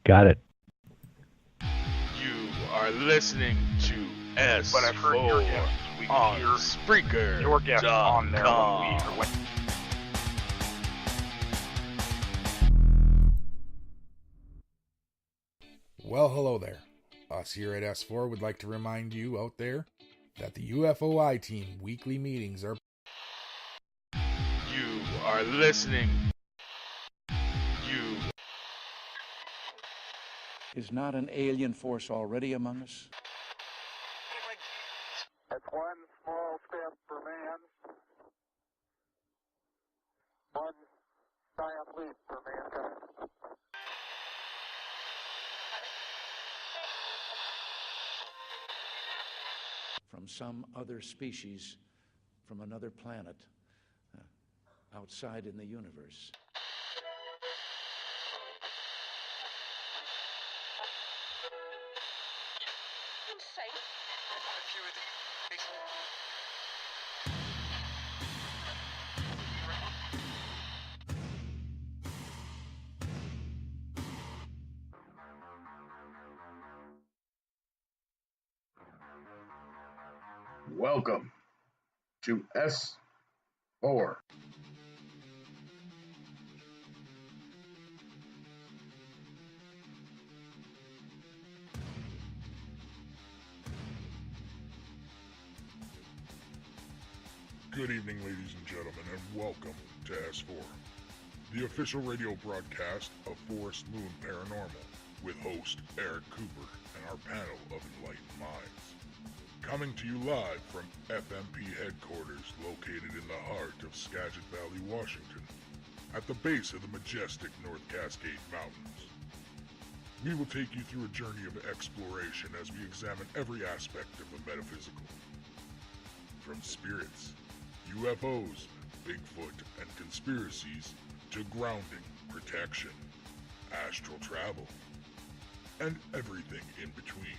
Got it. You are listening to S4 But I've heard your guests. We can on hear Spreaker. your guests on there when Well, hello there. Us here at S4 would like to remind you out there that the UFOI team weekly meetings are... You are listening. You Is not an alien force already among us? That's one small step for man, one giant leap for mankind. From some other species, from another planet, outside in the universe. Welcome to S4. Good evening, ladies and gentlemen, and welcome to S4, the official radio broadcast of Forest Moon Paranormal, with host Eric Cooper and our panel of enlightened minds. Coming to you live from FMP headquarters located in the heart of Skagit Valley, Washington, at the base of the majestic North Cascade Mountains. We will take you through a journey of exploration as we examine every aspect of the metaphysical. From spirits, UFOs, Bigfoot, and conspiracies, to grounding, protection, astral travel, and everything in between,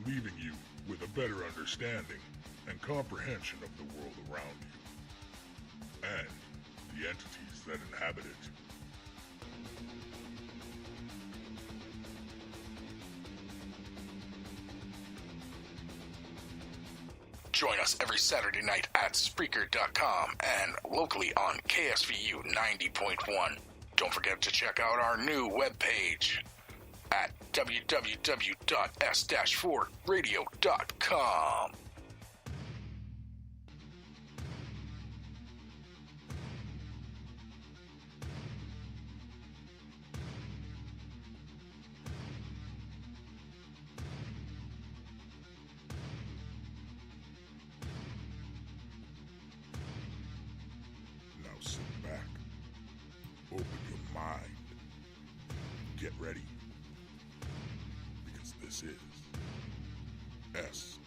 leaving you with a better understanding and comprehension of the world around you, and the entities that inhabit it. Join us every Saturday night at Spreaker.com and locally on KSVU 90.1. Don't forget to check out our new webpage at www.s-4radio.com. Now sit back, open your mind, get ready, because this is S4.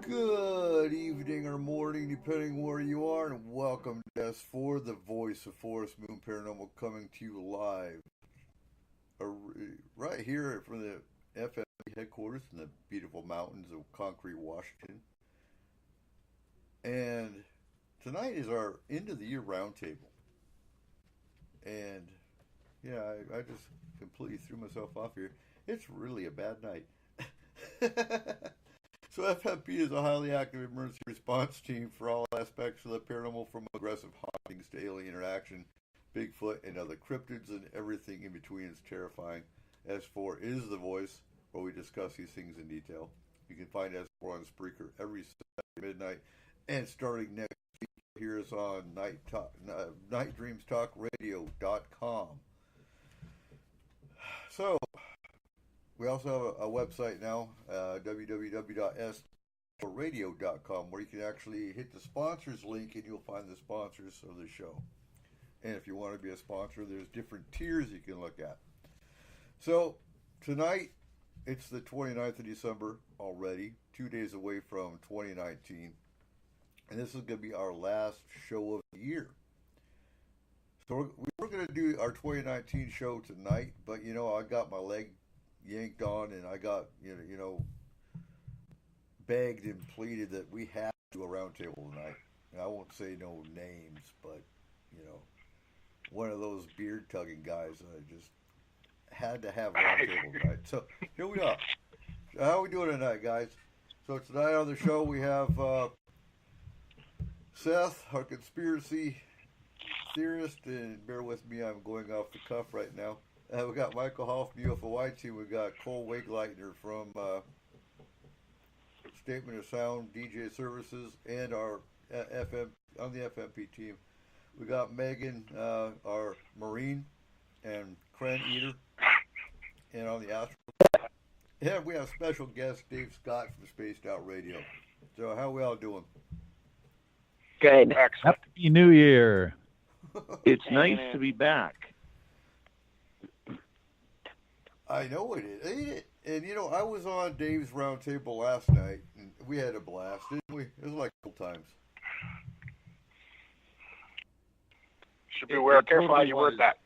Good evening or morning, depending where you are, and welcome to S4, the voice of Forest Moon Paranormal, coming to you live right here from the FMP headquarters in the beautiful mountains of Concrete, Washington. And tonight is our end of the year roundtable. And yeah, I just completely threw myself off here. It's really a bad night. So FMP is a highly active emergency response team for all aspects of the paranormal, from aggressive hauntings to alien interaction, Bigfoot, and other cryptids, and everything in between is terrifying. S4 is the voice where we discuss these things in detail. You can find S4 on Spreaker every Saturday midnight, and starting next week, hear us on nightdreamstalkradio.com. So, we also have a website now, www.s4radio.com, where you can actually hit the sponsors link and you'll find the sponsors of the show. And if you want to be a sponsor, there's different tiers you can look at. So, tonight, it's the 29th of December already, 2 days away from 2019. And this is going to be our last show of the year. So we're going to do our 2019 show tonight, but I got my leg yanked on, and I got begged and pleaded that we have to do a roundtable tonight. And I won't say no names, but one of those beard tugging guys that I just had to have Roundtable tonight. So here we are. How are we doing tonight, guys? So tonight on the show we have Seth, our conspiracy theorist, and bear with me, I'm going off the cuff right now. We got Michael Hall from UFOI team. We got Cole Wegleitner from Statement of Sound DJ Services, and our FM on the FMP team. We got Megan, our Marine, and Cran Eater, and on the Astro. And we have special guest Dave Scott from Spaced Out Radio. So how we all doing? Good. Excellent. Happy New Year. It's nice to be back. I know it is, ain't it? And I was on Dave's Roundtable last night, and we had a blast, didn't we? It was like old times. Should be aware, careful how you word that.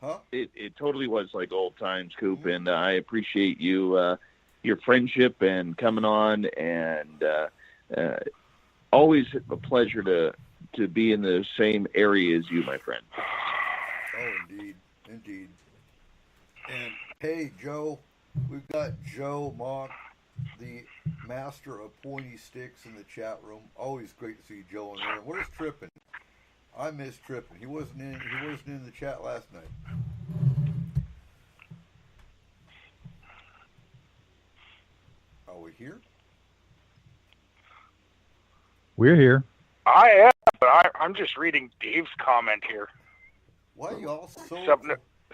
Huh? It totally was like old times, Coop, and I appreciate you, your friendship and coming on, and always a pleasure to be in the same area as you, my friend. Oh, indeed. And hey, Joe, we've got Joe Mock, the master of pointy sticks, in the chat room. Always great to see Joe in there. Where's Trippin? I miss Trippin. He wasn't in the chat last night. Are we here? We're here. I am, but I'm just reading Dave's comment here. Why are y'all so...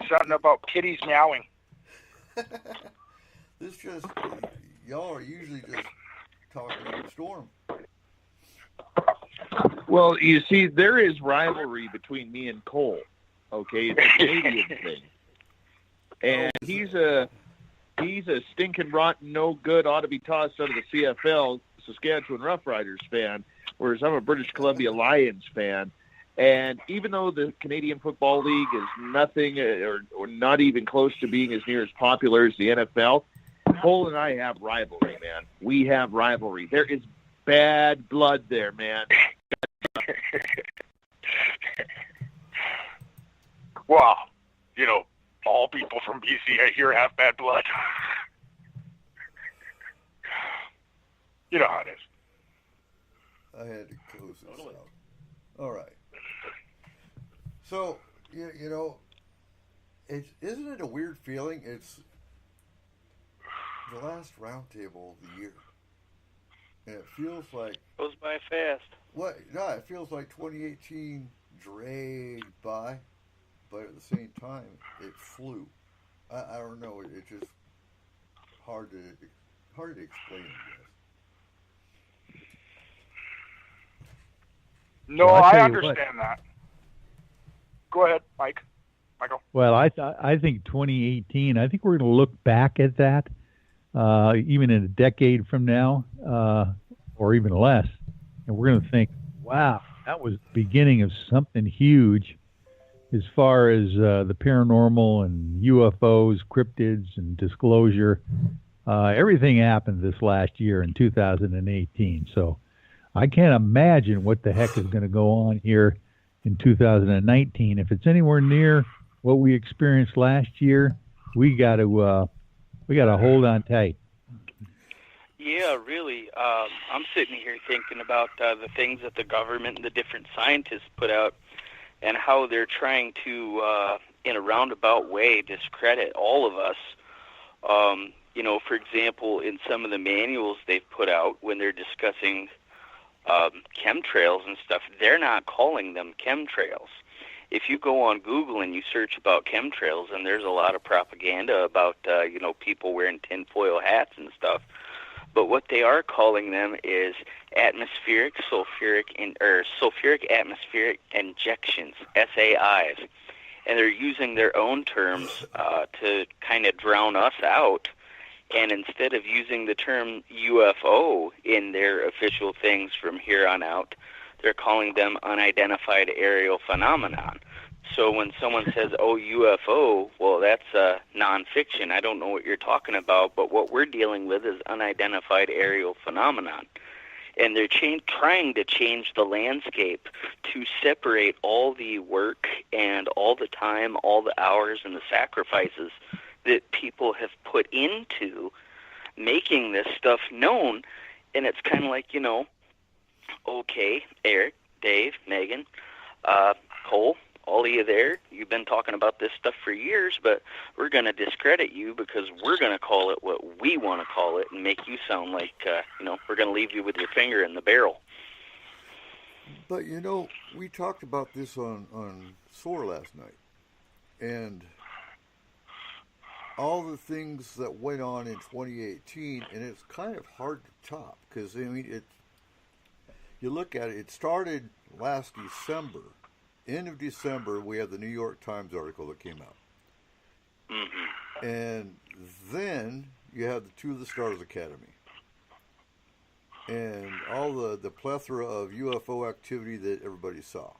Something about kitties meowing. This just... Y'all are usually just talking up a storm. Well, you see, there is rivalry between me and Cole. Okay, it's a Canadian thing, and he's a stinking rotten, no good, ought to be tossed out of the CFL, Saskatchewan Roughriders fan, whereas I'm a British Columbia Lions fan. And even though the Canadian Football League is nothing or not even close to being as near as popular as the NFL, Cole and I have rivalry, man. We have rivalry. There is bad blood there, man. Well, all people from BC I hear have bad blood. You know how it is. I had to close this out. All right. So, isn't it a weird feeling? It's the last Roundtable of the year. And it feels like... Goes by fast. What? No, it feels like 2018 dragged by, but at the same time, it flew. I don't know. It's just hard to explain, I guess. No, Well, I understand that. Go ahead, Michael. Well, I think 2018. I think we're going to look back at that, even in a decade from now, or even less, and we're going to think, "Wow, that was the beginning of something huge." As far as the paranormal and UFOs, cryptids, and disclosure, everything happened this last year in 2018. So I can't imagine what the heck is going to go on here in 2019. If it's anywhere near what we experienced last year, we got to hold on tight. Yeah, really. I'm sitting here thinking about the things that the government and the different scientists put out, and how they're trying to, in a roundabout way, discredit all of us. For example, in some of the manuals they've put out when they're discussing chemtrails and stuff, they're not calling them chemtrails. If you go on Google and you search about chemtrails, and there's a lot of propaganda about, people wearing tinfoil hats and stuff, but what they are calling them is sulfuric atmospheric injections, SAIs. And they're using their own terms to kind of drown us out. And instead of using the term UFO in their official things from here on out, they're calling them unidentified aerial phenomenon. So when someone says, oh, UFO, well, that's nonfiction. I don't know what you're talking about, but what we're dealing with is unidentified aerial phenomenon. And they're trying to change the landscape to separate all the work and all the time, all the hours and the sacrifices that people have put into making this stuff known. And it's kind of like, okay, Eric, Dave, Megan, Cole, all of you there, you've been talking about this stuff for years, but we're going to discredit you because we're going to call it what we want to call it and make you sound like, we're going to leave you with your finger in the barrel. But, we talked about this on SOAR last night, and all the things that went on in 2018, and it's kind of hard to top, because, you look at it, it started last December. End of December, we had the New York Times article that came out. Mm-hmm. And then you had the Two of the Stars Academy. And all the plethora of UFO activity that everybody saw.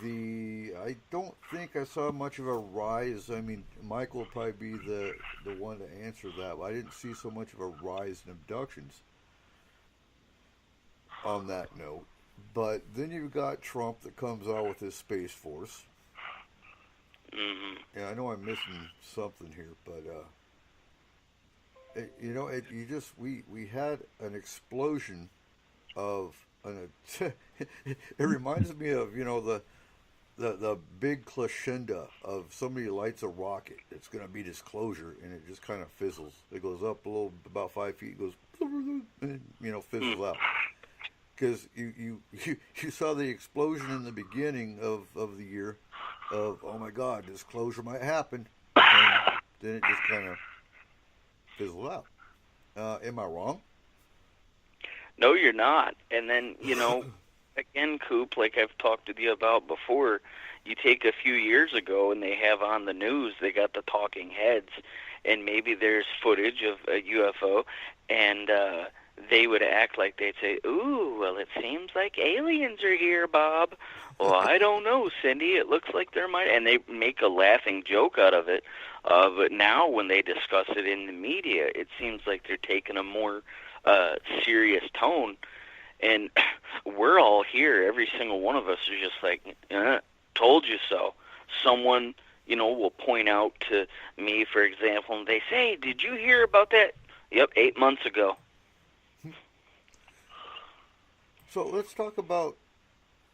I don't think I saw much of a rise. I mean, Michael will probably be the one to answer that. But I didn't see so much of a rise in abductions on that note. But then you've got Trump that comes out with his Space Force. Mm-hmm. And I know I'm missing something here, but we had an explosion of it reminds me of the big crescendo of somebody lights a rocket. It's going to be disclosure, and it just kind of fizzles. It goes up a little, about 5 feet, goes and fizzles out. Because you saw the explosion in the beginning of the year of, oh my God, disclosure might happen, and then it just kind of fizzled out. Am I wrong? No, you're not. And then, again, Coop, like I've talked with you about before, you take a few years ago and they have on the news, they got the talking heads, and maybe there's footage of a UFO, and they would act like they'd say, ooh, well, it seems like aliens are here, Bob. Well, I don't know, Cindy. It looks like there might... And they make a laughing joke out of it. But now when they discuss it in the media, it seems like they're taking a more serious tone. And we're all here. Every single one of us is just like, told you so. Someone, will point out to me, for example, and they say, did you hear about that? Yep, 8 months ago. So let's talk about,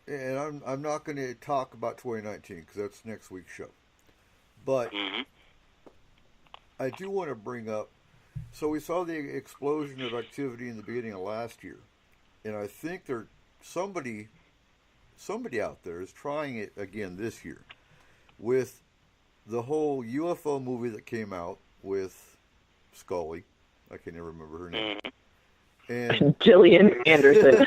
and I'm not going to talk about 2019 because that's next week's show. But I do want to bring up, so we saw the explosion of activity in the beginning of last year. And I think somebody out there is trying it again this year with the whole UFO movie that came out with Scully. I can never remember her name. And Gillian Anderson.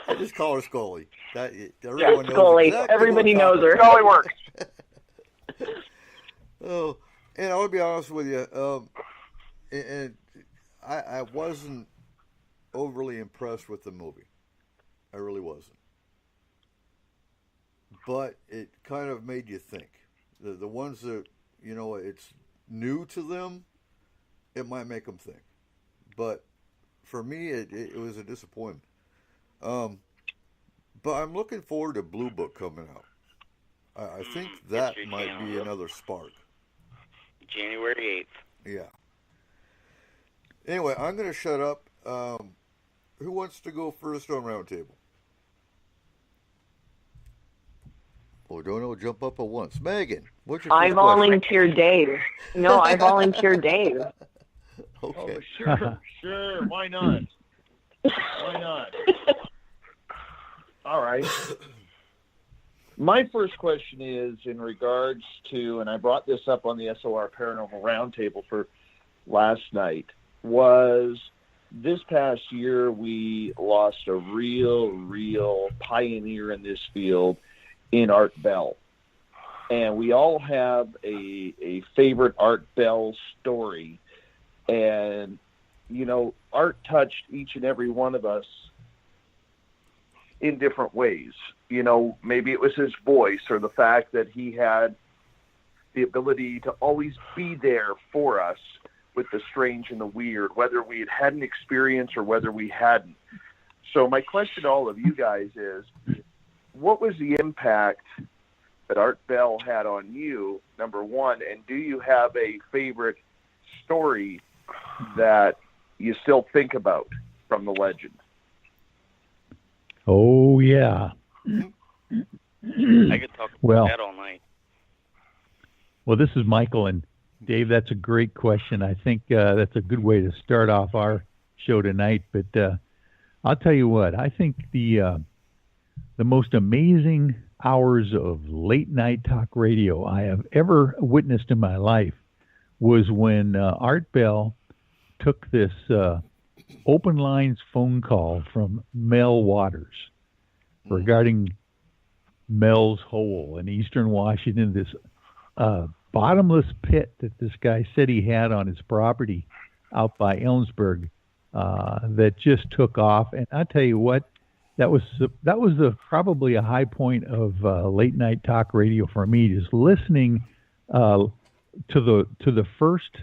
I just call her Scully. Everyone Scully. Knows exactly. Everybody knows her. Scully works. Oh, and I want to be honest with you. And I wasn't overly impressed with the movie. I really wasn't. But it kind of made you think. The ones that, it's new to them, it might make them think. But for me, it was a disappointment. But I'm looking forward to Blue Book coming out. I think that might be another spark. January 8th. Yeah. Anyway, I'm going to shut up. Who wants to go first on Roundtable? Oh, don't jump up at once. Megan, what's your first question? I volunteer Dave. No, I volunteer Dave. Okay. Oh, sure. Why not? Why not? All right. My first question is in regards to, and I brought this up on the SOR Paranormal Roundtable for last night, was this past year we lost a real pioneer in this field in Art Bell. And we all have a favorite Art Bell story. And, Art touched each and every one of us in different ways. Maybe it was his voice or the fact that he had the ability to always be there for us with the strange and the weird, whether we had had an experience or whether we hadn't. So my question to all of you guys is, what was the impact that Art Bell had on you, number one, and do you have a favorite story that you still think about from the legend? Oh, yeah. I could talk about that all night. Well, this is Michael, and Dave, that's a great question. I think that's a good way to start off our show tonight. But I'll tell you what, I think the most amazing hours of late night talk radio I have ever witnessed in my life was when Art Bell took this open lines phone call from Mel Waters regarding Mel's Hole in eastern Washington, this bottomless pit that this guy said he had on his property out by Ellensburg that just took off. And I tell you what, that was probably a high point of late night talk radio for me, just listening to the first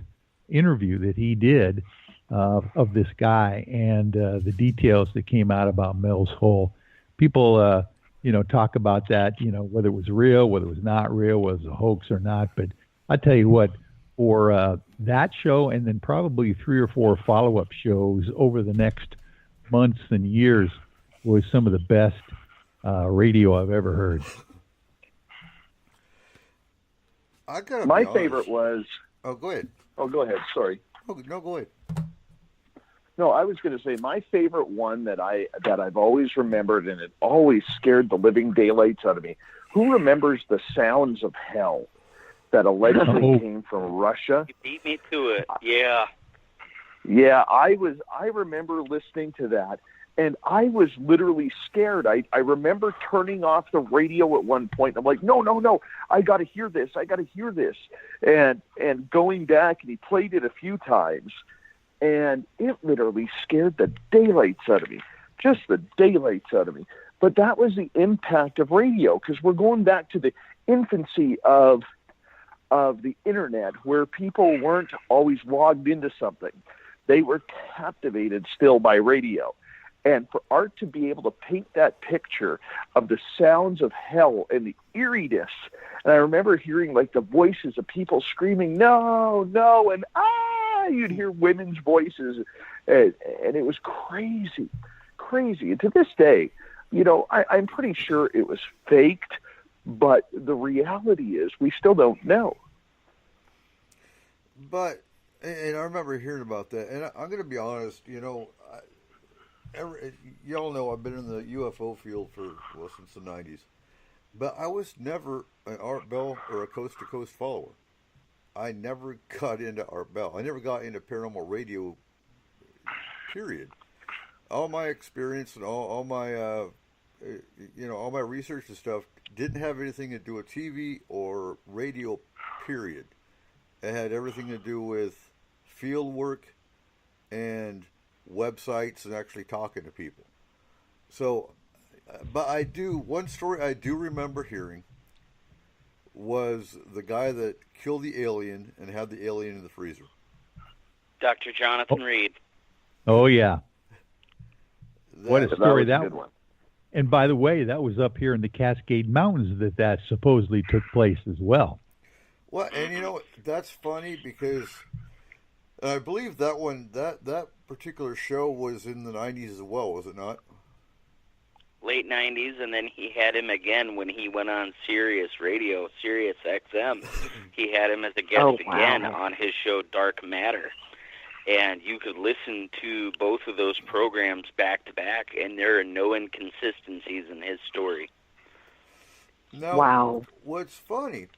interview that he did of this guy and the details that came out about Mel's Hole. People talk about that, whether it was real, whether it was not real, whether it was a hoax or not. But I tell you what, for that show and then probably 3 or 4 follow-up shows over the next months and years was some of the best radio I've ever heard. My favorite was... Oh, go ahead. Oh, go ahead. Sorry. Oh, no, go ahead. No, I was going to say my favorite one that I've always remembered, and it always scared the living daylights out of me. Who remembers the sounds of hell that allegedly came from Russia? You beat me to it. Yeah. Yeah, I remember listening to that, and I was literally scared. I remember turning off the radio at one point. I'm like, no, I got to hear this. And going back, and he played it a few times, and it literally scared the daylights out of me, just the daylights out of me. But that was the impact of radio, because we're going back to the infancy of the internet, where people weren't always logged into something. They were captivated still by radio. And for Art to be able to paint that picture of the sounds of hell and the eeriness, and I remember hearing like the voices of people screaming, no, and you'd hear women's voices, and it was crazy. And to this day, I'm pretty sure it was faked, but the reality is we still don't know. But, and I remember hearing about that, and I'm going to be honest, y'all know I've been in the UFO field since the 90s, but I was never an Art Bell or a Coast to Coast follower. I never got into Art Bell. I never got into paranormal radio, period. All my experience and all my, all my research and stuff didn't have anything to do with TV or radio, period. It had everything to do with field work and websites and actually talking to people. So, but one story I do remember hearing was the guy that killed the alien and had the alien in the freezer. Dr. Jonathan Reed. Oh, yeah. What a story that was. A good one. And by the way, that was up here in the Cascade Mountains that supposedly took place as well. Well, and that's funny because I believe that one, that particular show was in the 90s as well, was it not? Late 90s, and then he had him again when he went on Sirius Radio, Sirius XM. He had him as a guest again on his show Dark Matter. And you could listen to both of those programs back to back, and there are no inconsistencies in his story. Now, what's funny,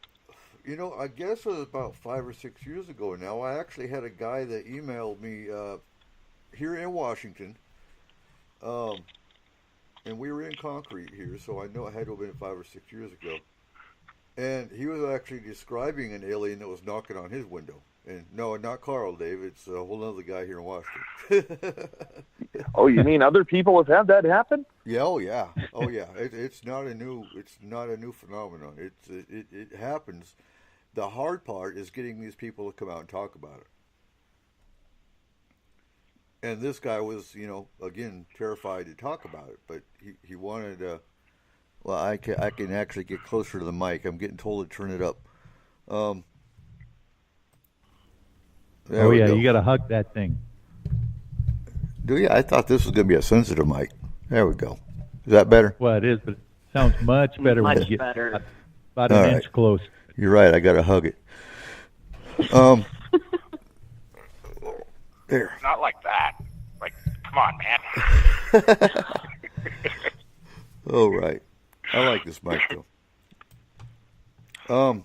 I guess it was about 5 or 6 years ago now, I actually had a guy that emailed me here in Washington, and we were in Concrete here, so I know it had to have been 5 or 6 years ago. And he was actually describing an alien that was knocking on his window. And no, not Carl, Dave. It's a whole other guy here in Washington. Oh, you mean other people have had that happen? Yeah. Oh, yeah. It's not a new phenomenon. It happens. The hard part is getting these people to come out and talk about it. And this guy was, again, terrified to talk about it, but he wanted to. Well, I can actually get closer to the mic. I'm getting told to turn it up. Oh yeah, you got to hug that thing. Do you? I thought this was going to be a sensitive mic. There we go. Is that better? Well, it is, but it sounds much better when you get better. about an inch close. You're right. I got to hug it. There. Not like that. Like, come on, man. Oh, right. I like this mic though.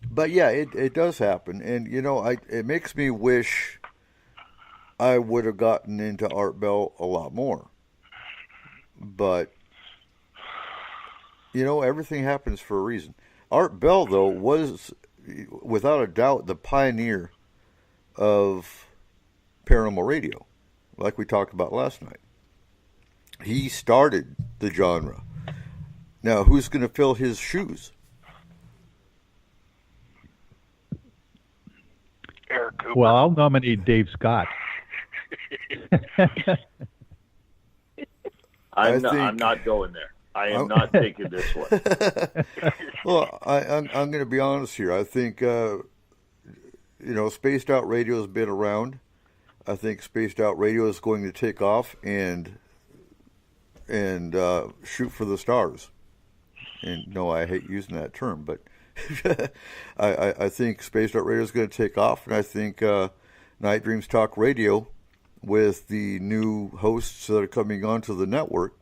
But yeah, it does happen, and it makes me wish I would have gotten into Art Bell a lot more. But everything happens for a reason. Art Bell though was, without a doubt, the pioneer of paranormal radio, like we talked about last night. He started the genre. Now, who's going to fill his shoes? Eric Cooper. Well, I'll nominate Dave Scott. I'm not going there. I am not taking this one. Well, I'm going to be honest here. I think Spaced Out Radio has been around. I think Spaced Out Radio is going to take off and shoot for the stars. And no, I hate using that term, but I think Spaced Out Radio is going to take off, and I think Night Dreams Talk Radio, with the new hosts that are coming onto the network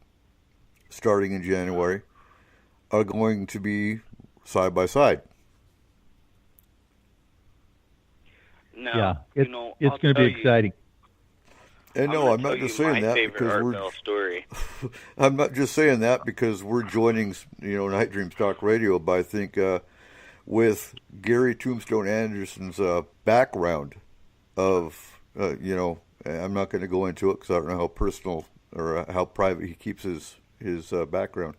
starting in January, are going to be side by side. No, Yeah, it's going to be exciting. And no, I'm not just saying that because I'm not just saying that because we're joining, Night Dreams Talk Radio. But I think with Gary Tombstone Anderson's background of, I'm not going to go into it because I don't know how personal or how private he keeps his background.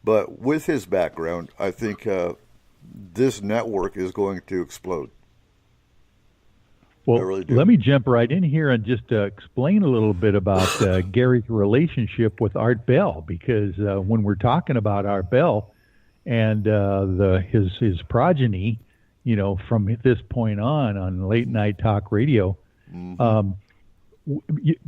But with his background, I think this network is going to explode. Well, really do. Let me jump right in here and just explain a little bit about Gary's relationship with Art Bell, because when we're talking about Art Bell and his progeny, from this point on late night talk radio,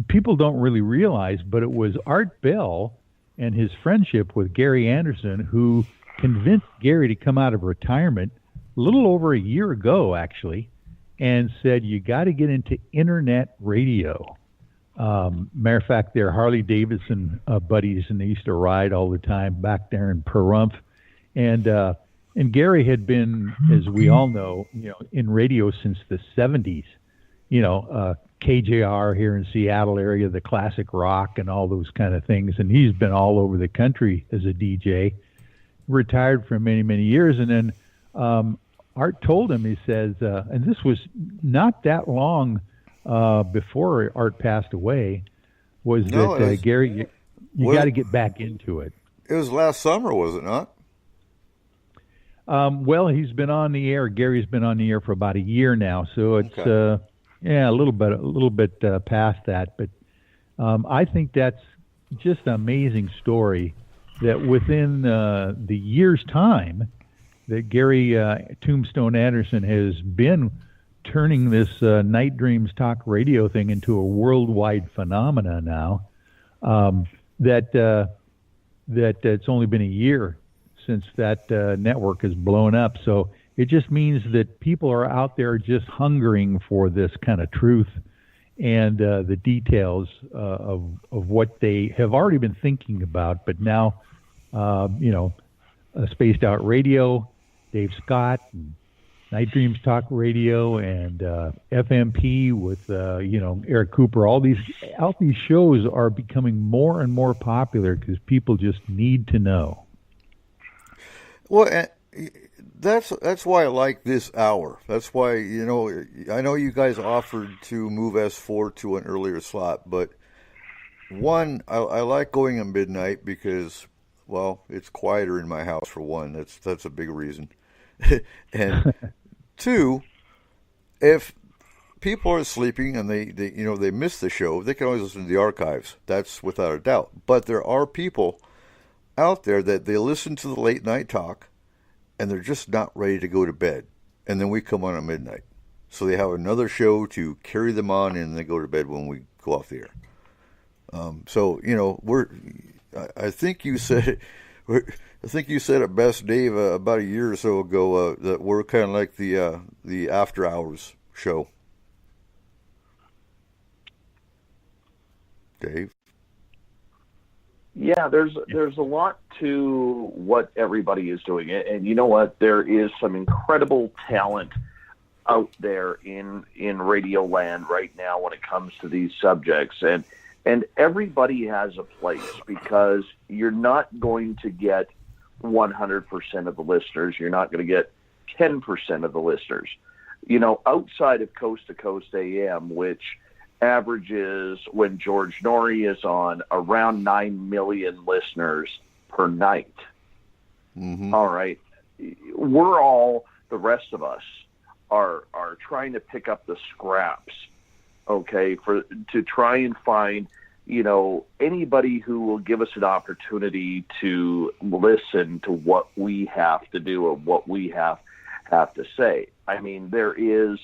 people don't really realize, but it was Art Bell and his friendship with Gary Anderson who convinced Gary to come out of retirement a little over a year ago, actually, and said, you got to get into internet radio. Matter of fact, they're Harley Davidson buddies, and they used to ride all the time back there in Pahrump. And Gary had been, as we all know, in radio since the 70s. KJR here in Seattle area, the classic rock and all those kind of things. And he's been all over the country as a DJ, retired for many, many years. And then Art told him, he says, and this was not that long before Art passed away, was Gary, you got to get back into it. It was last summer, was it not? Well, he's been on the air. Gary's been on the air for about a year now, so it's a little bit past that. But I think that's just an amazing story that within the year's time that Gary Tombstone Anderson has been turning this Night Dreams Talk Radio thing into a worldwide phenomena now. That it's only been a year since that network has blown up. So it just means that people are out there just hungering for this kind of truth and the details of what they have already been thinking about. But now, Spaced Out Radio, Dave Scott, and Night Dreams Talk Radio, and FMP with Eric Cooper. All these shows are becoming more and more popular because people just need to know. Well, that's why I like this hour. That's why I know you guys offered to move S-4 to an earlier slot, but one, I like going at midnight because, well, it's quieter in my house for one. That's a big reason. And two, if people are sleeping and they miss the show, they can always listen to the archives. That's without a doubt. But there are people out there that they listen to the late night talk and they're just not ready to go to bed. And then we come on at midnight. So they have another show to carry them on, and they go to bed when we go off the air. I think you said it best, Dave, about a year or so ago, that we're kind of like the after hours show. Dave? Yeah, there's a lot to what everybody is doing, and you know what? There is some incredible talent out there in radio land right now when it comes to these subjects, and everybody has a place, because you're not going to get 100% of the listeners. You're not going to get 10% of the listeners. You know, outside of Coast to Coast AM, which averages, when George Norrie is on, around 9 million listeners per night. Mm-hmm. All right. We're all, the rest of us, are trying to pick up the scraps, okay, to try and find, you know, anybody who will give us an opportunity to listen to what we have to do or what we have to say. I mean, there is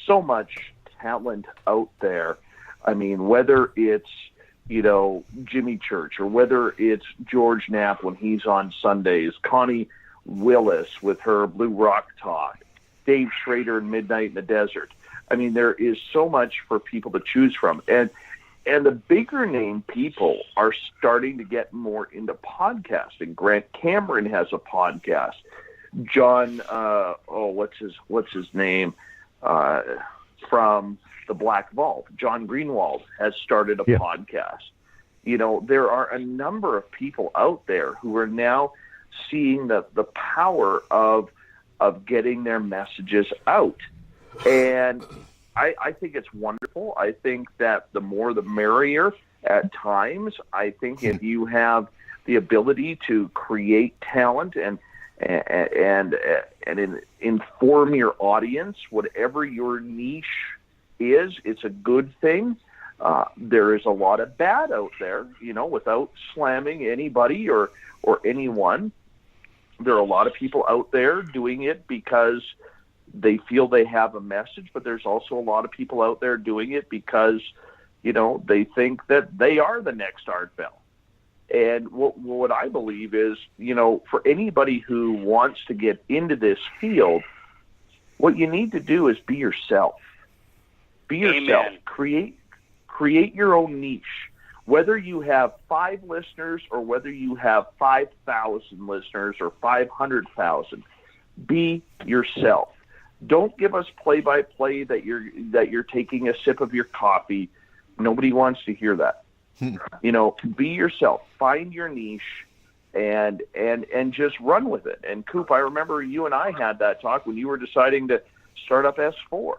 so much talent out there. I mean, whether it's, you know, Jimmy Church, or whether it's George Knapp when he's on Sundays, Connie Willis with her Blue Rock Talk, Dave Schrader in Midnight in the Desert. I mean, there is so much for people to choose from. And the bigger name people are starting to get more into podcasting. Grant Cameron has a podcast. John, what's his name? From the Black Vault, John Greenwald has started a podcast. You know, there are a number of people out there who are now seeing the power of getting their messages out. And I think it's wonderful. I think that the more the merrier at times. I think if you have the ability to create talent and inform your audience, whatever your niche is, it's a good thing. There is a lot of bad out there, you know, without slamming anybody or anyone. There are a lot of people out there doing it because they feel they have a message, but there's also a lot of people out there doing it because, you know, they think that they are the next Art Bell. And what I believe is, you know, for anybody who wants to get into this field, what you need to do is be yourself. Be yourself. Amen. Create your own niche. Whether you have 5 listeners or whether you have 5,000 listeners or 500,000, be yourself. Don't give us play-by-play that you're taking a sip of your coffee. Nobody wants to hear that. You know, be yourself. Find your niche and just run with it. And Coop, I remember you and I had that talk when you were deciding to start up S-4.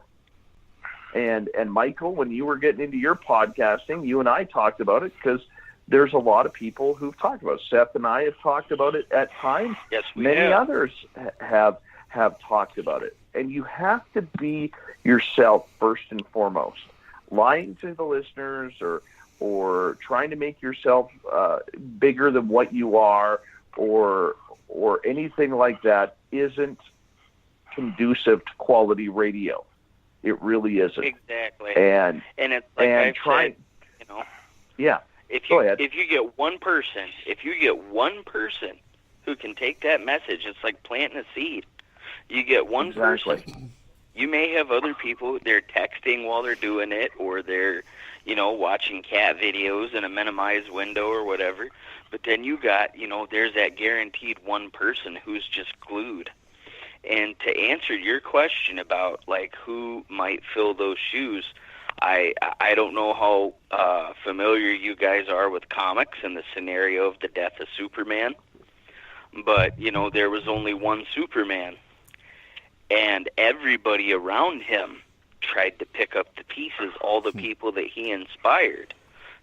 And Michael, when you were getting into your podcasting, you and I talked about it because there's a lot of people who've talked about it. Seth and I have talked about it at times. Yes, we Many have. others have talked about it. And you have to be yourself first and foremost. Lying to the listeners or trying to make yourself bigger than what you are or anything like that isn't conducive to quality radio. It really isn't. Exactly. And it's like I've said, you know. Yeah. If you get one person who can take that message, it's like planting a seed. You get one person. You may have other people, they're texting while they're doing it, or they're, you know, watching cat videos in a minimized window or whatever. But then you got, you know, there's that guaranteed one person who's just glued. And to answer your question about, like, who might fill those shoes, I don't know how familiar you guys are with comics and the scenario of the death of Superman. But, you know, there was only one Superman. And everybody around him tried to pick up the pieces. All the people that he inspired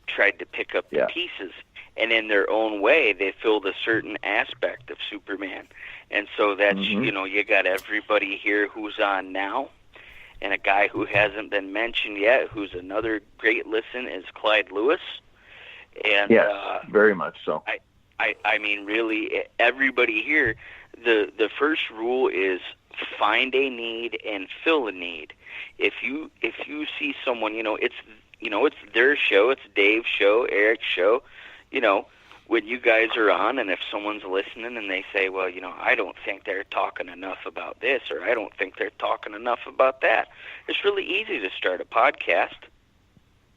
tried to pick up the pieces. And in their own way, they filled a certain aspect of Superman. And so that's, you know, you got everybody here who's on now. And a guy who hasn't been mentioned yet, who's another great listen, is Clyde Lewis. And yes, very much so. I mean, really, everybody here, the first rule is find a need and fill a need. If you see someone, it's their show, it's Dave's show, Eric's show, when you guys are on, and if someone's listening and they say, well, I don't think they're talking enough about this, or I don't think they're talking enough about that, it's really easy to start a podcast.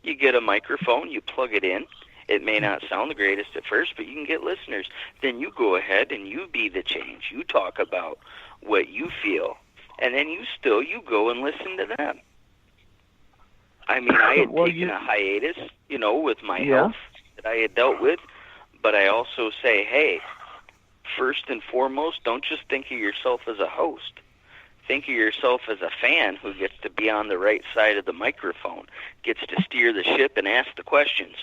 You get a microphone, you plug it in. It may not sound the greatest at first, but you can get listeners. Then you go ahead and you be the change. You talk about what you feel, and then you go and listen to them. I mean, I had taken a hiatus, with my health that I had dealt with, but I also say, hey, first and foremost, don't just think of yourself as a host. Think of yourself as a fan who gets to be on the right side of the microphone, gets to steer the ship and ask the questions.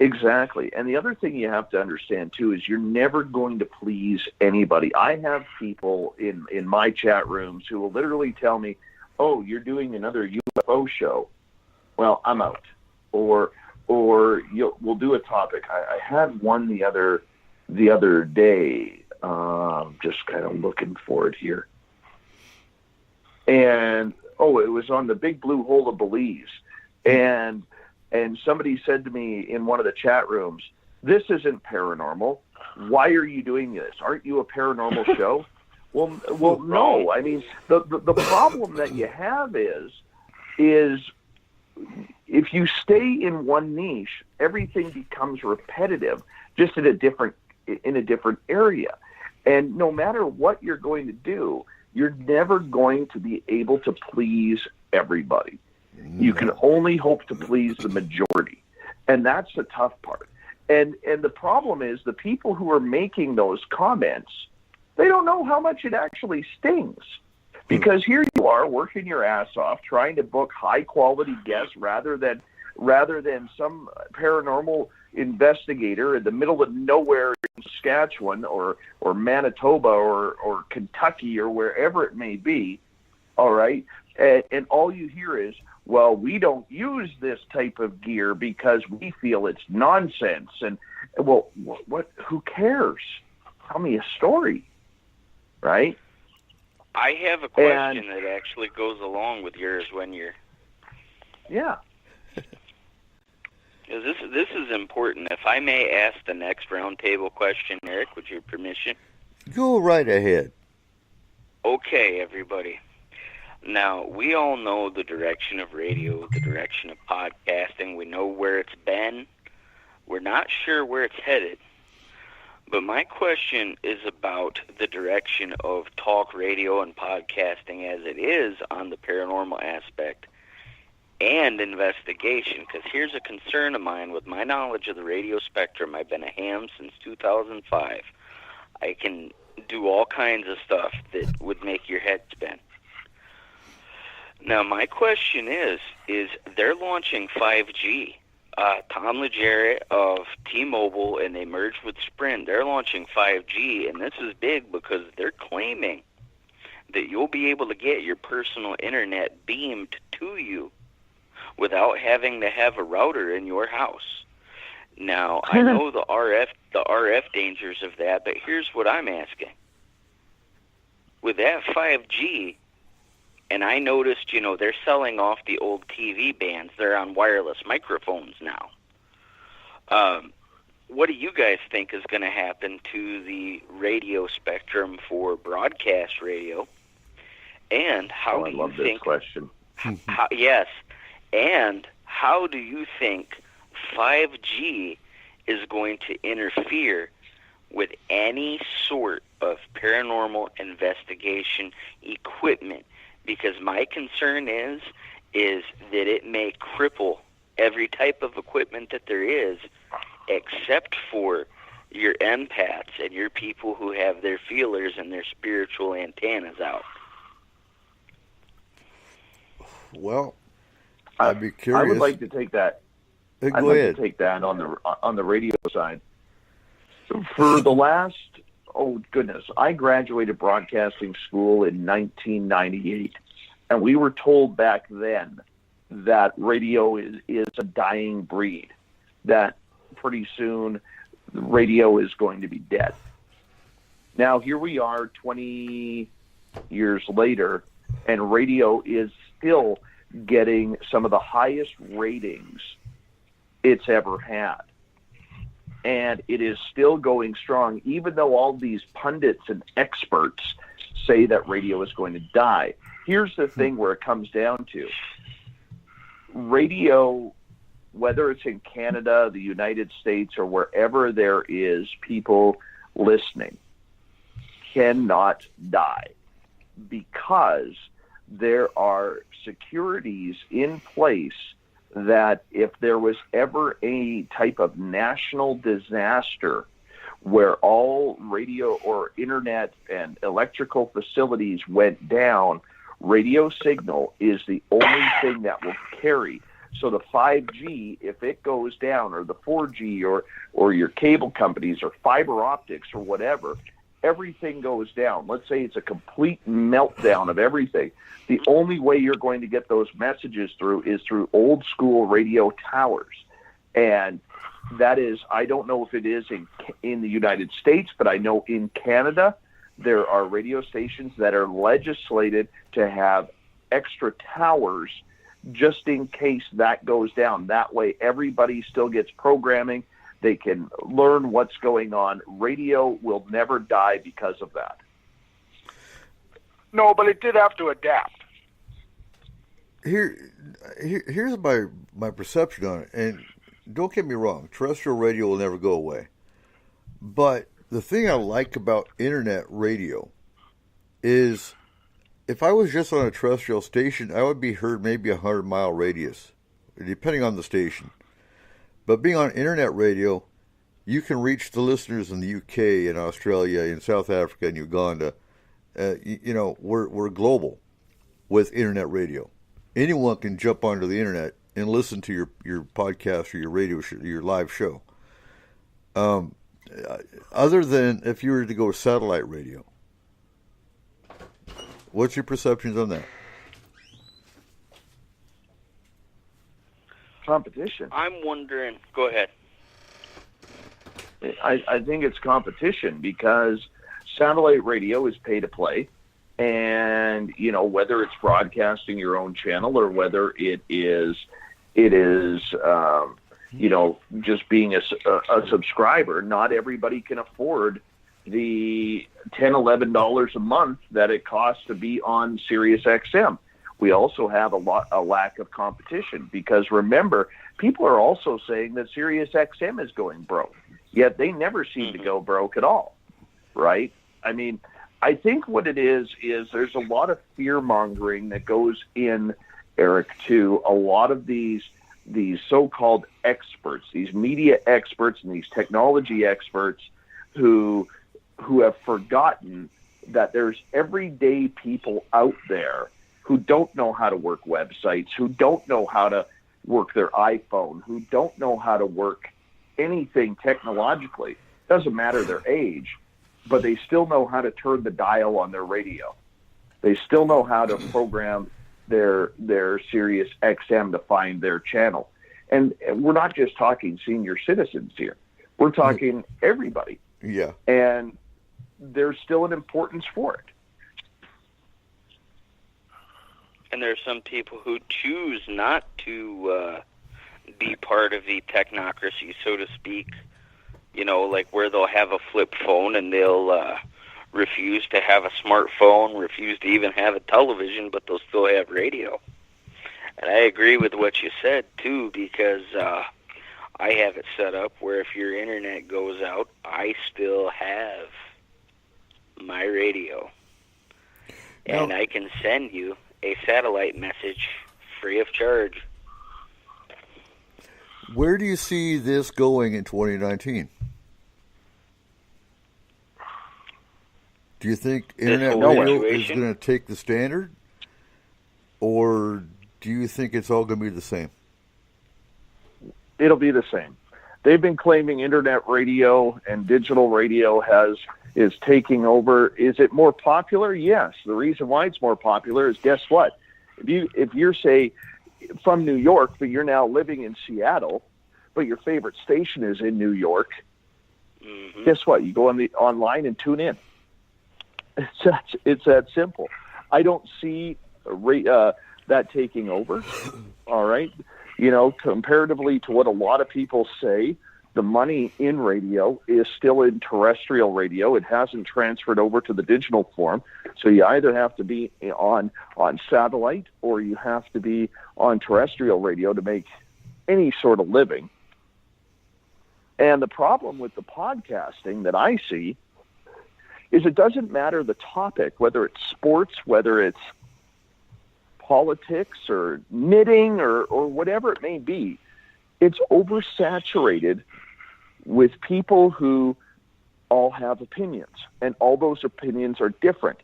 Exactly. And the other thing you have to understand, too, is you're never going to please anybody. I have people in my chat rooms who will literally tell me, oh, you're doing another UFO show. Well, I'm out. Or we'll do a topic. I had one the other day, just kind of looking for it here. And, it was on the big blue hole of Belize. And somebody said to me in one of the chat rooms, this isn't paranormal. Why are you doing this? Aren't you a paranormal show? Well, no. I mean, the problem that you have is if you stay in one niche, everything becomes repetitive, just in a different area. And no matter what you're going to do, you're never going to be able to please everybody. You can only hope to please the majority, and that's the tough part. And the problem is the people who are making those comments, they don't know how much it actually stings. Because here you are working your ass off trying to book high-quality guests rather than some paranormal investigator in the middle of nowhere in Saskatchewan or Manitoba or Kentucky or wherever it may be, all right? And all you hear is, well, we don't use this type of gear because we feel it's nonsense. And, well, what? Who cares? Tell me a story, right? I have a question that actually goes along with yours when you're... Yeah. This is important. If I may ask the next roundtable question, Eric, with your permission? Go right ahead. Okay, everybody. Now, we all know the direction of radio, the direction of podcasting. We know where it's been. We're not sure where it's headed. But my question is about the direction of talk radio and podcasting as it is on the paranormal aspect and investigation. Because here's a concern of mine. With my knowledge of the radio spectrum, I've been a ham since 2005. I can do all kinds of stuff that would make your head spin. Now, my question is they're launching 5G. Tom Legere of T-Mobile, and they merged with Sprint. They're launching 5G, and this is big because they're claiming that you'll be able to get your personal internet beamed to you without having to have a router in your house. Now, I know the RF dangers of that, but here's what I'm asking. With that 5G, and I noticed, they're selling off the old TV bands. They're on wireless microphones now. What do you guys think is going to happen to the radio spectrum for broadcast radio? And how do you think... I love this question. Yes. And how do you think 5G is going to interfere with any sort of paranormal investigation equipment? Because my concern is that it may cripple every type of equipment that there is, except for your empaths and your people who have their feelers and their spiritual antennas out. Well, I'd be curious. I would like to take that. Go ahead. To take that on the radio side. For the last, I graduated broadcasting school in 1998. And we were told back then that radio is a dying breed, that pretty soon radio is going to be dead. Now, here we are 20 years later, and radio is still getting some of the highest ratings it's ever had. And it is still going strong, even though all these pundits and experts say that radio is going to die. Here's the thing where it comes down to. Radio, whether it's in Canada, the United States, or wherever there is people listening, cannot die, because there are securities in place that if there was ever a type of national disaster where all radio or internet and electrical facilities went down, radio signal is the only thing that will carry. So the 5G, if it goes down, or the 4G, or your cable companies, or fiber optics, or whatever, everything goes down. Let's say it's a complete meltdown of everything. The only way you're going to get those messages through is through old school radio towers. And that is, I don't know if it is in the United States, but I know in Canada, there are radio stations that are legislated to have extra towers just in case that goes down. That way, everybody still gets programming. They can learn what's going on. Radio will never die because of that. No, but it did have to adapt. Here's my perception on it. And don't get me wrong, terrestrial radio will never go away. But the thing I like about internet radio is if I was just on a terrestrial station, I would be heard maybe a 100-mile radius, depending on the station. But being on internet radio, you can reach the listeners in the UK and Australia and South Africa and Uganda. We're global with internet radio. Anyone can jump onto the internet and listen to your podcast or your radio show, your live show. Other than if you were to go satellite radio. What's your perceptions on that? Competition. I'm wondering. Go ahead. I think it's competition because satellite radio is pay to play, and whether it's broadcasting your own channel or whether it is just being a subscriber. Not everybody can afford the $10-11 a month that it costs to be on Sirius XM. We also have a lack of competition because remember, people are also saying that Sirius XM is going broke, yet they never seem to go broke at all, right? I mean, I think what it is there's a lot of fear-mongering that goes in, Eric, to a lot of these so-called experts, these media experts and these technology experts who have forgotten that there's everyday people out there who don't know how to work websites, who don't know how to work their iPhone, who don't know how to work anything technologically. Doesn't matter their age, but they still know how to turn the dial on their radio. They still know how to program their Sirius XM to find their channel. And we're not just talking senior citizens here. We're talking everybody. Yeah. And there's still an importance for it. And there are some people who choose not to be part of the technocracy, so to speak. Like where they'll have a flip phone and they'll refuse to have a smartphone, refuse to even have a television, but they'll still have radio. And I agree with what you said, too, because I have it set up where if your internet goes out, I still have my radio. And I can send you a satellite message free of charge. Where do you see this going in 2019? Do you think internet radio is going to take the standard? Or do you think it's all going to be the same? It'll be the same. They've been claiming internet radio and digital radio is taking over. Is it more popular? Yes. The reason why it's more popular is, guess what? If you're say from New York, but you're now living in Seattle, but your favorite station is in New York, guess what? You go online and tune in. It's that simple. I don't see that taking over. All right. Comparatively to what a lot of people say, the money in radio is still in terrestrial radio. It hasn't transferred over to the digital form. So you either have to be on satellite or you have to be on terrestrial radio to make any sort of living. And the problem with the podcasting that I see is it doesn't matter the topic, whether it's sports, whether it's politics or knitting or whatever it may be. It's oversaturated with people who all have opinions, and all those opinions are different.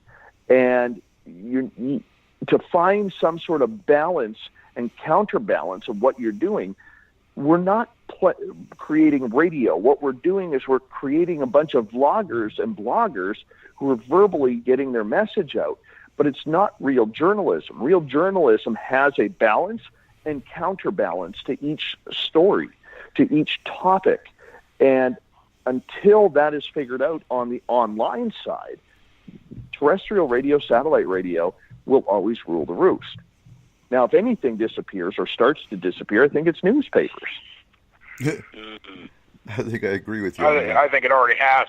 And you to find some sort of balance and counterbalance of what you're doing, we're not creating radio. What we're doing is we're creating a bunch of vloggers and bloggers who are verbally getting their message out. But it's not real journalism. Real journalism has a balance and counterbalance to each story, to each topic. And until that is figured out on the online side, terrestrial radio, satellite radio will always rule the roost. Now, if anything disappears or starts to disappear, I think it's newspapers. I think I agree with you. I think it already has.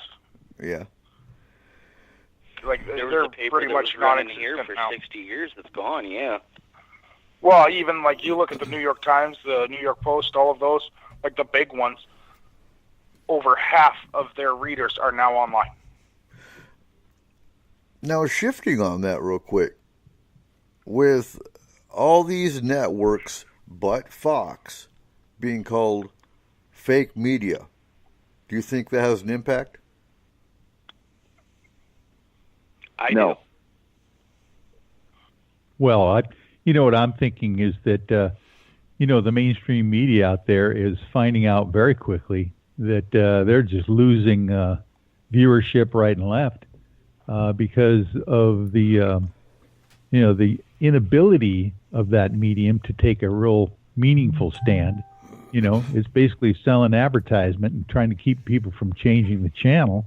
Yeah. Like there was they're a paper pretty that much was running non-existent here for now. 60 years that's gone, yeah. Well, even like you look at the New York Times, the New York Post, all of those, like the big ones, over half of their readers are now online. Now, shifting on that real quick, with all these networks but Fox being called fake media, do you think that has an impact? I No. do. Well, what I'm thinking is that, the mainstream media out there is finding out very quickly that they're just losing viewership right and left because of the inability of that medium to take a real meaningful stand. It's basically selling advertisement and trying to keep people from changing the channel.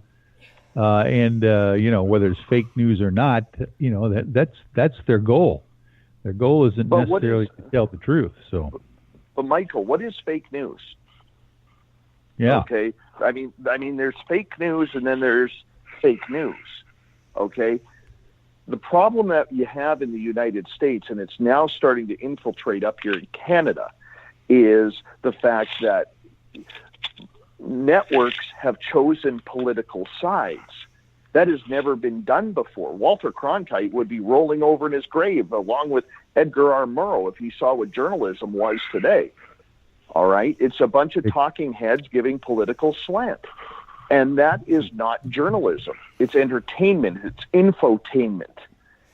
Whether it's fake news or not, that's their goal. Their goal isn't necessarily to tell the truth. So, but Michael, what is fake news? Yeah. Okay. I mean, there's fake news and then there's fake news. Okay. The problem that you have in the United States, and it's now starting to infiltrate up here in Canada, is the fact that networks have chosen political sides. That has never been done before. Walter Cronkite would be rolling over in his grave along with Edgar R. Murrow if he saw what journalism was today. All right? It's a bunch of talking heads giving political slant. And that is not journalism. It's entertainment. It's infotainment.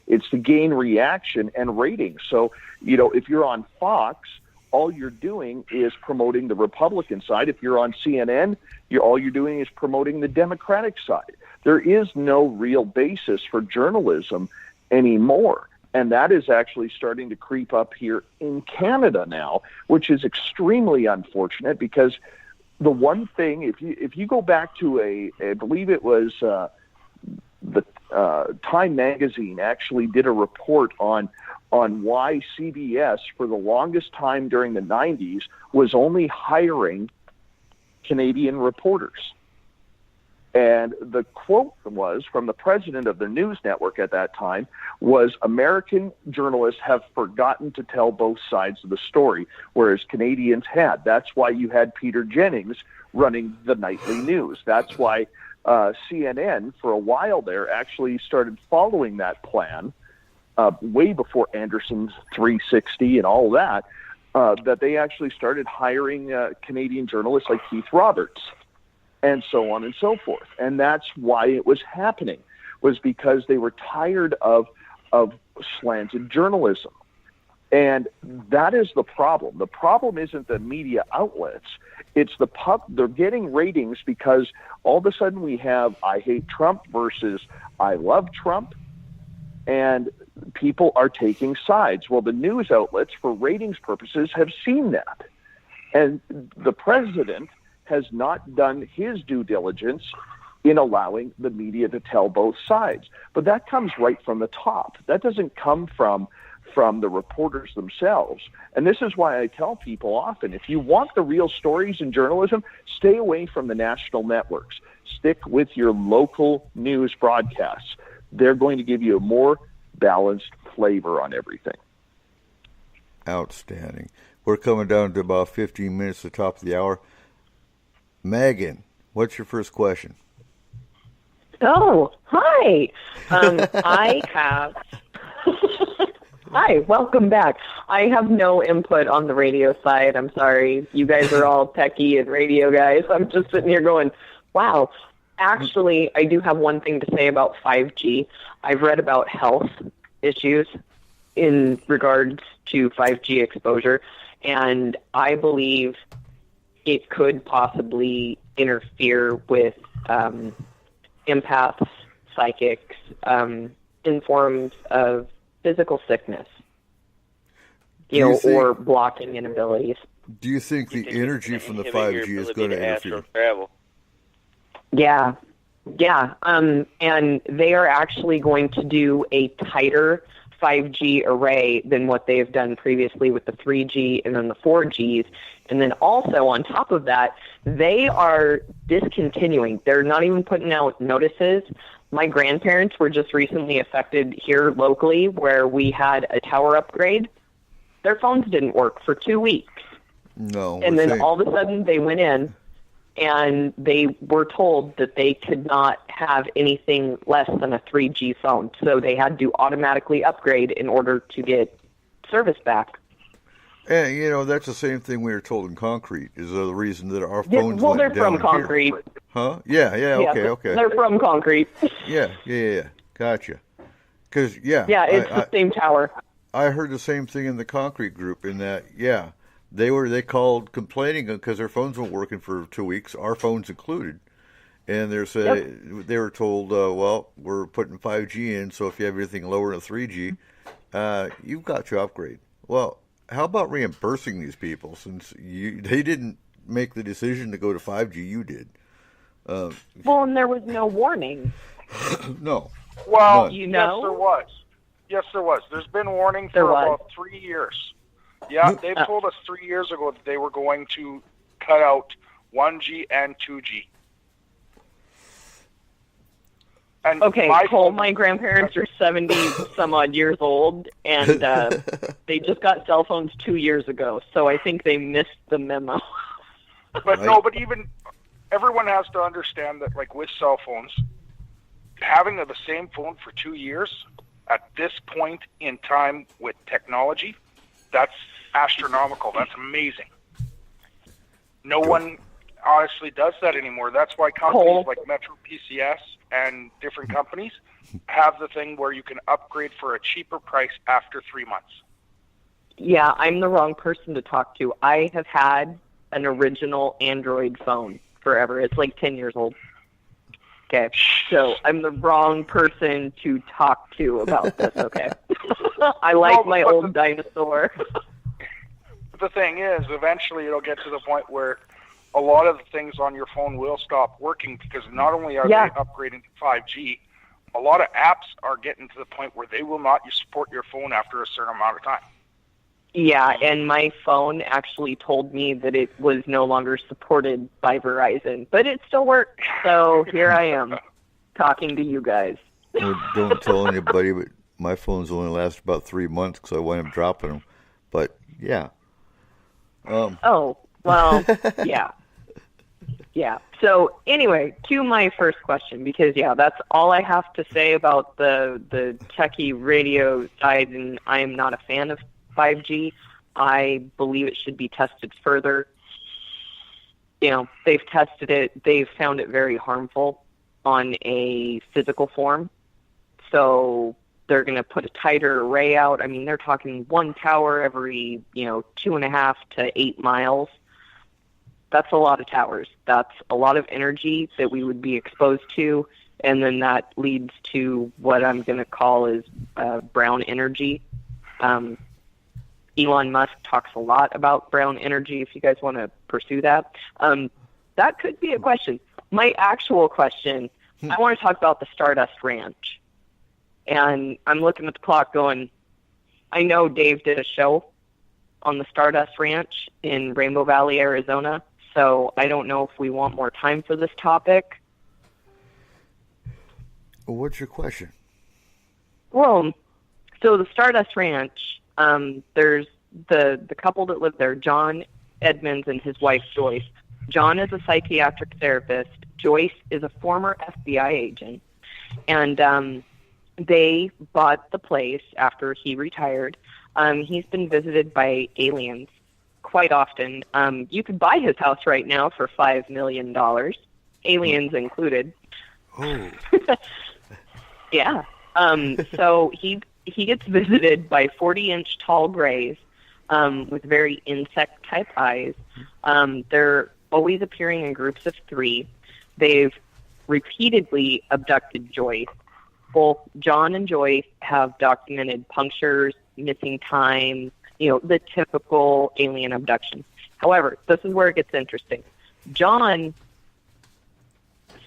It's to gain reaction and ratings. So, if you're on Fox, all you're doing is promoting the Republican side. If you're on CNN, all you're doing is promoting the Democratic side. There is no real basis for journalism anymore. And that is actually starting to creep up here in Canada now, which is extremely unfortunate because the one thing, if you go back to I believe it was the Time Magazine actually did a report on why CBS for the longest time during the 90s was only hiring Canadian reporters. And the quote was from the president of the news network at that time was, American journalists have forgotten to tell both sides of the story, whereas Canadians had. That's why you had Peter Jennings running the nightly news. That's why CNN for a while there actually started following that plan way before Anderson's 360 and all that, that they actually started hiring Canadian journalists like Keith Roberts and so on and so forth. And that's why it was happening, was because they were tired of slanted journalism. And that is the problem. The problem isn't the media outlets. It's they're getting ratings because all of a sudden we have I hate Trump versus I love Trump. And people are taking sides. Well, the news outlets, for ratings purposes, have seen that. And the president has not done his due diligence in allowing the media to tell both sides. But that comes right from the top. That doesn't come from the reporters themselves. And this is why I tell people often, if you want the real stories in journalism, stay away from the national networks. Stick with your local news broadcasts. They're going to give you a more balanced flavor on everything. Outstanding. We're coming down to about 15 minutes to the top of the hour. Megan, what's your first question? Oh, hi. I have... Hi, welcome back. I have no input on the radio side. I'm sorry. You guys are all techie and radio guys. I'm just sitting here going, wow. Actually, I do have one thing to say about 5G. I've read about health issues in regards to 5G exposure, and I believe it could possibly interfere with empaths, psychics, in forms of physical sickness, or blocking inabilities. Do you think the energy from the 5G is going to interfere? Travel. Yeah. And they are actually going to do a tighter 5G array than what they have done previously with the 3G and then the 4Gs. And then also on top of that, they are discontinuing. They're not even putting out notices. My grandparents were just recently affected here locally where we had a tower upgrade. Their phones didn't work for 2 weeks. No. And then all of a sudden they went in and they were told that they could not have anything less than a 3G phone. So they had to automatically upgrade in order to get service back. And, that's the same thing we were told in Concrete, is the reason that our phones well, went they're down from Concrete. Here. Huh? Yeah, okay. They're from Concrete. Yeah. Gotcha. Because, Yeah, it's the same tower. I heard the same thing in the Concrete group in that, they called complaining because their phones weren't working for 2 weeks, our phones included. And they were told, well, we're putting 5G in, so if you have anything lower than 3G, you've got to upgrade. Well, how about reimbursing these people since they didn't make the decision to go to 5G, you did? Well, and there was no warning. No. Well, none. Yes, there was. There's been warning for about 3 years. Yeah, they've told us 3 years ago that they were going to cut out 1G and 2G. And okay, Cole, my grandparents are 70-some-odd years old, and they just got cell phones 2 years ago, so I think they missed the memo. But even everyone has to understand that, like with cell phones, having the same phone for 2 years at this point in time with technology, that's astronomical. That's amazing. No one honestly does that anymore. That's why companies like Metro PCS and different companies have the thing where you can upgrade for a cheaper price after 3 months. Yeah, I'm the wrong person to talk to. I have had an original Android phone forever. It's like 10 years old. Okay, so I'm the wrong person to talk to about this, okay? I like my old dinosaur. The thing is, eventually it'll get to the point where a lot of the things on your phone will stop working because not only are they upgrading to 5G, a lot of apps are getting to the point where they will not support your phone after a certain amount of time. Yeah, and my phone actually told me that it was no longer supported by Verizon, but it still worked. So here I am talking to you guys. Well, don't tell anybody, but my phones only last about 3 months because I wind up dropping them. But, yeah. Oh, well, yeah. Yeah. So anyway, to my first question, because, that's all I have to say about the techie radio side, and I am not a fan of 5G. I believe it should be tested further. They've tested it. They've found it very harmful on a physical form. So they're going to put a tighter array out. I mean, they're talking one tower every, 2.5 to 8 miles. That's a lot of towers. That's a lot of energy that we would be exposed to. and then that leads to what I'm going to call is brown energy. Elon Musk talks a lot about brown energy, if you guys want to pursue that. That could be a question. My actual question, I want to talk about the Stardust Ranch. And I'm looking at the clock going, I know Dave did a show on the Stardust Ranch in Rainbow Valley, Arizona, so I don't know if we want more time for this topic. Well, what's your question? Well, so the Stardust Ranch, there's the couple that live there, John Edmonds and his wife Joyce. John is a psychiatric therapist. Joyce is a former FBI agent. And they bought the place after he retired. He's been visited by aliens quite often. You could buy his house right now for $5 million, aliens included. Oh. Yeah. So he gets visited by 40-inch tall grays with very insect-type eyes. They're always appearing in groups of 3. They've repeatedly abducted Joyce. Both John and Joyce have documented punctures, missing time, the typical alien abduction. However, this is where it gets interesting. John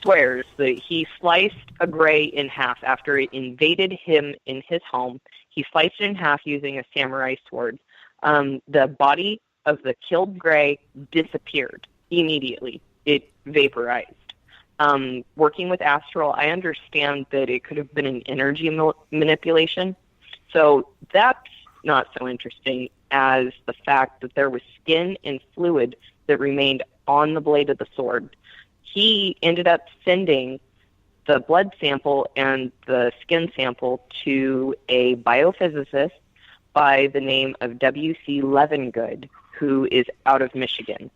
swears that he sliced a gray in half after it invaded him in his home. He sliced it in half using a samurai sword. The body of the killed gray disappeared immediately. It vaporized. Working with Astral, I understand that it could have been an energy manipulation. So that's not so interesting as the fact that there was skin and fluid that remained on the blade of the sword. He ended up sending the blood sample and the skin sample to a biophysicist by the name of W.C. Levengood, who is out of Michigan.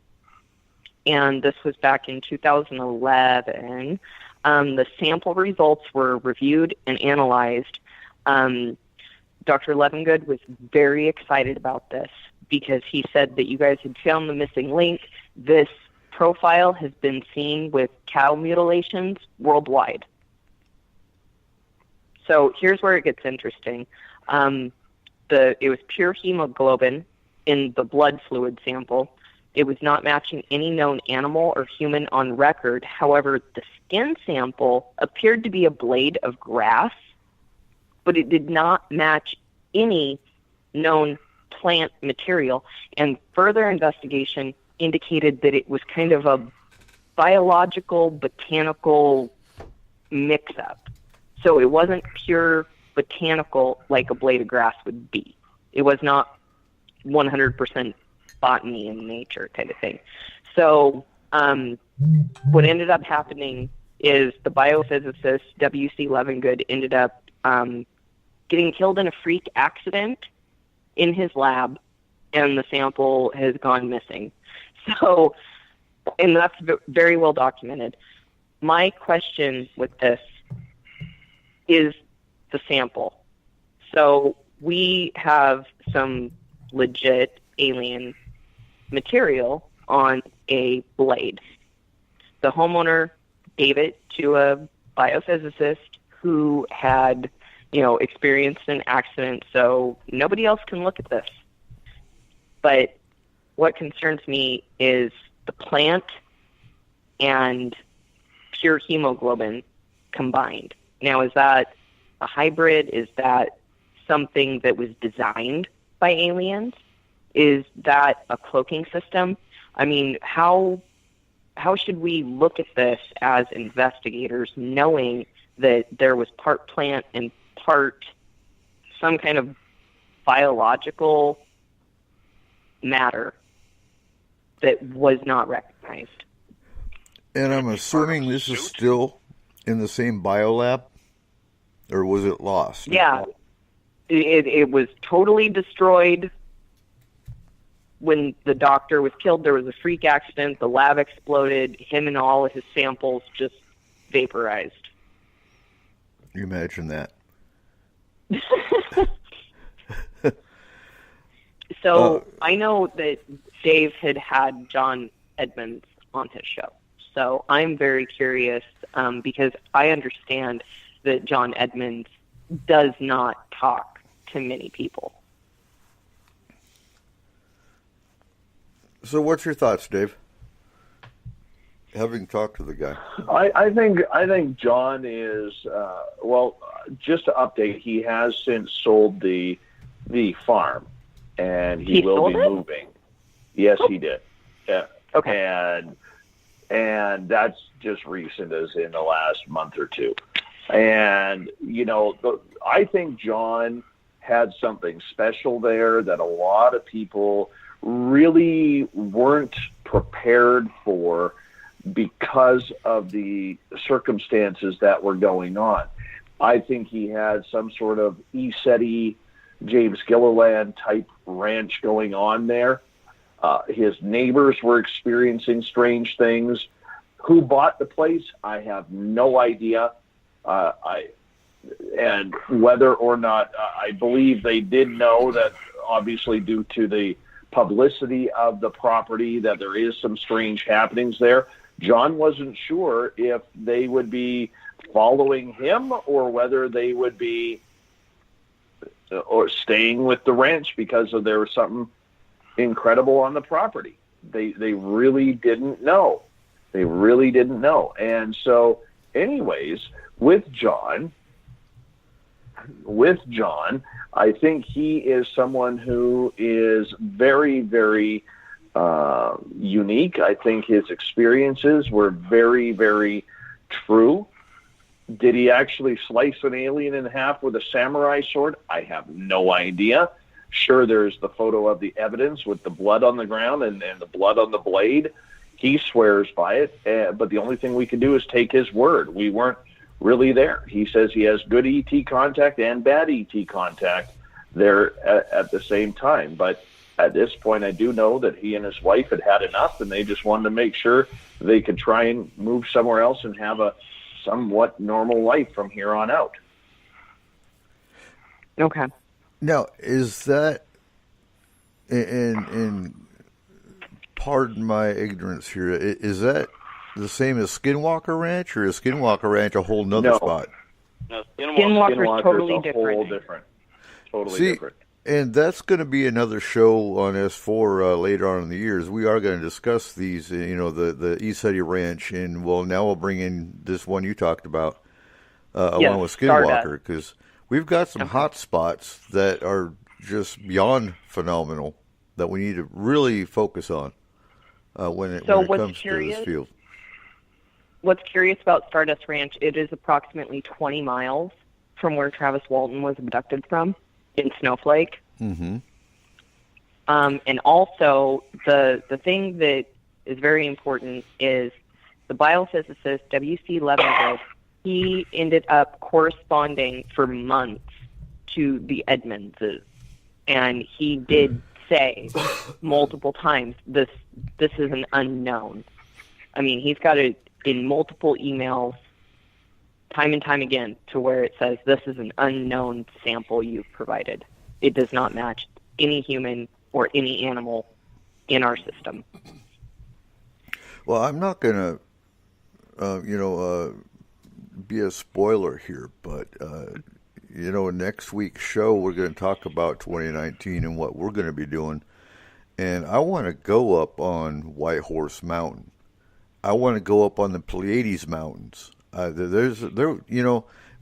And this was back in 2011. The sample results were reviewed and analyzed. Dr. Levengood was very excited about this because he said that you guys had found the missing link. This profile has been seen with cow mutilations worldwide. So here's where it gets interesting. It was pure hemoglobin in the blood fluid sample. It was not matching any known animal or human on record. However, the skin sample appeared to be a blade of grass, but it did not match any known plant material. And further investigation indicated that it was kind of a biological, botanical mix-up. So it wasn't pure botanical like a blade of grass would be. It was not 100% botany in nature kind of thing. So what ended up happening is the biophysicist W.C. Levengood ended up getting killed in a freak accident in his lab, and the sample has gone missing. So, and that's very well documented. My question with this is the sample. So we have some legit alien material on a blade. The homeowner gave it to a biophysicist who had, experienced an accident, so nobody else can look at this. But what concerns me is the plant and pure hemoglobin combined. Now, is that a hybrid? Is that something that was designed by aliens? Is that a cloaking system? I mean, how should we look at this as investigators, knowing that there was part plant and part some kind of biological matter that was not recognized? And I'm assuming this is still in the same biolab, or was it lost? Yeah, it was totally destroyed. When the doctor was killed, there was a freak accident. The lab exploded. Him and all of his samples just vaporized. You imagine that. So I know that Dave had John Edmonds on his show. So I'm very curious because I understand that John Edmonds does not talk to many people. So what's your thoughts, Dave? Having talked to the guy. I think John is, just to update, he has since sold the farm, and he will be moving. Yes, he did. Yeah. Okay. And that's just recent, as in the last month or two. And, I think John had something special there that a lot of people really weren't prepared for because of the circumstances that were going on. I think he had some sort of ESETI, James Gilliland type ranch going on there. His neighbors were experiencing strange things. Who bought the place? I have no idea. And whether or not, I believe they did know that, obviously due to the publicity of the property, that there is some strange happenings there. John wasn't sure if they would be following him or whether they would be or staying with the ranch because there was something incredible on the property. They really didn't know. And so anyways, with John, I think he is someone who is very, very unique. I think his experiences were very, very true. Did he actually slice an alien in half with a samurai sword? I have no idea. Sure, there's the photo of the evidence with the blood on the ground and the blood on the blade. He swears by it, but the only thing we can do is take his word. We weren't really there. He says he has good ET contact and bad ET contact there at the same time. But at this point, I do know that he and his wife had enough, and they just wanted to make sure they could try and move somewhere else and have a somewhat normal life from here on out. Okay. Now, is that, and pardon my ignorance here, is that the same as Skinwalker Ranch, or is Skinwalker Ranch a whole nother spot? No, Skinwalker's totally different. Totally different. And that's going to be another show on S4 later on in the years. We are going to discuss these, the ESETI Ranch, and now we'll bring in this one you talked about, along with Skinwalker, because we've got some hot spots that are just beyond phenomenal that we need to really focus on when it comes to this field. What's curious about Stardust Ranch, it is approximately 20 miles from where Travis Walton was abducted from in Snowflake. Mm-hmm. And also, the thing that is very important is the biophysicist W.C. Levengood, he ended up corresponding for months to the Edmondses. And he did say multiple times, this is an unknown. I mean, he's got it in multiple emails, time and time again, to where it says, this is an unknown sample you've provided. It does not match any human or any animal in our system. Well, I'm not going to, be a spoiler here, but, next week's show, we're going to talk about 2019 and what we're going to be doing. And I want to go up on White Horse Mountain. I want to go up on the Pleiades Mountains. We're going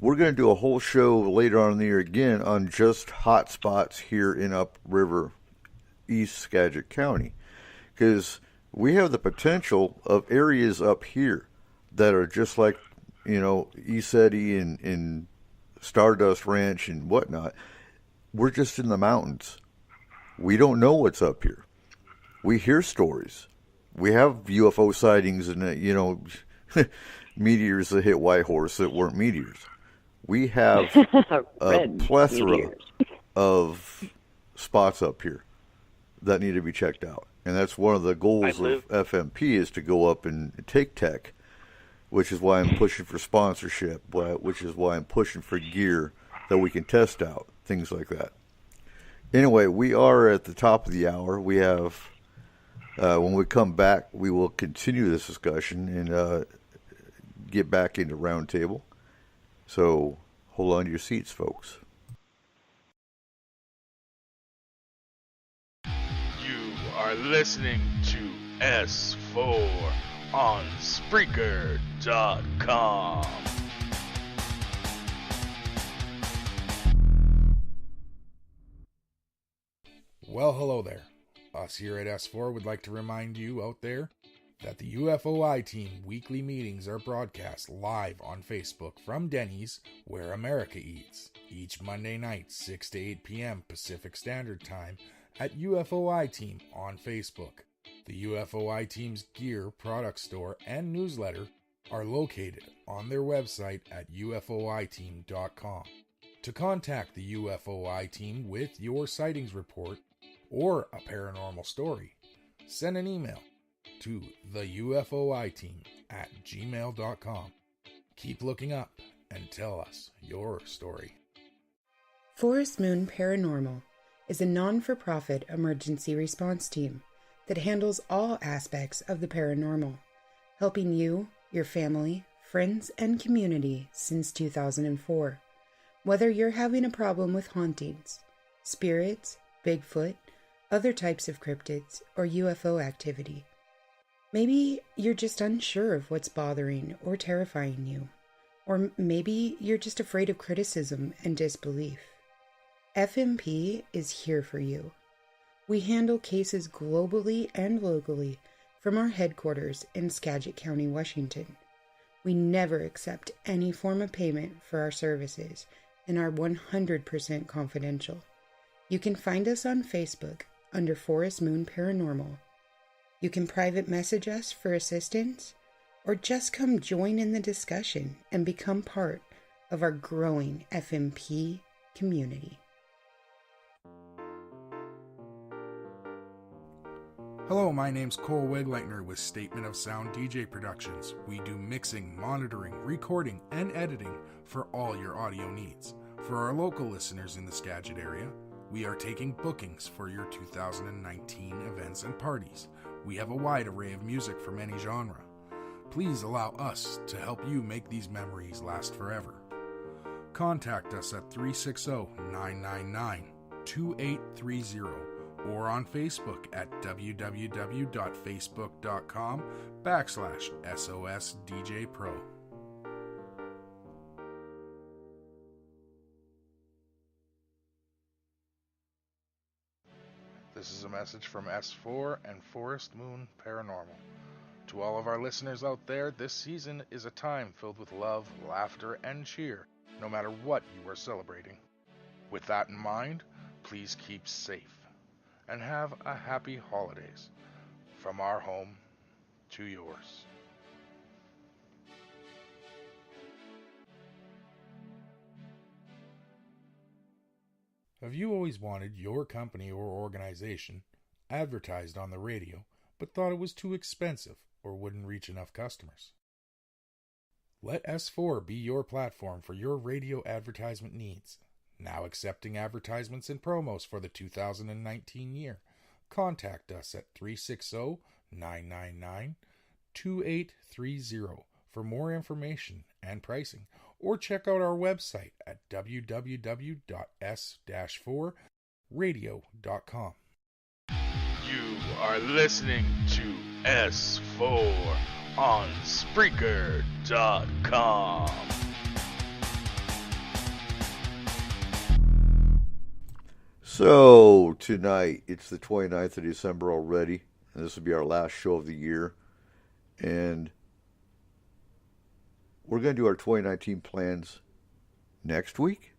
to do a whole show later on in the year again on just hot spots here in upriver East Skagit County, because we have the potential of areas up here that are just like, ESETI and Stardust Ranch and whatnot. We're just in the mountains. We don't know what's up here. We hear stories. We have UFO sightings and, meteors that hit Whitehorse that weren't meteors. We have a plethora of spots up here that need to be checked out. And that's one of the goals of FMP, is to go up and take tech, which is why I'm pushing for sponsorship, which is why I'm pushing for gear that we can test out, things like that. Anyway, we are at the top of the hour. We have When we come back, we will continue this discussion and get back into Roundtable. So hold on to your seats, folks. You are listening to S-4 on Spreaker.com. Well, hello there. Us here at S4 would like to remind you out there that the UFOI team weekly meetings are broadcast live on Facebook from Denny's, where America eats, each Monday night, 6 to 8 p.m. Pacific Standard Time at UFOI Team on Facebook. The UFOI team's gear, product store, and newsletter are located on their website at ufoiteam.com. To contact the UFOI team with your sightings report or a paranormal story, send an email to theufoiteam@gmail.com. Keep looking up and tell us your story. Forest Moon Paranormal is a non-for-profit emergency response team that handles all aspects of the paranormal, helping you, your family, friends, and community since 2004. Whether you're having a problem with hauntings, spirits, Bigfoot, other types of cryptids, or UFO activity. Maybe you're just unsure of what's bothering or terrifying you. Or maybe you're just afraid of criticism and disbelief. FMP is here for you. We handle cases globally and locally from our headquarters in Skagit County, Washington. We never accept any form of payment for our services and are 100% confidential. You can find us on Facebook under Forest Moon Paranormal. You can private message us for assistance, or just come join in the discussion and become part of our growing FMP community. Hello, my name's Cole Wegleitner with Statement of Sound DJ Productions. We do mixing, monitoring, recording, and editing for all your audio needs. For our local listeners in the Skagit area, we are taking bookings for your 2019 events and parties. We have a wide array of music from any genre. Please allow us to help you make these memories last forever. Contact us at 360-999-2830 or on Facebook at www.facebook.com/SOSDJPro. This is a message from S-4 and Forest Moon Paranormal. To all of our listeners out there, this season is a time filled with love, laughter, and cheer, no matter what you are celebrating. With that in mind, please keep safe and have a happy holidays from our home to yours. Have you always wanted your company or organization advertised on the radio, but thought it was too expensive or wouldn't reach enough customers? Let S4 be your platform for your radio advertisement needs. Now accepting advertisements and promos for the 2019 year. Contact us at 360-999-2830 for more information and pricing, or check out our website at www.s-4radio.com. You are listening to S4 on Spreaker.com. So, tonight, it's the 29th of December already, and this will be our last show of the year. And we're going to do our 2019 plans next week.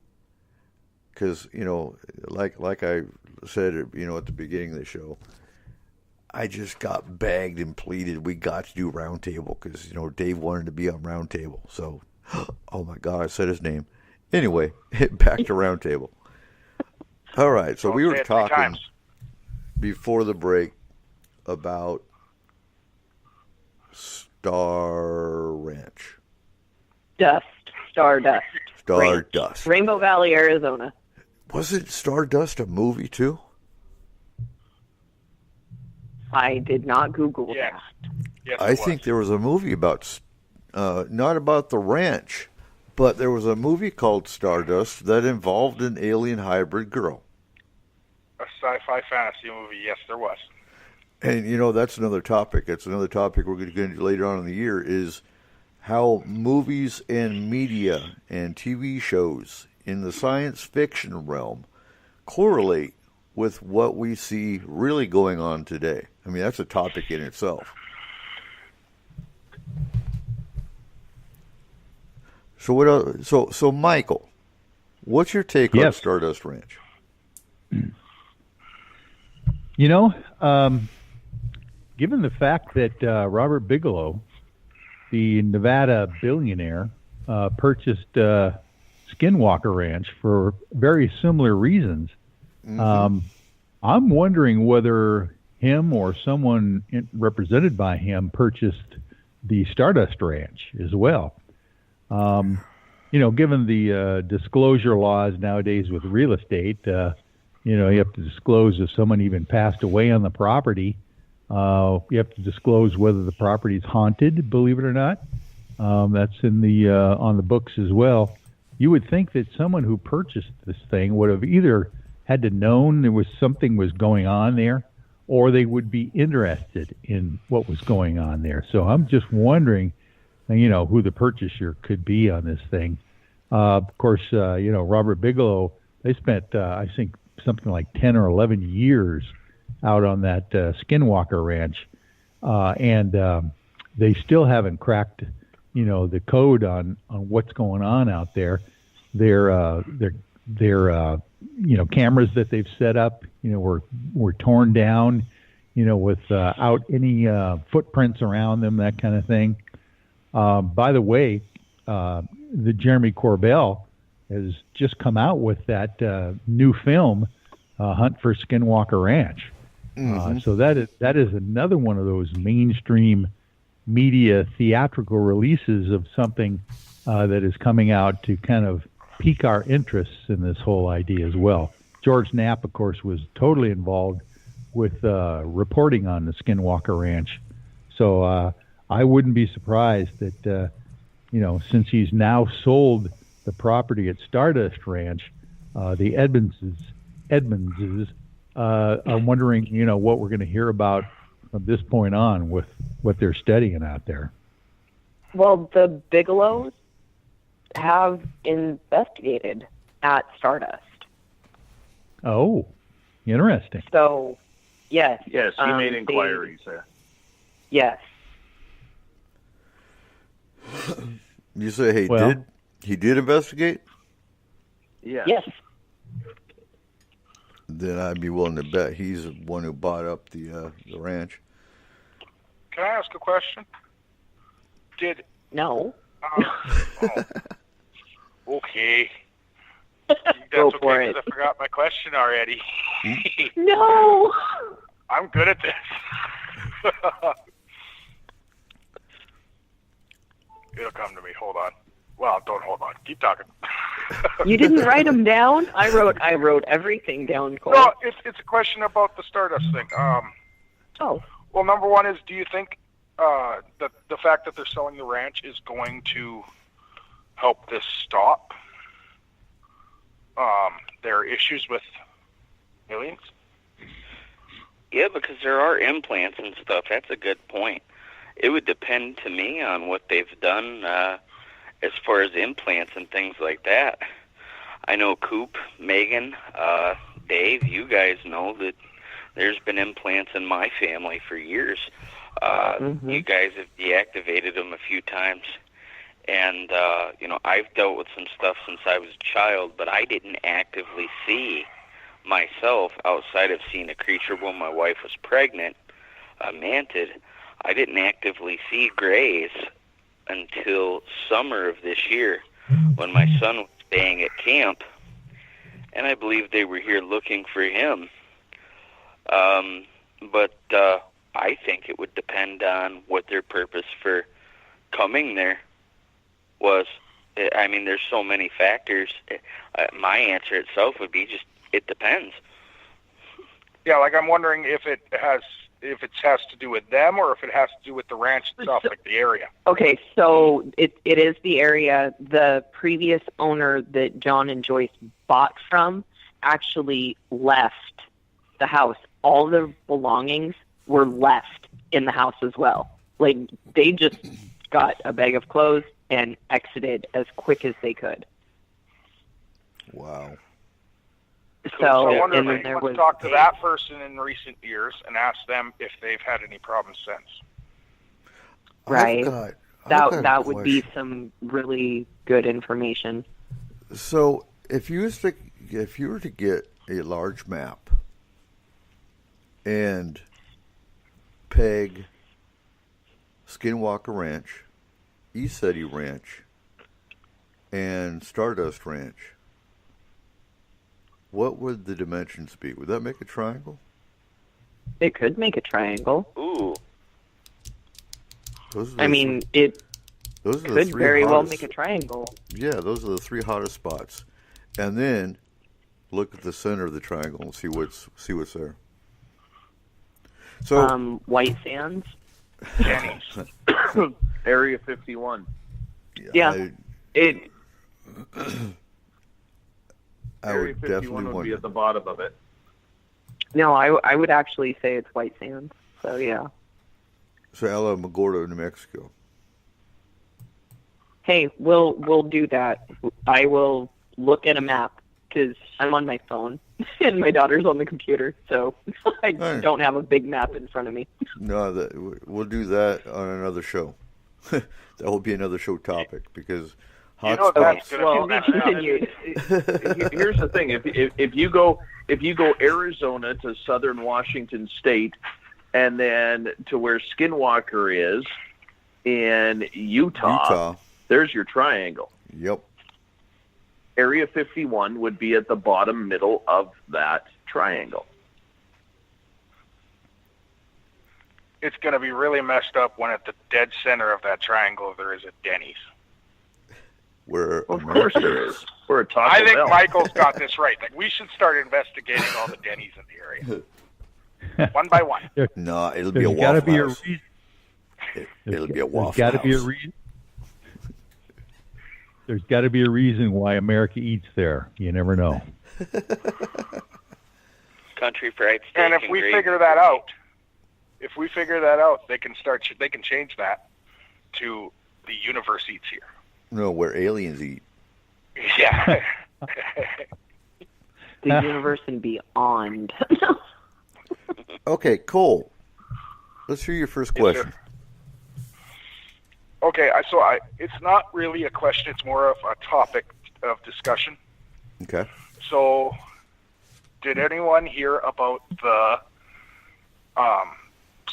Because, like I said, at the beginning of the show, I just got begged and pleaded we got to do Roundtable because, Dave wanted to be on Roundtable. So, oh my God, I said his name. Anyway, back to Roundtable. All right, so we were talking before the break about Star Ranch. Stardust. Stardust. Rainbow Valley, Arizona. Wasn't Stardust a movie too? I did not Google that. Yes, I think there was a movie about, not about the ranch, but there was a movie called Stardust that involved an alien hybrid girl. A sci-fi fantasy movie, yes, there was. And, that's another topic. It's another topic we're going to get into later on in the year, is how movies and media and TV shows in the science fiction realm correlate with what we see really going on today. I mean, that's a topic in itself. So what else? So Michael, what's your take on Stardust Ranch? Given the fact that Robert Bigelow, the Nevada billionaire, purchased Skinwalker Ranch for very similar reasons, I'm wondering whether him or someone represented by him purchased the Stardust Ranch as well. Given the disclosure laws nowadays with real estate, you have to disclose if someone even passed away on the property. You have to disclose whether the property is haunted, believe it or not. That's in the on the books as well. You would think that someone who purchased this thing would have either had to known there was something was going on there, or they would be interested in what was going on there. So I'm just wondering, who the purchaser could be on this thing. Of course, Robert Bigelow, they spent, I think, something like 10 or 11 years out on that Skinwalker Ranch, and they still haven't cracked, the code on what's going on out there. Their cameras that they've set up, were torn down, without any footprints around them, that kind of thing. By the way, the Jeremy Corbell has just come out with that new film, Hunt for Skinwalker Ranch. So that is another one of those mainstream media theatrical releases of something that is coming out to kind of pique our interests in this whole idea as well. George Knapp, of course, was totally involved with reporting on the Skinwalker Ranch. So I wouldn't be surprised that, since he's now sold the property at Stardust Ranch, the Edmondses are wondering, what we're going to hear about from this point on with what they're studying out there. Well, the Bigelows have investigated at Stardust. Oh, interesting. So, yes. Yes, he made inquiries there. Yes. You say he did investigate? Yeah. Yes. Then I'd be willing to bet he's the one who bought up the ranch. Can I ask a question? No. Okay. Go for it. I forgot my question already. No. I'm good at this. It'll come to me. Hold on. Well, don't hold on. Keep talking. You didn't write them down? I wrote everything down, Cole. No, it's a question about the Stardust thing. Well, number one is, do you think that the fact that they're selling the ranch is going to help this stop their issues with aliens? Yeah, because there are implants and stuff. That's a good point. It would depend to me on what they've done as far as implants and things like that. I know Coop, Megan, Dave, you guys know that there's been implants in my family for years. You guys have deactivated them a few times. And, I've dealt with some stuff since I was a child, but I didn't actively see myself outside of seeing a creature when my wife was pregnant, mantid. I didn't actively see grays until summer of this year when my son was staying at camp, and I believe they were here looking for him. But I think it would depend on what their purpose for coming there was. I mean, there's so many factors. My answer itself would be just, it depends. Yeah, like I'm wondering if it has if it has to do with them or if it has to do with the ranch itself, like the area. Okay, so it is the area. The previous owner that John and Joyce bought from actually left the house. All their belongings were left in the house as well. Like, they just got a bag of clothes and exited as quick as they could. Wow. So I wonder and if then there anyone was talked to that person in recent years and asked them if they've had any problems since. Right. I've got a That would be question. some really good information. So, if you were to get a large map and peg Skinwalker Ranch, East City Ranch, and Stardust Ranch, what would the dimensions be? Would that make a triangle? It could make a triangle. Ooh. Those are I the mean, three- it those are the could three very well hottest- make a triangle. Yeah, those are the three hottest spots. And then look at the center of the triangle and see what's there. So White Sands. Area 51. Yeah. I Area would 51 definitely would be wonder. at the bottom of it. No, I would actually say it's White Sands. So yeah. So Alamogordo, New Mexico. Hey, we'll do that. I will look at a map because I'm on my phone and my daughter's on the computer, so I don't have a big map in front of me. No, we'll do that on another show. That will be another show topic because You know that's Well, going to continued. Here's the thing: if you go Arizona to southern Washington State, and then to where Skinwalker is in Utah, there's your triangle. Yep. Area 51 would be at the bottom middle of that triangle. It's going to be really messed up when at the dead center of that triangle there is a Denny's. Where Of course there is. We're a Taco I think Bell. Michael's got this right. Like, we should start investigating all the Denny's in the area, one by one. No, it'll be a There's gotta Waffle be a House. reason. It'll be a There's Waffle got to House. be a reason. There's got to be a reason why America eats there. You never know. Country fried steak. And if we figure that out, they can change that to the universe eats here. No, where aliens eat. Yeah. The universe and beyond. Okay, Cole. Let's hear your first question. Okay, it's not really a question. It's more of a topic of discussion. Okay. So, did anyone hear about the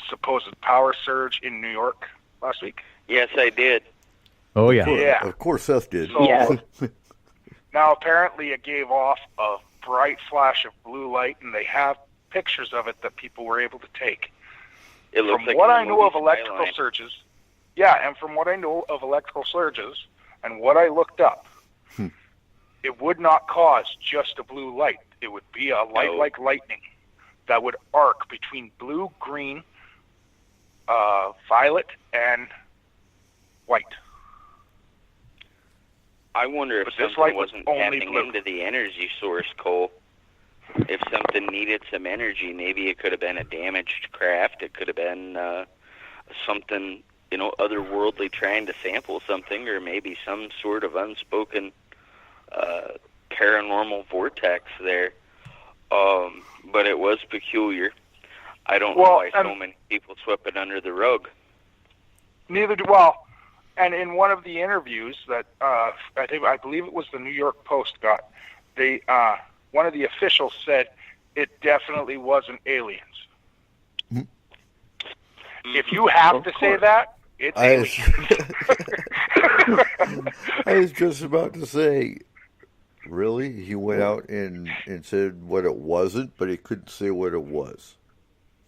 supposed power surge in New York last week? Yes, I did. Oh yeah. Yeah. Of course, Seth did. So, now apparently it gave off a bright flash of blue light, and they have pictures of it that people were able to take. It looks From like what the I know of movie electrical Skyline. surges, yeah, and from what I know of electrical surges and what I looked up, it would not cause just a blue light. It would be a light like lightning that would arc between blue, green, violet, and white. I wonder if But this something light was wasn't only tapping blue. into the energy source, Cole. If something needed some energy, maybe it could have been a damaged craft. It could have been something, otherworldly trying to sample something, or maybe some sort of unspoken paranormal vortex there. But it was peculiar. I don't know why so many people swept it under the rug. Neither do and in one of the interviews that I believe it was the New York Post got, one of the officials said it definitely wasn't aliens. If you have to say that, it's aliens. I was just about to say, really? He went out and said what it wasn't, but he couldn't say what it was.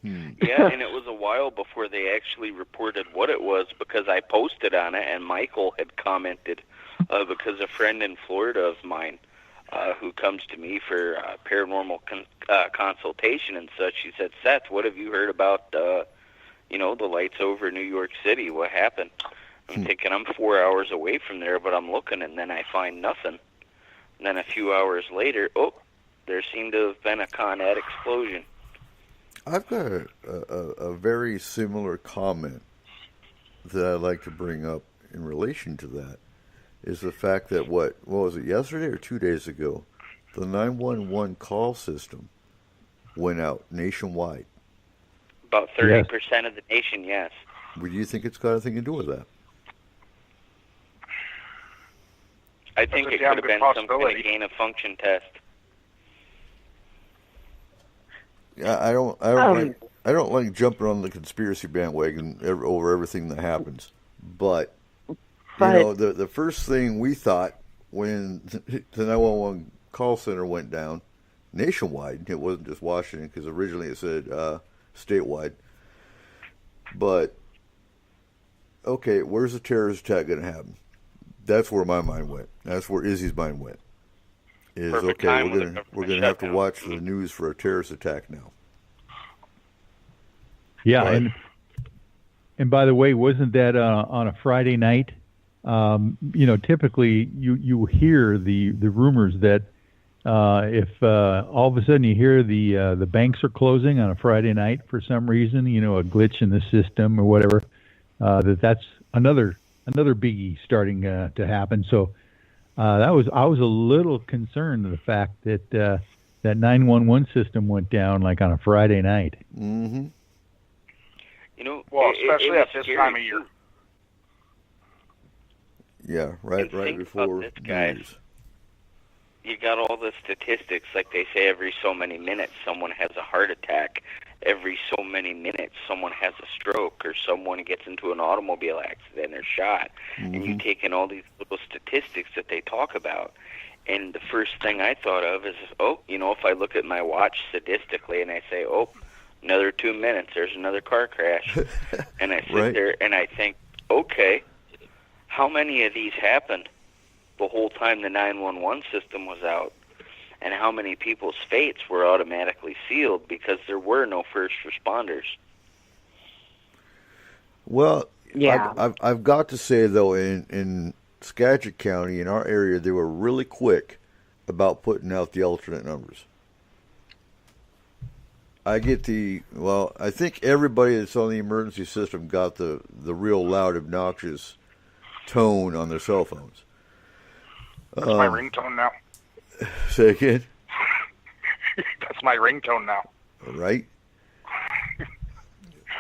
Yeah, and it was a while before they actually reported what it was, because I posted on it, and Michael had commented, because a friend in Florida of mine who comes to me for paranormal consultation and such. She said, "Seth, what have you heard about, the lights over New York City? What happened?" I'm thinking I'm 4 hours away from there, but I'm looking, and then I find nothing. And then a few hours later, there seemed to have been a Con Ed explosion. I've got a very similar comment that I'd like to bring up in relation to that, is the fact that what was it, yesterday or 2 days ago, the 911 call system went out nationwide. About 30% of the nation, yes. Do you think it's got anything to do with that? I think it could have been some kind of gain-of-function test. Yeah, I don't like jumping on the conspiracy bandwagon over everything that happens, but the first thing we thought when the 911 call center went down nationwide, it wasn't just Washington, because originally it said statewide. But okay, where's the terrorist attack going to happen? That's where my mind went. That's where Izzy's mind went. We're going to have to watch the news for a terrorist attack now. Yeah, and by the way, wasn't that on a Friday night? Typically you hear the rumors that if all of a sudden you hear the banks are closing on a Friday night for some reason, a glitch in the system or whatever, that's another biggie starting to happen. So I was a little concerned of the fact that that 911 system went down like on a Friday night. Mm-hmm. Especially at this time of year. Yeah, right before this, guys. You got all the statistics, like they say every so many minutes someone has a heart attack, every so many minutes someone has a stroke, or someone gets into an automobile accident or shot. Mm-hmm. And you take in all these little statistics that they talk about, and the first thing I thought of is, if I look at my watch statistically and I say, another 2 minutes, there's another car crash. And I sit there and I think, okay, how many of these happened the whole time the 911 system was out? And how many people's fates were automatically sealed because there were no first responders? Well, yeah. I've got to say, though, in Skagit County, in our area, they were really quick about putting out the alternate numbers. I think everybody that's on the emergency system got the real loud, obnoxious tone on their cell phones. That's my ringtone now. Say again? That's my ringtone now. Right?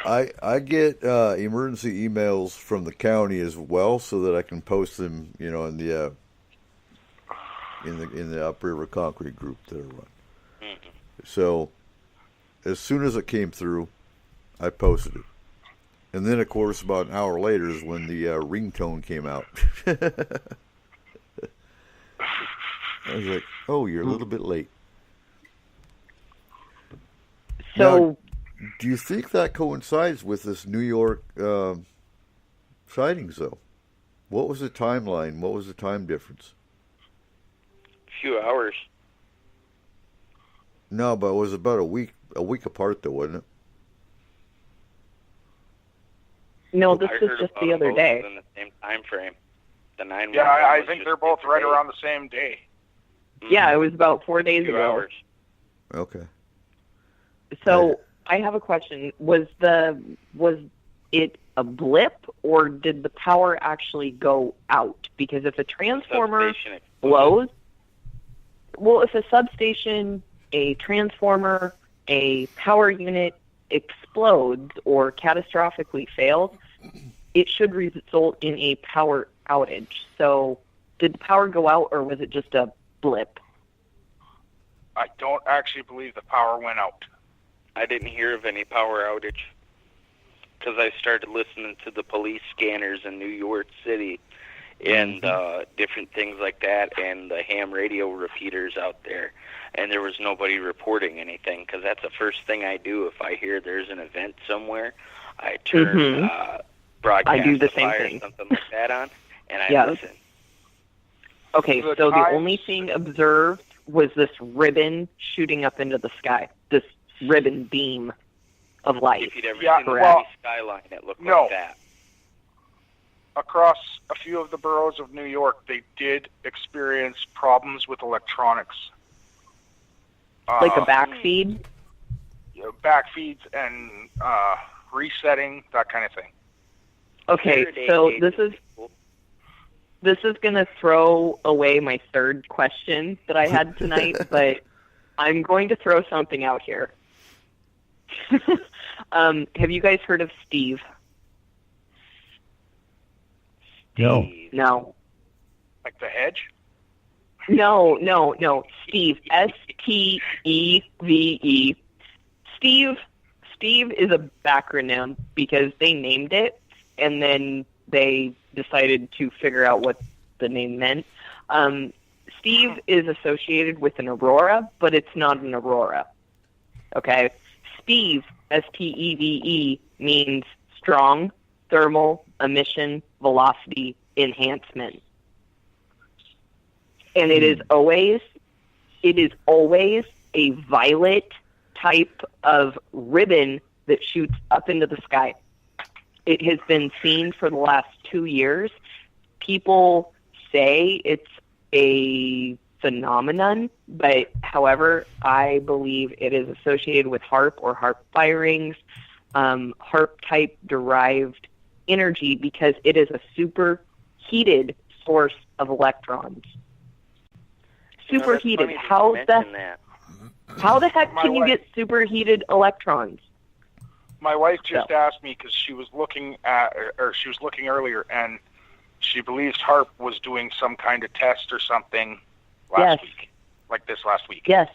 I get emergency emails from the county as well, so that I can post them, in the Upriver Concrete group that I run. Mm-hmm. So as soon as it came through, I posted it. And then, of course, about an hour later is when the ringtone came out. I was like, you're a little bit late. So, now, do you think that coincides with this New York sightings, though? What was the timeline? What was the time difference? A few hours. No, but it was about a week apart, though, wasn't it? No, this was just the other day. In the same time frame. The 911. Yeah, I think they're both right around the same day. Yeah, it was about 4 days ago. Hours. Okay. So I have a question. Was it a blip, or did the power actually go out? Because if a transformer blows, if a substation, a transformer, a power unit explodes or catastrophically fails, it should result in a power outage. So did the power go out, or was it just a blip? I don't actually believe the power went out. I didn't hear of any power outage because I started listening to the police scanners in New York City and different things like that, and the ham radio repeaters out there. And there was nobody reporting anything, because that's the first thing I do if I hear there's an event somewhere. I turn broadcast I do the same or thing. something like that on, and I listen. Okay, so the only thing observed was this ribbon shooting up into the sky. This ribbon beam of light. If you'd ever seen the skyline, it looked like that. Across a few of the boroughs of New York, they did experience problems with electronics. Like a backfeed? Backfeeds and resetting, that kind of thing. Okay, so this is going to throw away my third question that I had tonight, but I'm going to throw something out here. Have you guys heard of Steve? No. No. Like the hedge? No. Steve. S-T-E-V-E. Steve is a backronym because they named it, and then they decided to figure out what the name meant. Steve is associated with an aurora, but it's not an aurora. Okay? Steve, S-T-E-V-E, means strong thermal emission velocity enhancement. And it is always a violet type of ribbon that shoots up into the sky. It has been seen for the last 2 years. People say it's a phenomenon, but however, I believe it is associated with HARP or HARP firings, HARP-type derived energy, because it is a superheated source of electrons. Superheated. How the heck can you get superheated electrons? My wife just asked me because she was looking earlier, and she believes HARP was doing some kind of test or something last week, like this last week. Yes.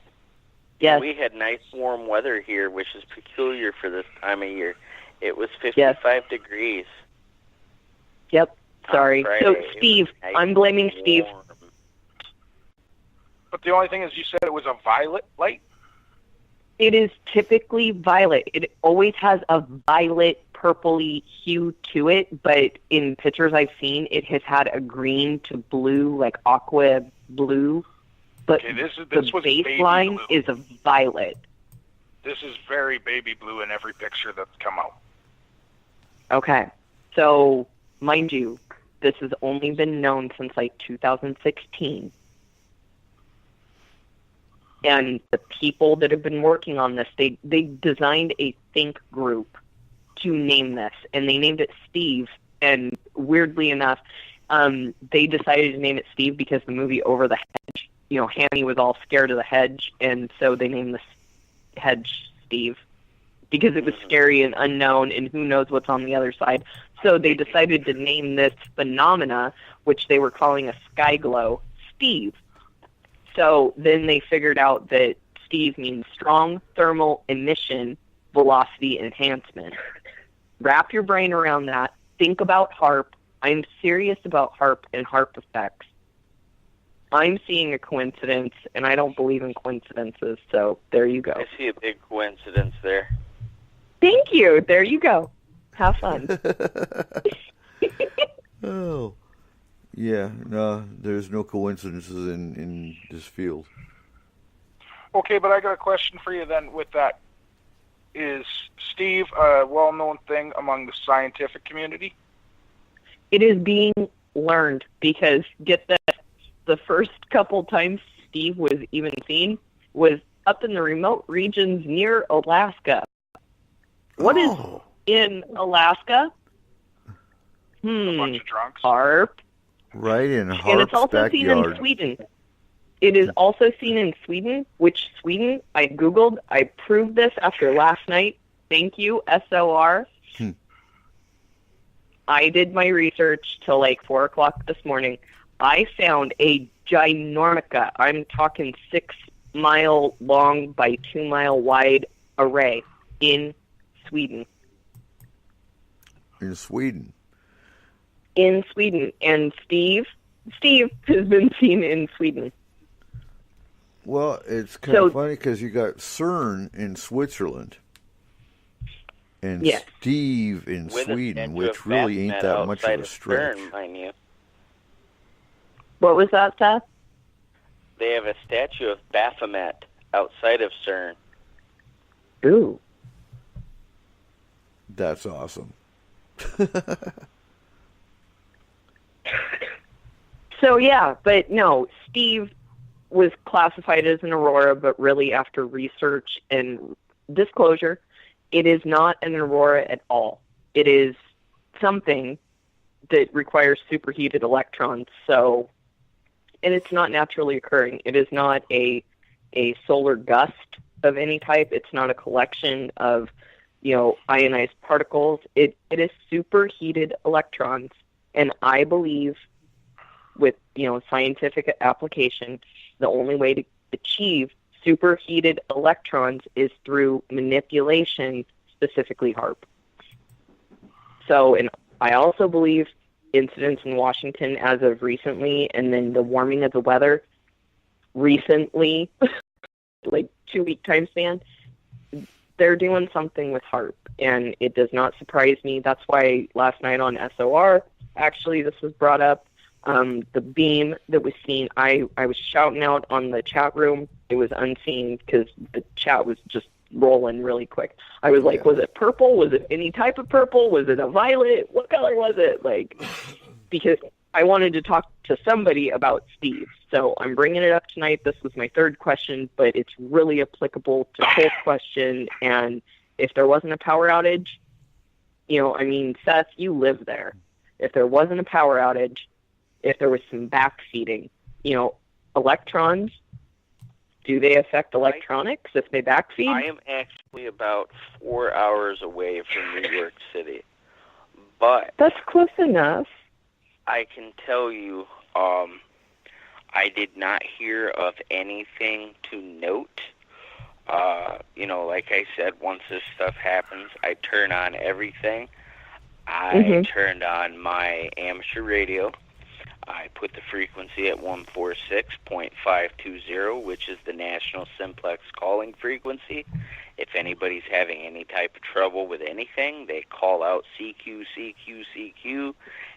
We had nice warm weather here, which is peculiar for this time of year. It was 55 degrees. Yep. Sorry. So, Steve, I'm blaming Steve. But the only thing is, you said it was a violet light? It is typically violet. It always has a violet purpley hue to it, but in pictures I've seen, it has had a green to blue, like aqua blue. But this the was baseline is a violet. This is very baby blue in every picture that's come out. Okay. So, mind you, this has only been known since like 2016. And the people that have been working on this, they designed a think group to name this, and they named it Steve. And weirdly enough, they decided to name it Steve because the movie Over the Hedge, Hanny was all scared of the hedge, and so they named the hedge Steve because it was scary and unknown, and who knows what's on the other side. So they decided to name this phenomena, which they were calling a sky glow, Steve. So then they figured out that Steve means strong thermal emission velocity enhancement. Wrap your brain around that. Think about HARP. I'm serious about HARP and HARP effects. I'm seeing a coincidence, and I don't believe in coincidences, so there you go. I see a big coincidence there. Thank you. There you go. Have fun. Oh. Yeah, no, there's no coincidences in this field. Okay, but I got a question for you then with that. Is Steve a well-known thing among the scientific community? It is being learned because, get this, the first couple times Steve was even seen was up in the remote regions near Alaska. What is in Alaska? A bunch of drunks. HARP. Right in Harp's And it's also backyard. seen in Sweden. It is also seen in Sweden, which Sweden, I Googled, I proved this after last night. Thank you, S-O-R. I did my research till like 4 o'clock this morning. I found a ginormica, I'm talking 6-mile long by 2-mile wide array in Sweden. In Sweden. In Sweden. And Steve has been seen in Sweden. Well, it's kind of funny because you got CERN in Switzerland and Steve in Sweden, which really ain't that much of a stretch. CERN, mind you. What was that, Seth? They have a statue of Baphomet outside of CERN. Ooh. That's awesome. So, yeah, but no, Steve was classified as an aurora, but really after research and disclosure, it is not an aurora at all. It is something that requires superheated electrons. So, and it's not naturally occurring. It is not a solar gust of any type. It's not a collection of, ionized particles. It is superheated electrons. And I believe with, scientific application, the only way to achieve superheated electrons is through manipulation, specifically HAARP. So, and I also believe incidents in Washington as of recently, and then the warming of the weather recently, like 2-week time span, they're doing something with HAARP, and it does not surprise me. That's why last night on SOR, actually, this was brought up. The beam that was seen, I was shouting out on the chat room. It was unseen because the chat was just rolling really quick. I was like, was it purple? Was it any type of purple? Was it a violet? What color was it? Like, because I wanted to talk to somebody about Steve. So I'm bringing it up tonight. This was my third question, but it's really applicable to Cole's question. And if there wasn't a power outage, Seth, you live there. If there wasn't a power outage, if there was some backfeeding, electrons, do they affect electronics if they backfeed? I am actually about 4 hours away from New York City, but that's close enough. I can tell you, I did not hear of anything to note. Like I said, once this stuff happens, I turn on everything. I turned on my amateur radio. I put the frequency at 146.520, which is the national simplex calling frequency. If anybody's having any type of trouble with anything, they call out CQ, CQ, CQ,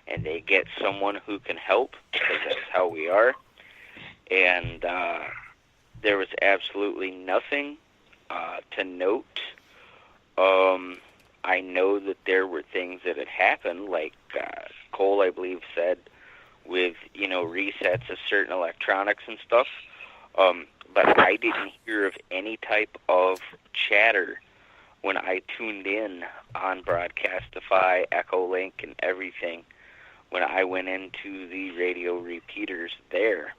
and they get someone who can help, because that's how we are. And there was absolutely nothing to note. I know that there were things that had happened, like Cole, I believe, said, with, resets of certain electronics and stuff. But I didn't hear of any type of chatter when I tuned in on Broadcastify, Echolink, and everything. When I went into the radio repeaters there,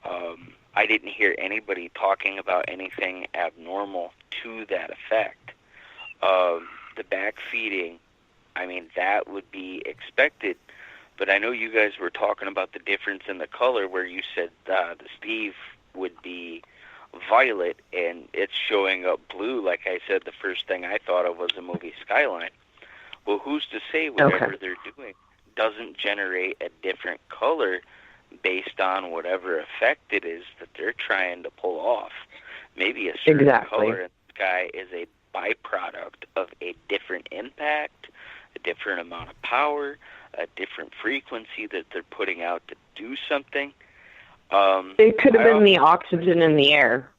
I didn't hear anybody talking about anything abnormal to that effect. The backfeeding, that would be expected. But I know you guys were talking about the difference in the color, where you said the Steve would be violet, and it's showing up blue. Like I said, the first thing I thought of was the movie Skyline. Well, who's to say whatever they're doing doesn't generate a different color based on whatever effect it is that they're trying to pull off? Maybe a certain color in the sky is a byproduct of a different impact, a different amount of power, a different frequency that they're putting out to do something. It could have been the oxygen in the air,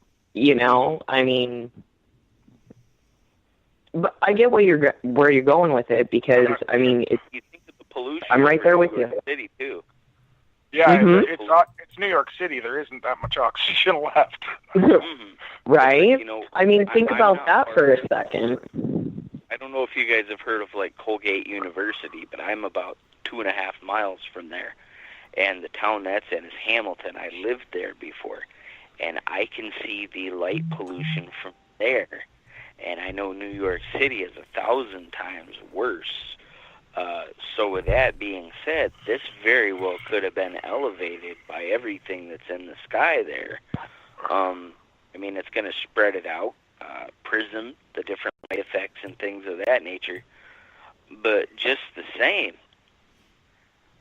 But I get where you're going with it, because you think of the pollution. I'm right there with you. City too. Yeah, it's New York City. There isn't that much oxygen left. Right? Think about that for a second. I don't know if you guys have heard of Colgate University, but I'm about 2.5 miles from there. And the town that's in is Hamilton. I lived there before. And I can see the light pollution from there. And I know New York City is 1,000 times worse. So with that being said, this very well could have been elevated by everything that's in the sky there. It's going to spread it out, prism, the different light effects and things of that nature. But just the same,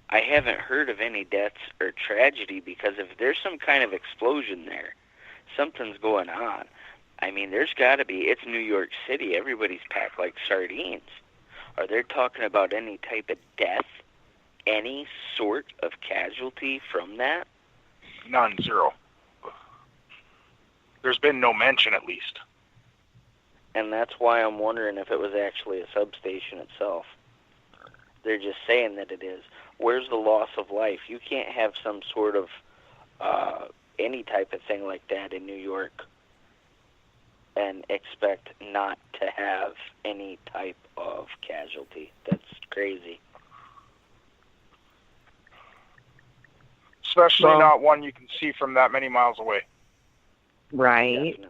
I haven't heard of any deaths or tragedy, because if there's some kind of explosion there, something's going on. There's got to be. It's New York City. Everybody's packed like sardines. Are they talking about any type of death any sort of casualty from that? None, zero. There's been no mention, at least. And that's why I'm wondering if it was actually a substation itself. They're just saying that it is. Where's the loss of life? You can't have some sort of any type of thing like that in New York and expect not to have any type of casualty. That's crazy. Especially not one you can see from that many miles away. Right. Definitely.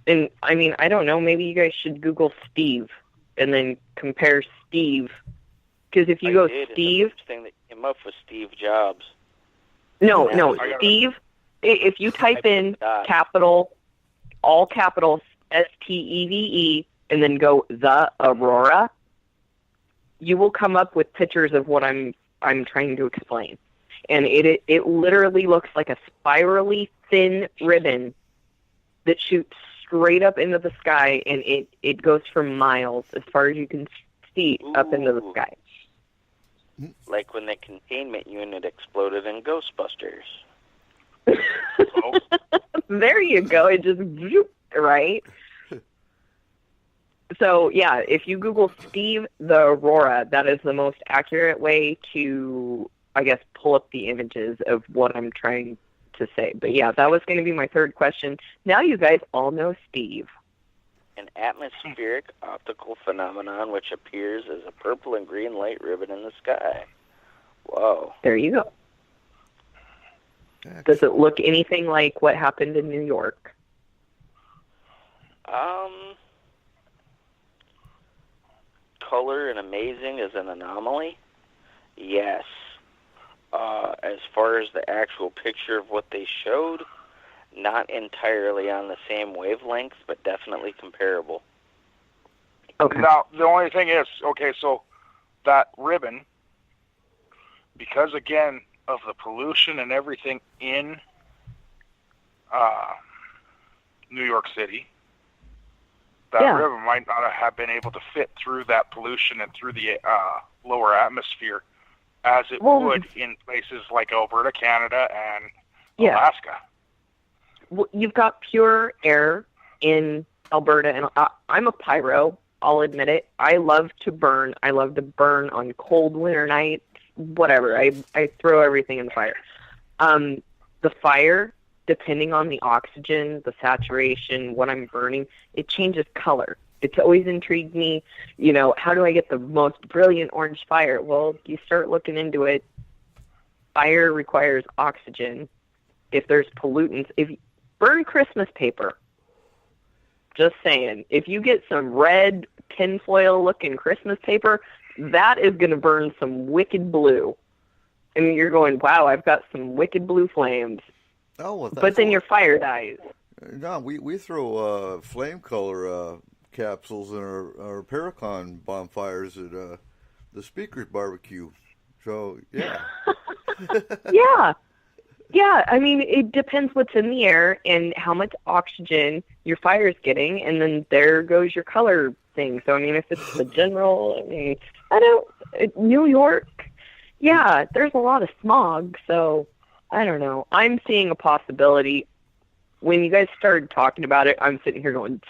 And, I mean, I don't know, maybe you guys should Google Steve and then compare Steve. Because if you go Steve... The thing that came up was Steve Jobs. No, Steve, if you type in capital, all capitals, STEVE, and then go the Aurora, you will come up with pictures of what I'm trying to explain. And it literally looks like a spirally thin ribbon that shoots straight up into the sky, and it goes for miles as far as you can see up into the sky. Like when the containment unit exploded in Ghostbusters. There you go. It just, right? So, yeah, if you Google Steve the Aurora, that is the most accurate way to, I guess, pull up the images of what I'm trying to say. But, yeah, that was going to be my third question. Now you guys all know Steve. An atmospheric optical phenomenon which appears as a purple and green light ribbon in the sky. Whoa. There you go. Does it look anything like what happened in New York? Color and amazing is an anomaly? Yes. As far as the actual picture of what they showed, not entirely on the same wavelength, but definitely comparable. Okay. Now, the only thing is, so that ribbon, because, again, of the pollution and everything in New York City, that ribbon might not have been able to fit through that pollution and through the lower atmosphere as it would in places like Alberta, Canada, and Alaska. Well, you've got pure air in Alberta, and I'm a pyro, I'll admit it. I love to burn. I love to burn on cold winter nights, whatever. I throw everything in the fire. The fire, depending on the oxygen, the saturation, what I'm burning, it changes color. It's always intrigued me, how do I get the most brilliant orange fire? Well, you start looking into it. Fire requires oxygen. If there's pollutants, burn Christmas paper. Just saying. If you get some red tinfoil-looking Christmas paper, that is going to burn some wicked blue. And you're going, wow, I've got some wicked blue flames. Oh, well, but then your fire dies. No, we throw flame color capsules in our Paracon bonfires at the speakers barbecue. So, yeah. Yeah, I mean, it depends what's in the air and how much oxygen your fire is getting, and then there goes your color thing. So, I mean, if it's the general, New York, there's a lot of smog, so I don't know. I'm seeing a possibility. When you guys started talking about it, I'm sitting here going,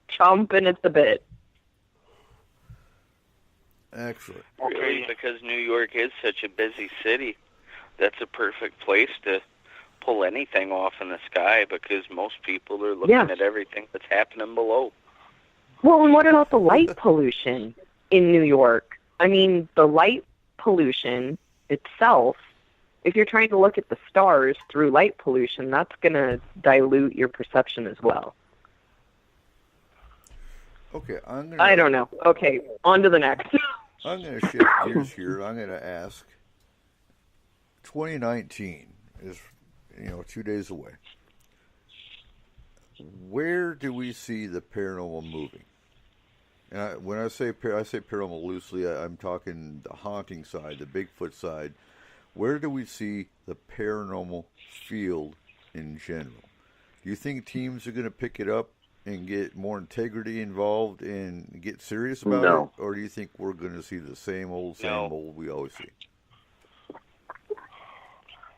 chomping at the bit. Excellent. Really, because New York is such a busy city. That's a perfect place to pull anything off in the sky because most people are looking at everything that's happening below. Well, and what about the light pollution in New York? I mean, the light pollution itself, if you're trying to look at the stars through light pollution, that's going to dilute your perception as well. Okay, I don't know. Okay, on to the next. I'm going to shift gears here. I'm going to ask, 2019 is, 2 days away. Where do we see the paranormal moving? And when I say paranormal loosely, I'm talking the haunting side, the Bigfoot side. Where do we see the paranormal field in general? Do you think teams are going to pick it up and get more integrity involved and get serious about it? Or do you think we're going to see the same old we always see?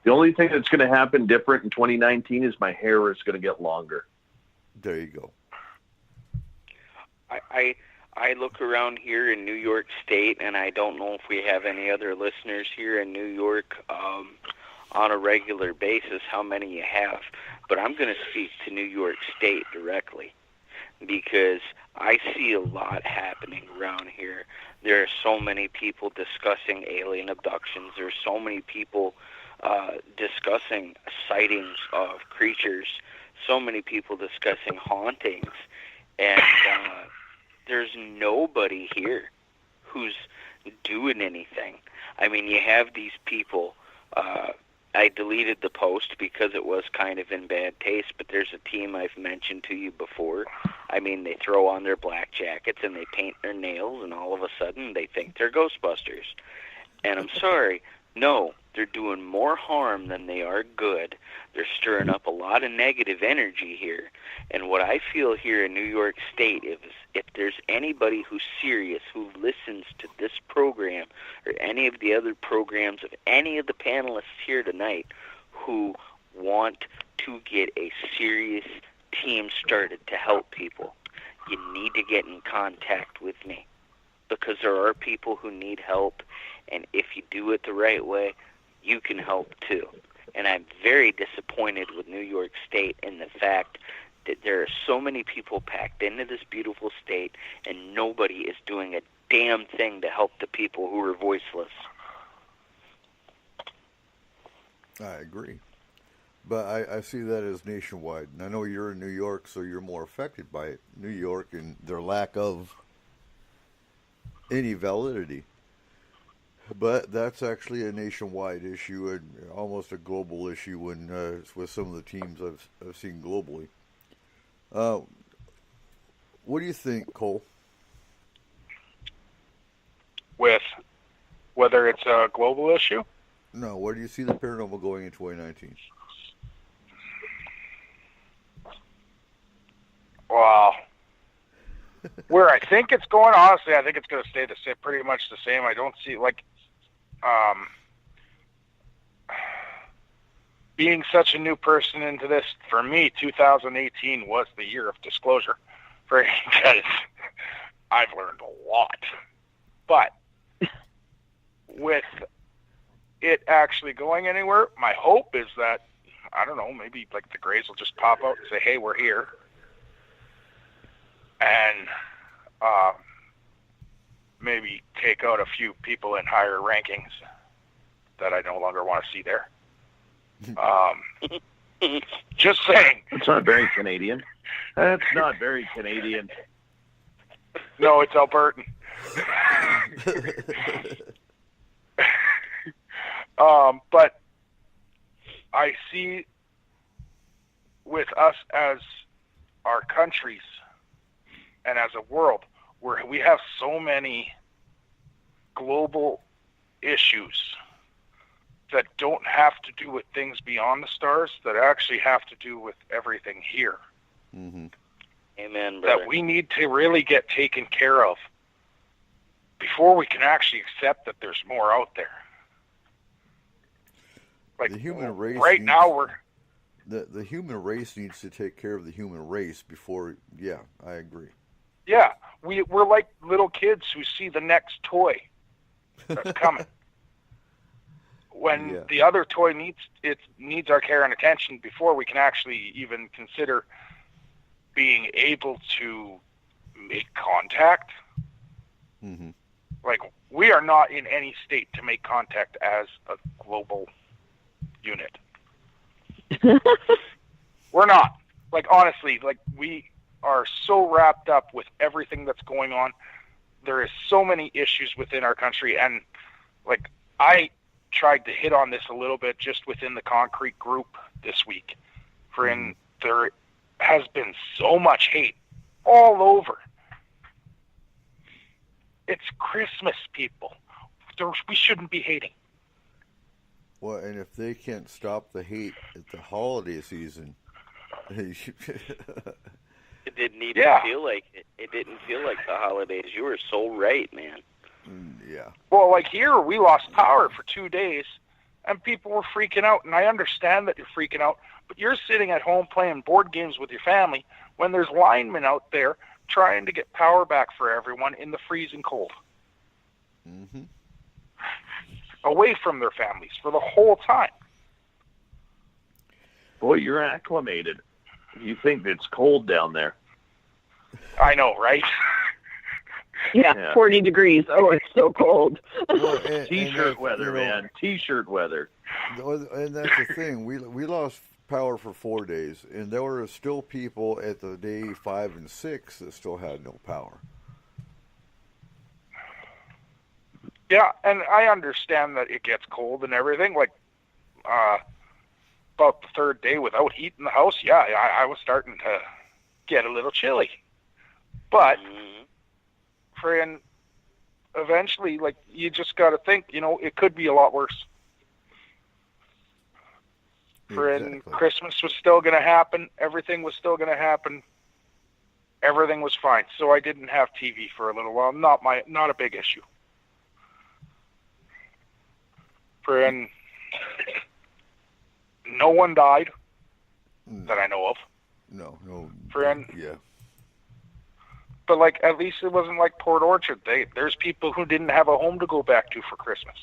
The only thing that's going to happen different in 2019 is my hair is going to get longer. There you go. I look around here in New York State, and I don't know if we have any other listeners here in New York on a regular basis, how many you have. But I'm going to speak to New York State directly because I see a lot happening around here. There are so many people discussing alien abductions. There's so many people discussing sightings of creatures. So many people discussing hauntings. And there's nobody here who's doing anything. I mean, you have these people. I deleted the post because it was kind of in bad taste, but there's a team I've mentioned to you before. I mean, they throw on their black jackets and they paint their nails, and all of a sudden they think they're Ghostbusters. And I'm sorry, no, they're doing more harm than they are good. They're stirring up a lot of negative energy here. And what I feel here in New York State is if there's anybody who's serious, who listens to this program or any of the other programs of any of the panelists here tonight who want to get a serious team started to help people, you need to get in contact with me because there are people who need help, and if you do it the right way, you can help too. And I'm very disappointed with New York State in the fact that there are so many people packed into this beautiful state and nobody is doing a damn thing to help the people who are voiceless. I agree. But I see that as nationwide. And I know you're in New York, so you're more affected by it. New York and their lack of any validity. But that's actually a nationwide issue and almost a global issue when with some of the teams I've seen globally. What do you think, Cole? With whether it's a global issue? No, where do you see the paranormal going in 2019? Well, where I think it's going, honestly, I think it's going to stay pretty much the same. I don't see, being such a new person into this, for me, 2018 was the year of disclosure, because I've learned a lot. But with it actually going anywhere, my hope is that, I don't know, maybe the Greys will just pop out and say, hey, we're here. And maybe take out a few people in higher rankings that I no longer want to see there. Just saying. It's not very Canadian. That's not very Canadian. No, it's Albertan. But I see with us as our countries and as a world where we have so many global issues that don't have to do with things beyond the stars, that actually have to do with everything here. Mm-hmm. Amen, brother. That we need to really get taken care of before we can actually accept that there's more out there. The human race the human race needs to take care of the human race before. Yeah, I agree. Yeah, we're like little kids who see the next toy that's coming. When the other toy needs our care and attention before we can actually even consider being able to make contact. Mm-hmm. We are not in any state to make contact as a global unit. We're not. Honestly, we are so wrapped up with everything that's going on. There is so many issues within our country, and I tried to hit on this a little bit just within the concrete group this week. There has been so much hate all over. It's Christmas, people. We shouldn't be hating. Well, and if they can't stop the hate at the holiday season, it's It didn't even feel like it. It didn't feel like the holidays. You were so right, man. Yeah. Well, like here, we lost power for 2 days, and people were freaking out. And I understand that you're freaking out, but you're sitting at home playing board games with your family when there's linemen out there trying to get power back for everyone in the freezing cold. Mm-hmm. Away from their families for the whole time. Boy, you're acclimated. You think it's cold down there. I know, right? Yeah, 40 degrees. Oh, it's so cold. Well, T-shirt weather, man. T-shirt weather. And that's the thing. We lost power for 4 days, and there were still people at the day 5 and 6 that still had no power. Yeah, and I understand that it gets cold and everything. Like, about the third day without heat in the house, I was starting to get a little chilly. But, friend, eventually, like, you just got to think, it could be a lot worse. Friend, Exactly. Christmas was still going to happen. Everything was still going to happen. Everything was fine. So I didn't have TV for a little while. Not a big issue. Friend, no one died that I know of. No. Friend. Yeah. But, like, at least it wasn't like Port Orchard. There's people who didn't have a home to go back to for Christmas.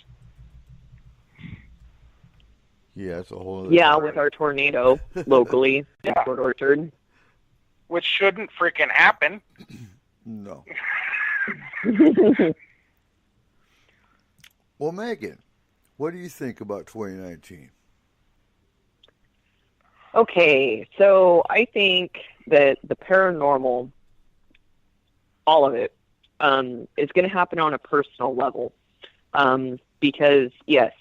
Yeah, it's a whole other Yeah, story. with our tornado locally in Port Orchard. Which shouldn't freaking happen. No. Well, Megan, what do you think about 2019? Okay, so I think that the paranormal, all of it, is going to happen on a personal level. Because, yes,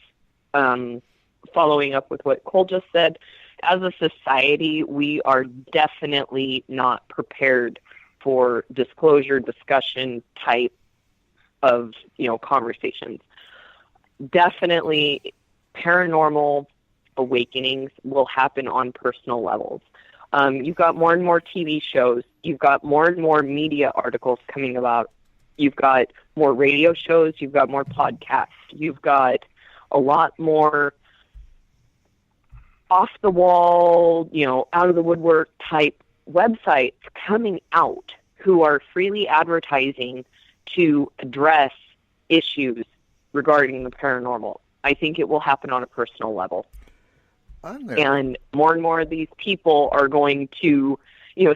following up with what Cole just said, as a society, we are definitely not prepared for disclosure, discussion type of, conversations. Definitely paranormal awakenings will happen on personal levels. You've got more and more TV shows. You've got more and more media articles coming about. You've got more radio shows. You've got more podcasts. You've got a lot more off-the-wall, out of the woodwork type websites coming out who are freely advertising to address issues regarding the paranormal. I think it will happen on a personal level. And more of these people are going to,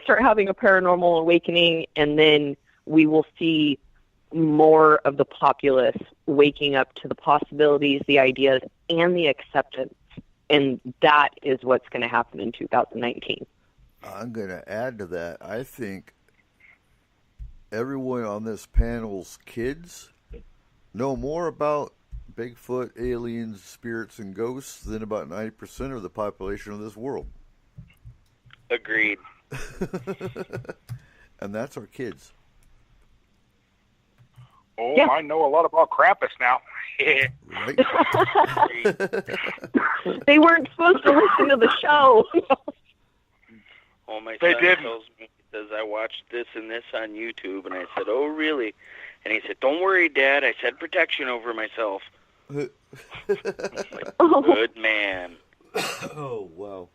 start having a paranormal awakening, and then we will see more of the populace waking up to the possibilities, the ideas, and the acceptance. And that is what's going to happen in 2019. I'm going to add to that. I think everyone on this panel's kids know more about Bigfoot, aliens, spirits, and ghosts than about 90% of the population of this world. Agreed. And that's our kids. Oh, yeah. I know a lot about Krampus now. Right? They weren't supposed to listen to the show. Oh, my son tells me, he says, I watched this and this on YouTube, and I said, oh, really? And he said, don't worry, Dad, I said protection over myself. Like, good man. Oh, wow.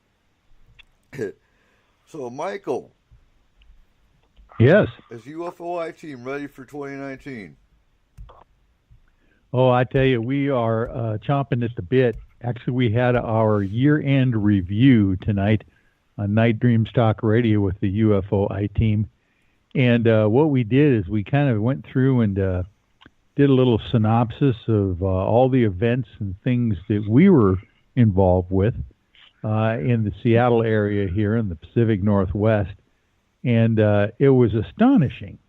So, Michael. Yes. Is UFOI team ready for 2019? Oh, I tell you, we are chomping at the bit. Actually, we had our year-end review tonight on Night Dreams Talk Radio with the UFOI team. And what we did is we kind of went through and did a little synopsis of all the events and things that we were involved with in the Seattle area here in the Pacific Northwest. And it was astonishing,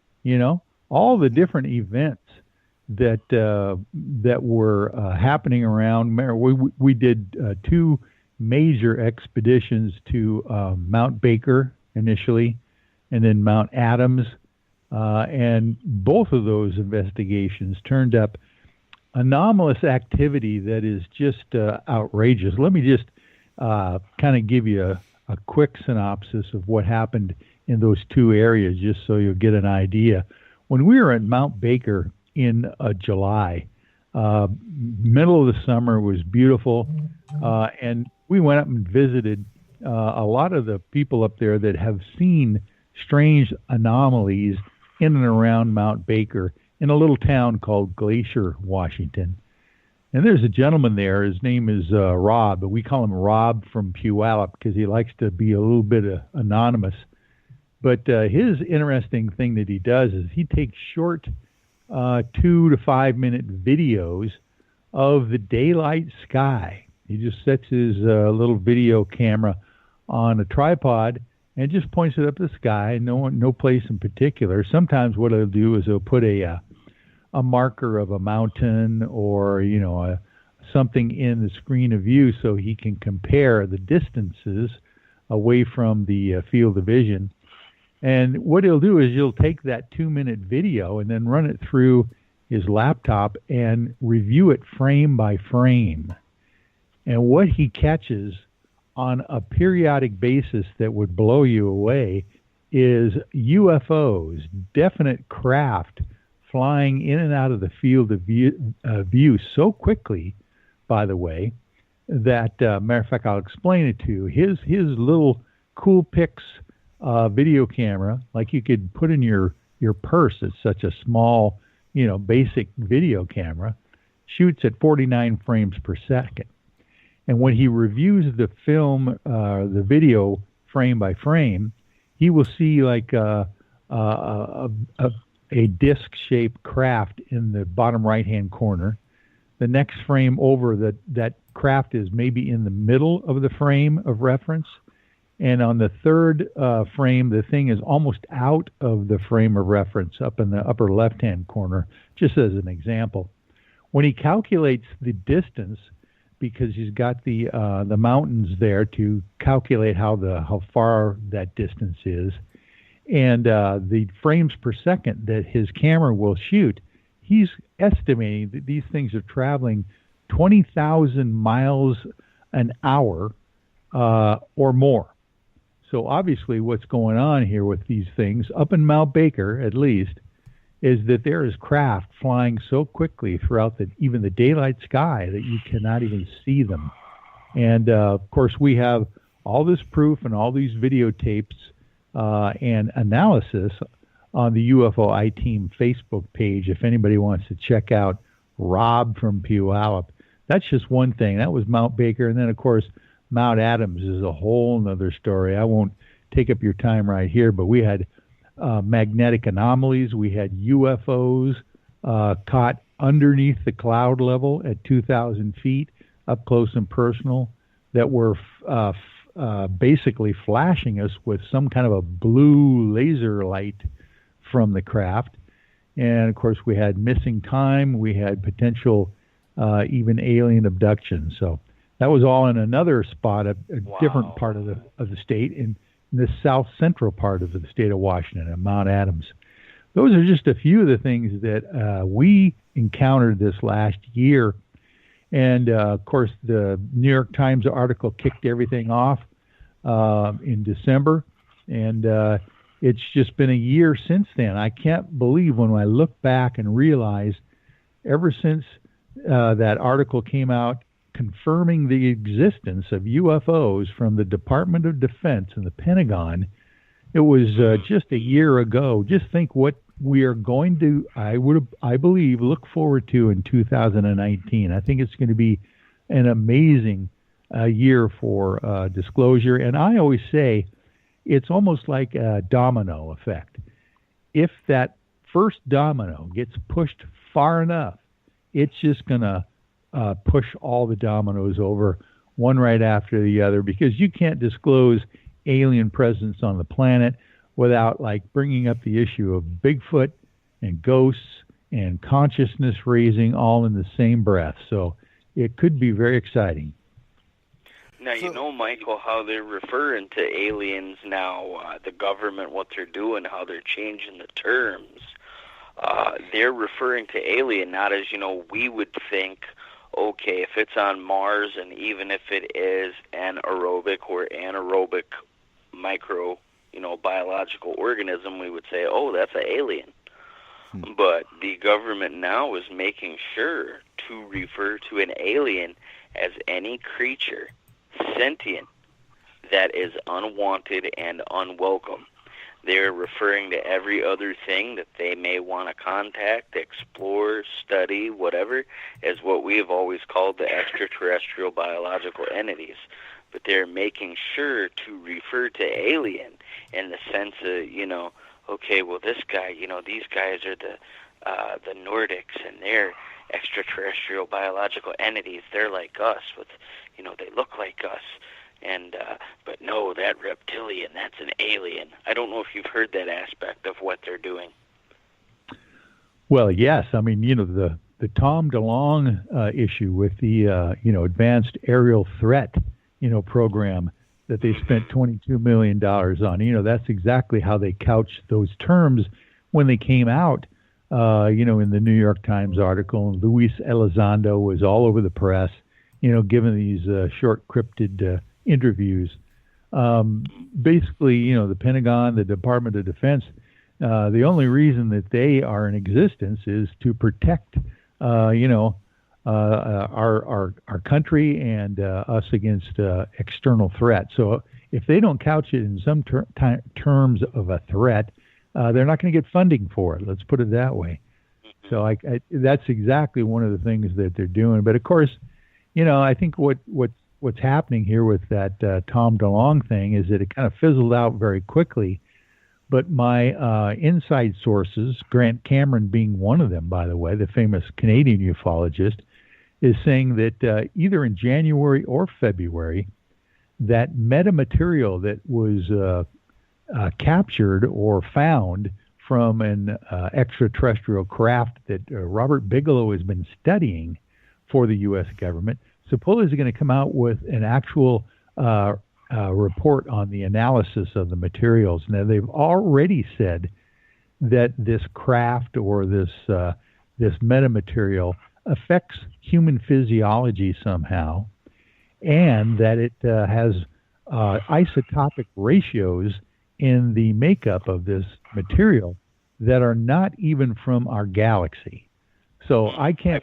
all the different events that were happening around. We did 2 major expeditions to Mount Baker initially, and then Mount Adams, and both of those investigations turned up anomalous activity that is just outrageous. Let me just kind of give you a quick synopsis of what happened in those two areas, just so you'll get an idea. When we were at Mount Baker in July, middle of the summer, was beautiful, and we went up and visited a lot of the people up there that have seen strange anomalies in and around Mount Baker in a little town called Glacier, Washington. And there's a gentleman there. His name is Rob. We call him Rob from Puyallup because he likes to be a little bit anonymous. But his interesting thing that he does is he takes short 2 to 5 minute videos of the daylight sky. He just sets his little video camera on a tripod and just points it up at the sky, no place in particular. Sometimes what he'll do is he'll put a marker of a mountain or, something in the screen of view so he can compare the distances away from the field of vision. And what he'll do is he'll take that 2-minute video and then run it through his laptop and review it frame by frame. And what he catches on a periodic basis that would blow you away is UFOs, definite craft flying in and out of the field of view so quickly, by the way, that, matter of fact, I'll explain it to you. His little Coolpix video camera, like you could put in your purse, it's such a small, basic video camera, shoots at 49 frames per second. And when he reviews the film, the video frame by frame, he will see like a disc-shaped craft in the bottom right-hand corner. The next frame over, that craft is maybe in the middle of the frame of reference. And on the third frame, the thing is almost out of the frame of reference, up in the upper left-hand corner, just as an example. When he calculates the distance, because he's got the mountains there to calculate how far that distance is, and the frames per second that his camera will shoot, he's estimating that these things are traveling 20,000 miles an hour or more. So obviously what's going on here with these things, up in Mount Baker at least, is that there is craft flying so quickly throughout even the daylight sky that you cannot even see them. And, of course, we have all this proof and all these videotapes and analysis on the UFO I-Team Facebook page if anybody wants to check out Rob from Puyallup. That's just one thing. That was Mount Baker. And then, of course, Mount Adams is a whole nother story. I won't take up your time right here, but we had magnetic anomalies. We had UFOs caught underneath the cloud level at 2,000 feet, up close and personal, that were basically flashing us with some kind of a blue laser light from the craft. And, of course, we had missing time. We had potential even alien abduction. So that was all in another spot, a different part of the state, in the south central part of the state of Washington, at Mount Adams. Those are just a few of the things that we encountered this last year. And, of course, the New York Times article kicked everything off in December. And it's just been a year since then. I can't believe when I look back and realize ever since that article came out confirming the existence of UFOs from the Department of Defense and the Pentagon, it was just a year ago. Just think what we are going to, I believe, look forward to in 2019. I think it's going to be an amazing year for disclosure. And I always say it's almost like a domino effect. If that first domino gets pushed far enough, it's just going to push all the dominoes over one right after the other, because you can't disclose alien presence on the planet without bringing up the issue of Bigfoot and ghosts and consciousness raising all in the same breath. So it could be very exciting. Now, Michael, how they're referring to aliens now, the government, what they're doing, how they're changing the terms. They're referring to alien not as, we would think, okay, if it's on Mars, and even if it is anaerobic or anaerobic micro, biological organism, we would say, oh, that's an alien. But the government now is making sure to refer to an alien as any creature, sentient, that is unwanted and unwelcome. They're referring to every other thing that they may want to contact, explore, study, whatever, as what we have always called the extraterrestrial biological entities. But they're making sure to refer to alien in the sense of, okay, well, this guy, these guys are the Nordics, and they're extraterrestrial biological entities. They're like us with, they look like us. And but no, that reptilian, that's an alien. I don't know if you've heard that aspect of what they're doing. Well, yes. I mean, the Tom DeLonge issue with the advanced aerial threat program that they spent $22 million on. That's exactly how they couched those terms when they came out. In the New York Times article, and Luis Elizondo was all over the press. Giving these short, cryptid interviews. Basically, the Pentagon, the Department of Defense, the only reason that they are in existence is to protect, our country and us against external threats. So if they don't couch it in some terms of a threat, they're not going to get funding for it. Let's put it that way. So I that's exactly one of the things that they're doing. But of course, I think what's happening here with that Tom DeLonge thing is that it kind of fizzled out very quickly. But my inside sources, Grant Cameron being one of them, by the way, the famous Canadian ufologist, is saying that either in January or February, that metamaterial that was captured or found from an extraterrestrial craft that Robert Bigelow has been studying for the U.S. government, supposedly is going to come out with an actual report on the analysis of the materials. Now, they've already said that this craft or this metamaterial affects human physiology somehow, and that it has isotopic ratios in the makeup of this material that are not even from our galaxy. So I can't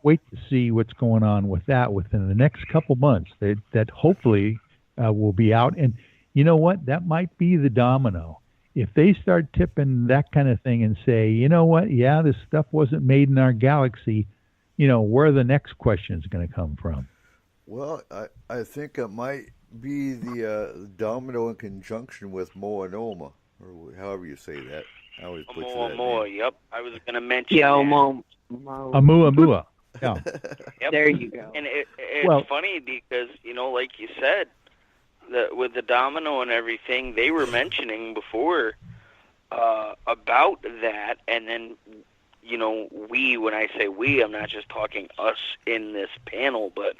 wait to see what's going on with that within the next couple months. That hopefully will be out. And you know what? That might be the domino. If they start tipping that kind of thing and say, you know what? Yeah, this stuff wasn't made in our galaxy. Where the next question is going to come from? Well, I think it might be the domino in conjunction with Moanoma, or however you say that. I always butcher that name. Yep. I was going to mention Oumuamua. Yeah. Yep. There you go. And it's funny because, like you said, with the domino and everything, they were mentioning before about that, and then, when I say we, I'm not just talking us in this panel, but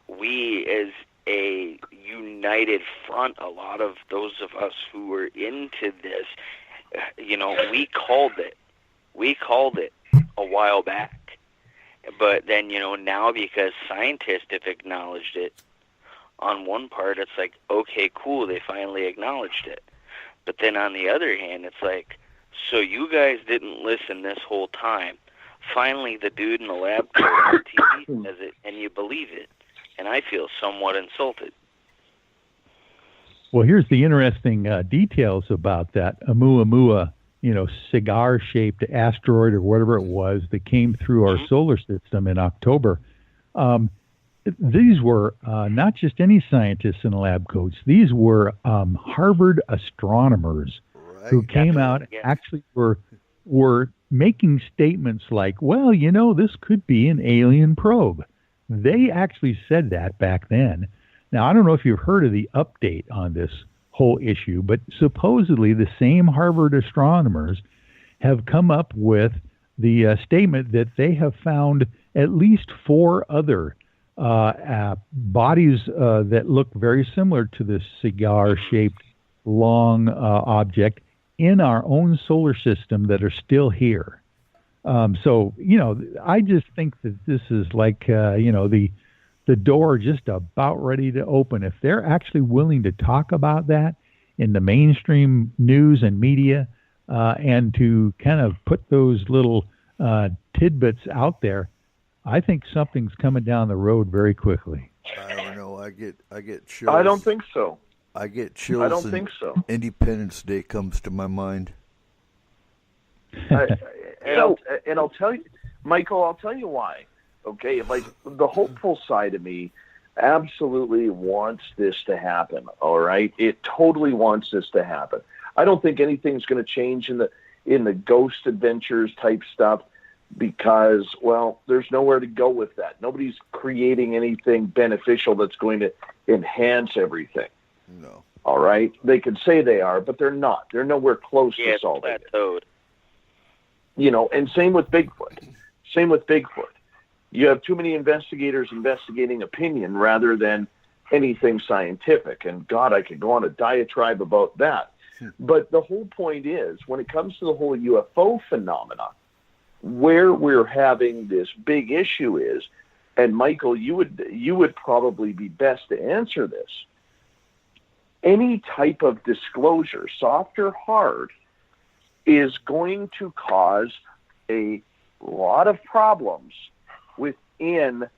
we as a united front, a lot of those of us who were into this, we called it. We called it a while back. But then, now because scientists have acknowledged it, on one part, it's like, okay, cool, they finally acknowledged it. But then on the other hand, it's like, so you guys didn't listen this whole time. Finally, the dude in the lab coat on TV says it, and you believe it. And I feel somewhat insulted. Well, here's the interesting details about that Oumuamua, cigar-shaped asteroid or whatever it was that came through our solar system in October. These were not just any scientists in lab coats. These were Harvard astronomers who came out and actually were making statements like, well, this could be an alien probe. They actually said that back then. Now, I don't know if you've heard of the update on this whole issue, but supposedly the same Harvard astronomers have come up with the statement that they have found at least 4 other bodies that look very similar to this cigar-shaped long object in our own solar system that are still here. So, I just think that this is like, the door just about ready to open. If they're actually willing to talk about that, in the mainstream news and media, and to kind of put those little tidbits out there, I think something's coming down the road very quickly. I don't know. I get chills. I don't think so. I get chills. I don't think so. Independence Day comes to my mind. I'll tell you, Michael, I'll tell you why. Okay, like the hopeful side of me absolutely wants this to happen. All right, it totally wants this to happen. I don't think anything's going to change in the Ghost Adventures type stuff because, well, there's nowhere to go with that. Nobody's creating anything beneficial that's going to enhance everything. No. All right, they can say they are, but they're not. They're nowhere close to solving it. Plateaued. You know, and same with Bigfoot. You have too many investigators investigating opinion rather than anything scientific. And God, I could go on a diatribe about that. But the whole point is, when it comes to the whole UFO phenomena, where we're having this big issue is, and Michael, you would probably be best to answer this. Any type of disclosure, soft or hard, is going to cause a lot of problems within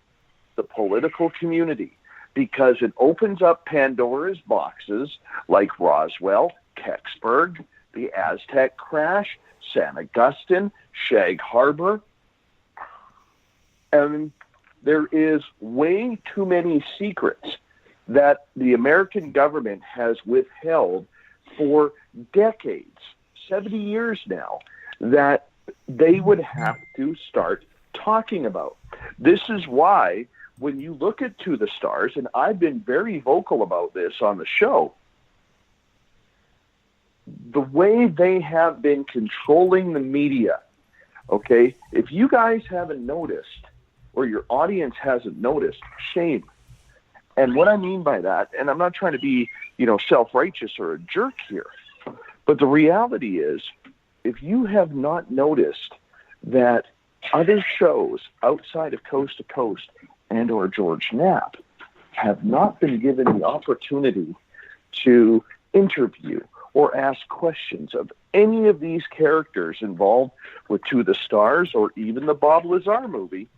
the political community because it opens up Pandora's boxes like Roswell, Kecksburg, the Aztec crash, San Augustine, Shag Harbor. And there is way too many secrets that the American government has withheld for decades, 70 years now, that they would have to start talking about. This is why when you look at To the Stars, and I've been very vocal about this on the show, the way they have been controlling the media, okay, if you guys haven't noticed or your audience hasn't noticed, shame. And what I mean by that, and I'm not trying to be, self-righteous or a jerk here, but the reality is, if you have not noticed that other shows outside of Coast to Coast and or George Knapp have not been given the opportunity to interview or ask questions of any of these characters involved with To the Stars or even the Bob Lazar movie,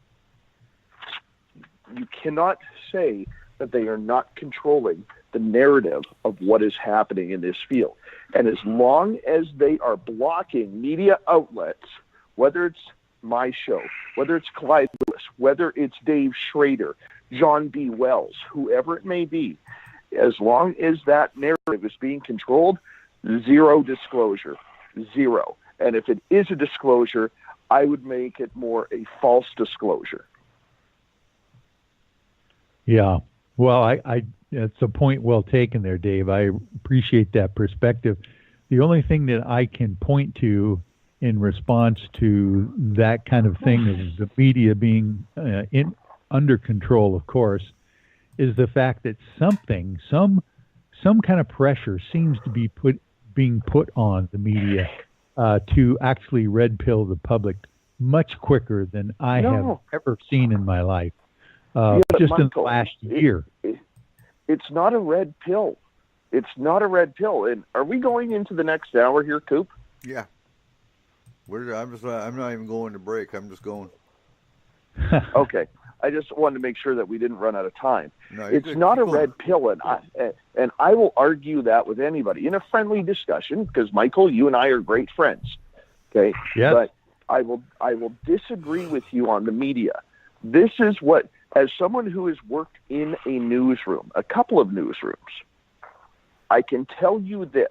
you cannot say that they are not controlling the narrative of what is happening in this field. And as long as they are blocking media outlets, whether it's my show, whether it's Clyde Lewis, whether it's Dave Schrader, John B. Wells, whoever it may be, as long as that narrative is being controlled, zero disclosure, zero. And if it is a disclosure, I would make it more a false disclosure. Yeah. Well, it's a point well taken there, Dave. I appreciate that perspective. The only thing that I can point to in response to that kind of thing is the media being under control, of course, is the fact that some kind of pressure seems to be being put on the media to actually red pill the public much quicker than I have ever seen in my life. Just Michael, in the last year. It's not a red pill. It's not a red pill. And are we going into the next hour here, Coop? Yeah. I'm not even going to break. I'm just going. Okay. I just wanted to make sure that we didn't run out of time. No, it's not a red pill, and I will argue that with anybody in a friendly discussion because Michael, you and I are great friends. Okay. Yeah. But I will disagree with you on the media. This is what, as someone who has worked in a newsroom, a couple of newsrooms, I can tell you this.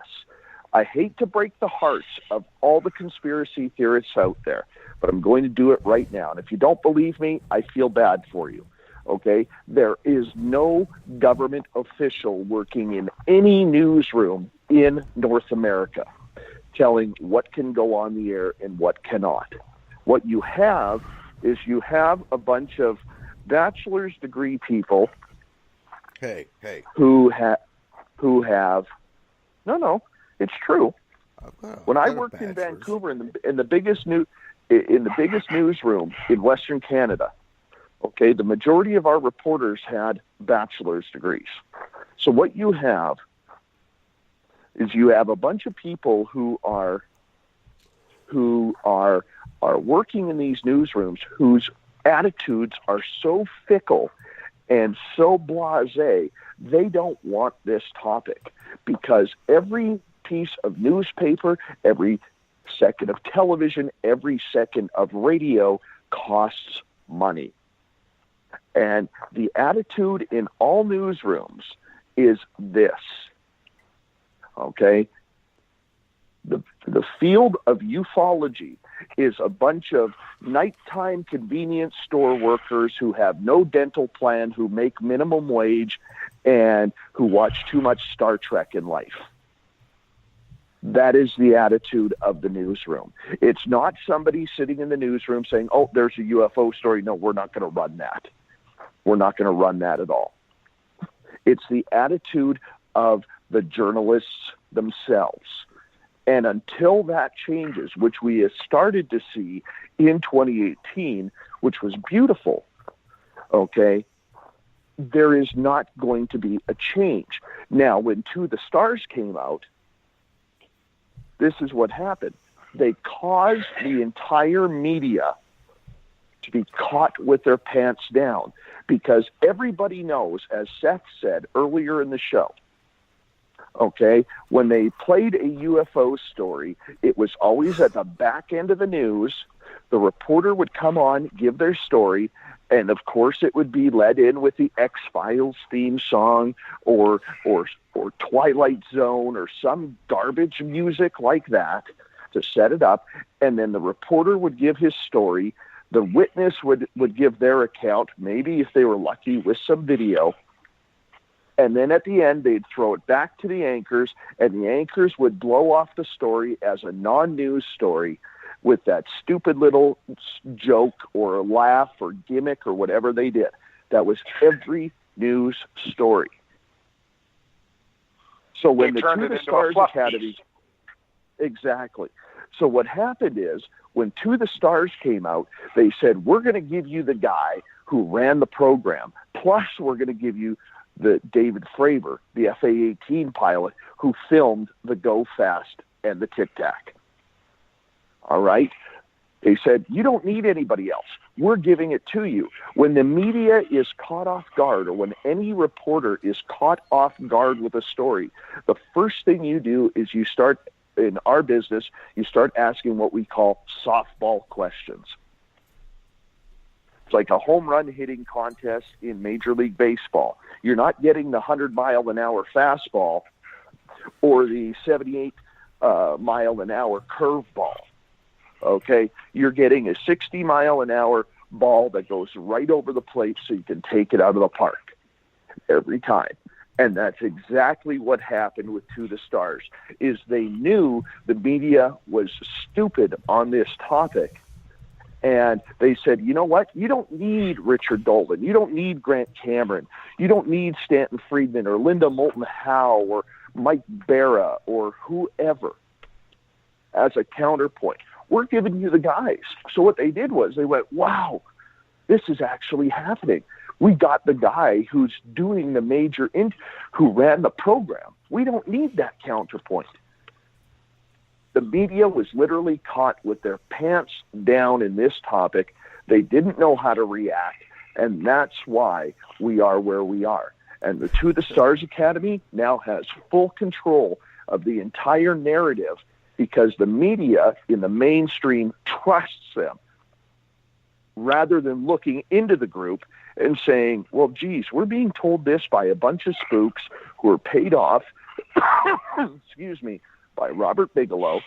I hate to break the hearts of all the conspiracy theorists out there, but I'm going to do it right now. And if you don't believe me, I feel bad for you. Okay? There is no government official working in any newsroom in North America telling what can go on the air and what cannot. What you have is you have a bunch of bachelor's degree people who have no, it's true. When I worked in Vancouver in the biggest newsroom in Western Canada, okay, the majority of our reporters had bachelor's degrees. So what you have is you have a bunch of people who are working in these newsrooms whose attitudes are so fickle and so blasé, they don't want this topic, because every piece of newspaper, every second of television, every second of radio costs money. And the attitude in all newsrooms is this, okay? The field of ufology is a bunch of nighttime convenience store workers who have no dental plan, who make minimum wage, and who watch too much Star Trek in life. That is the attitude of the newsroom. It's not somebody sitting in the newsroom saying, oh, there's a UFO story. No, we're not going to run that. We're not going to run that at all. It's the attitude of the journalists themselves. And until that changes, which we have started to see in 2018, which was beautiful, okay, there is not going to be a change. Now, when To the Stars came out, this is what happened. They caused the entire media to be caught with their pants down, because everybody knows, as Seth said earlier in the show, okay, when they played a UFO story, it was always at the back end of the news. The reporter would come on, give their story, and of course it would be led in with the X-Files theme song or Twilight Zone or some garbage music like that to set it up. And then the reporter would give his story. The witness would give their account, maybe if they were lucky with some video. And then at the end, they'd throw it back to the anchors, and the anchors would blow off the story as a non-news story with that stupid little joke or laugh or gimmick or whatever they did. That was every news story. So when the To the Stars Academy... Exactly. So what happened is, when To the Stars came out, they said, we're going to give you the guy who ran the program, plus we're going to give you the David Fravor, the FA-18 pilot, who filmed the Go Fast and the Tic Tac. All right? They said, you don't need anybody else. We're giving it to you. When the media is caught off guard, or when any reporter is caught off guard with a story, the first thing you do is you start, in our business, you start asking what we call softball questions. It's like a home run hitting contest in Major League Baseball. You're not getting the 100-mile-an-hour fastball or the 78-mile-an-hour curveball. Okay? You're getting a 60-mile-an-hour ball that goes right over the plate so you can take it out of the park every time. And that's exactly what happened with To the Stars, is they knew the media was stupid on this topic. And they said, you know what? You don't need Richard Dolan. You don't need Grant Cameron. You don't need Stanton Friedman or Linda Moulton Howe or Mike Barra or whoever as a counterpoint. We're giving you the guys. So what they did was they went, wow, this is actually happening. We got the guy who's doing the major, who ran the program. We don't need that counterpoint. The media was literally caught with their pants down in this topic. They didn't know how to react, and that's why we are where we are. And the To the Stars Academy now has full control of the entire narrative, because the media in the mainstream trusts them, rather than looking into the group and saying, well, geez, we're being told this by a bunch of spooks who are paid off, excuse me, by Robert Bigelow.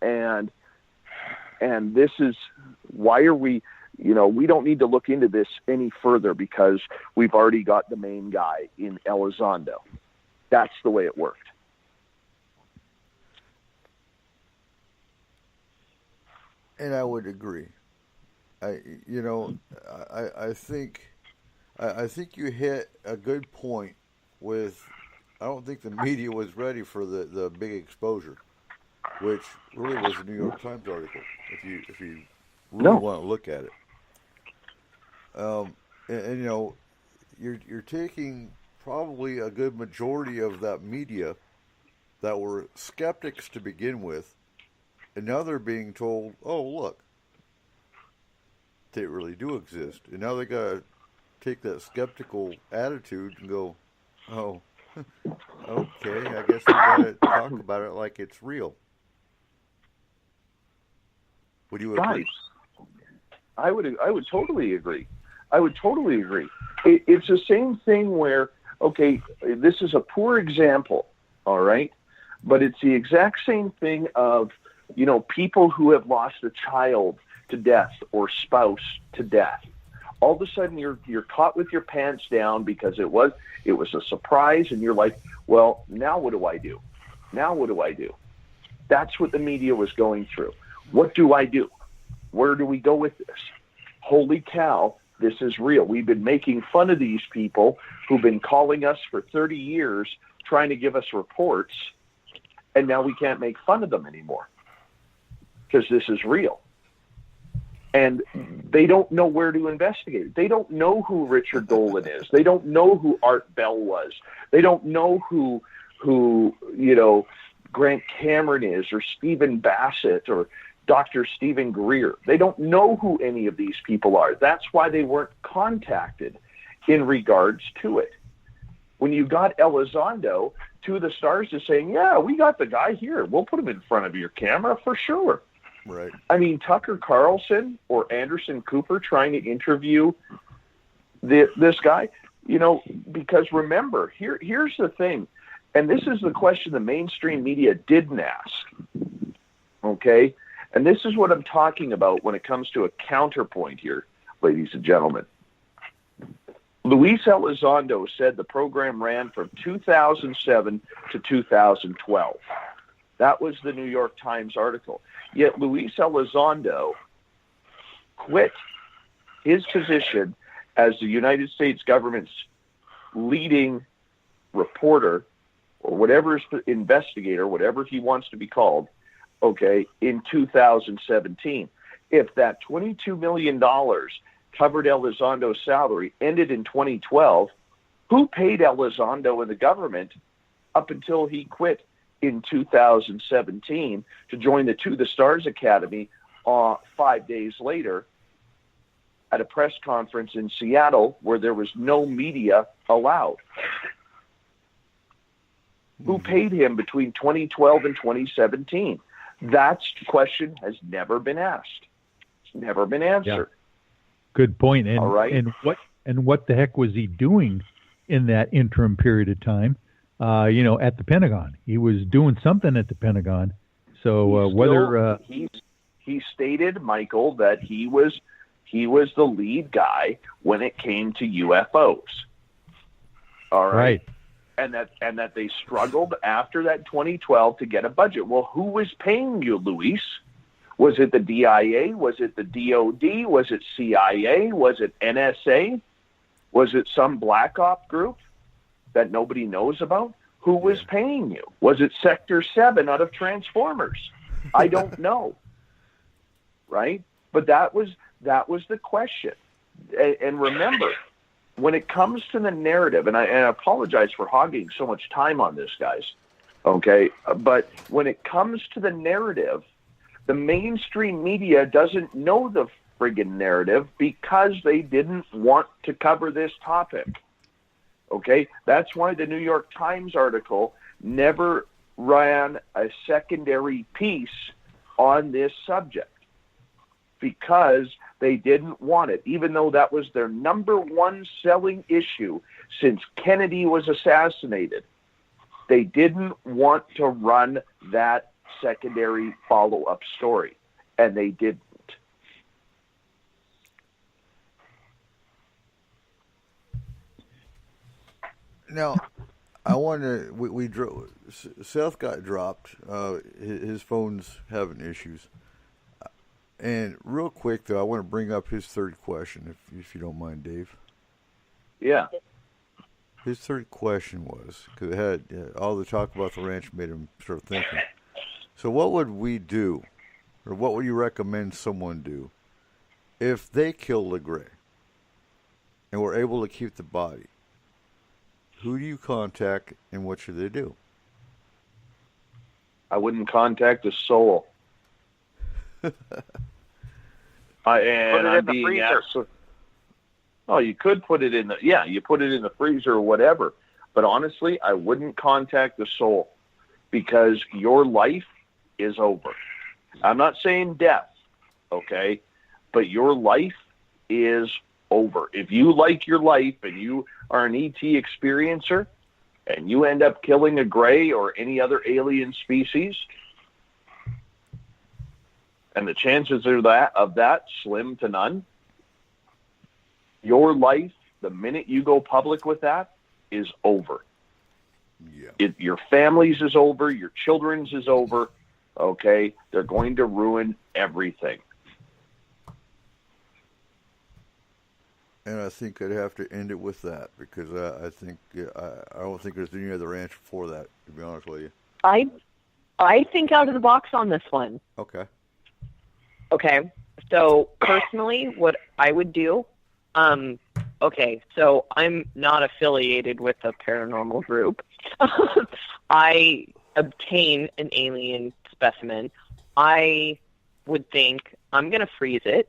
And this is, why are we, we don't need to look into this any further, because we've already got the main guy in Elizondo. That's the way it worked. And I would agree. I think you hit a good point with, I don't think the media was ready for the big exposure, which really was a New York Times article, if you really want to look at it. You're taking probably a good majority of that media that were skeptics to begin with, and now they're being told, oh, look, they really do exist. And now they got to take that skeptical attitude and go, oh, okay, I guess we got to talk about it like it's real. Would you agree? Right. I would totally agree. I would totally agree. It's the same thing where, okay, this is a poor example, all right? But it's the exact same thing of, people who have lost a child to death or spouse to death. All of a sudden you're caught with your pants down because it was a surprise, and you're like, well, now what do I do? Now what do I do? That's what the media was going through. What do I do? Where do we go with this? Holy cow, this is real. We've been making fun of these people who've been calling us for 30 years trying to give us reports, and now we can't make fun of them anymore because this is real. And they don't know where to investigate. They don't know who Richard Dolan is. They don't know who Art Bell was. They don't know who Grant Cameron is, or Stephen Bassett, or Dr. Stephen Greer. They don't know who any of these people are. That's why they weren't contacted in regards to it. When you got Elizondo, two of the stars is saying, yeah, we got the guy here. We'll put him in front of your camera for sure. Right. I mean, Tucker Carlson or Anderson Cooper trying to interview this guy, because remember, here's the thing, and this is the question the mainstream media didn't ask, okay? And this is what I'm talking about when it comes to a counterpoint here, ladies and gentlemen. Luis Elizondo said the program ran from 2007 to 2012. That was the New York Times article. Yet Luis Elizondo quit his position as the United States government's leading reporter, or whatever, investigator, whatever he wants to be called, okay, in 2017. If that $22 million covered Elizondo's salary ended in 2012, who paid Elizondo and the government up until he quit in 2017 to join the To the Stars Academy 5 days later at a press conference in Seattle where there was no media allowed? Who paid him between 2012 and 2017? That question has never been asked. It's never been answered. Yeah. Good point. And, all right. And what the heck was he doing in that interim period of time? At the Pentagon, he was doing something at the Pentagon. So he stated, Michael, that he was the lead guy when it came to UFOs. All right. And that they struggled after that 2012 to get a budget. Well, who was paying you, Luis? Was it the DIA? Was it the DOD? Was it CIA? Was it NSA? Was it some black op group that nobody knows about? Who was paying you? Was it Sector 7 out of Transformers? I don't know. Right? But that was the question. And remember, when it comes to the narrative, and I apologize for hogging so much time on this, guys, okay? But when it comes to the narrative, the mainstream media doesn't know the friggin' narrative because they didn't want to cover this topic. Okay? That's why the New York Times article never ran a secondary piece on this subject because they didn't want it, even though that was their number one selling issue since Kennedy was assassinated. They didn't want to run that secondary follow-up story, and they didn't. Now, I wonder, Seth got dropped. His phone's having issues. And real quick, though, I want to bring up his third question, if you don't mind, Dave. Yeah. His third question was, because it had all the talk about the ranch made him start thinking. So what would we do, or what would you recommend someone do, if they kill LeGray and were able to keep the body? Who do you contact, and what should they do? I wouldn't contact a soul. Put it in the freezer. Oh, you could put it in you put it in the freezer or whatever. But honestly, I wouldn't contact the soul because your life is over. I'm not saying death, okay? But your life is over. If you like your life and you are an ET experiencer and you end up killing a gray or any other alien species, and the chances of that slim to none, your life, the minute you go public with that, is over. Yeah. Your family's is over. Your children's is over. Okay? They're going to ruin everything. And I think I'd have to end it with that because I think I don't think there's any other answer for that, to be honest with you. I think out of the box on this one. Okay. Okay. So personally, what I would do, okay, so I'm not affiliated with a paranormal group. I obtain an alien specimen. I would think I'm going to freeze it.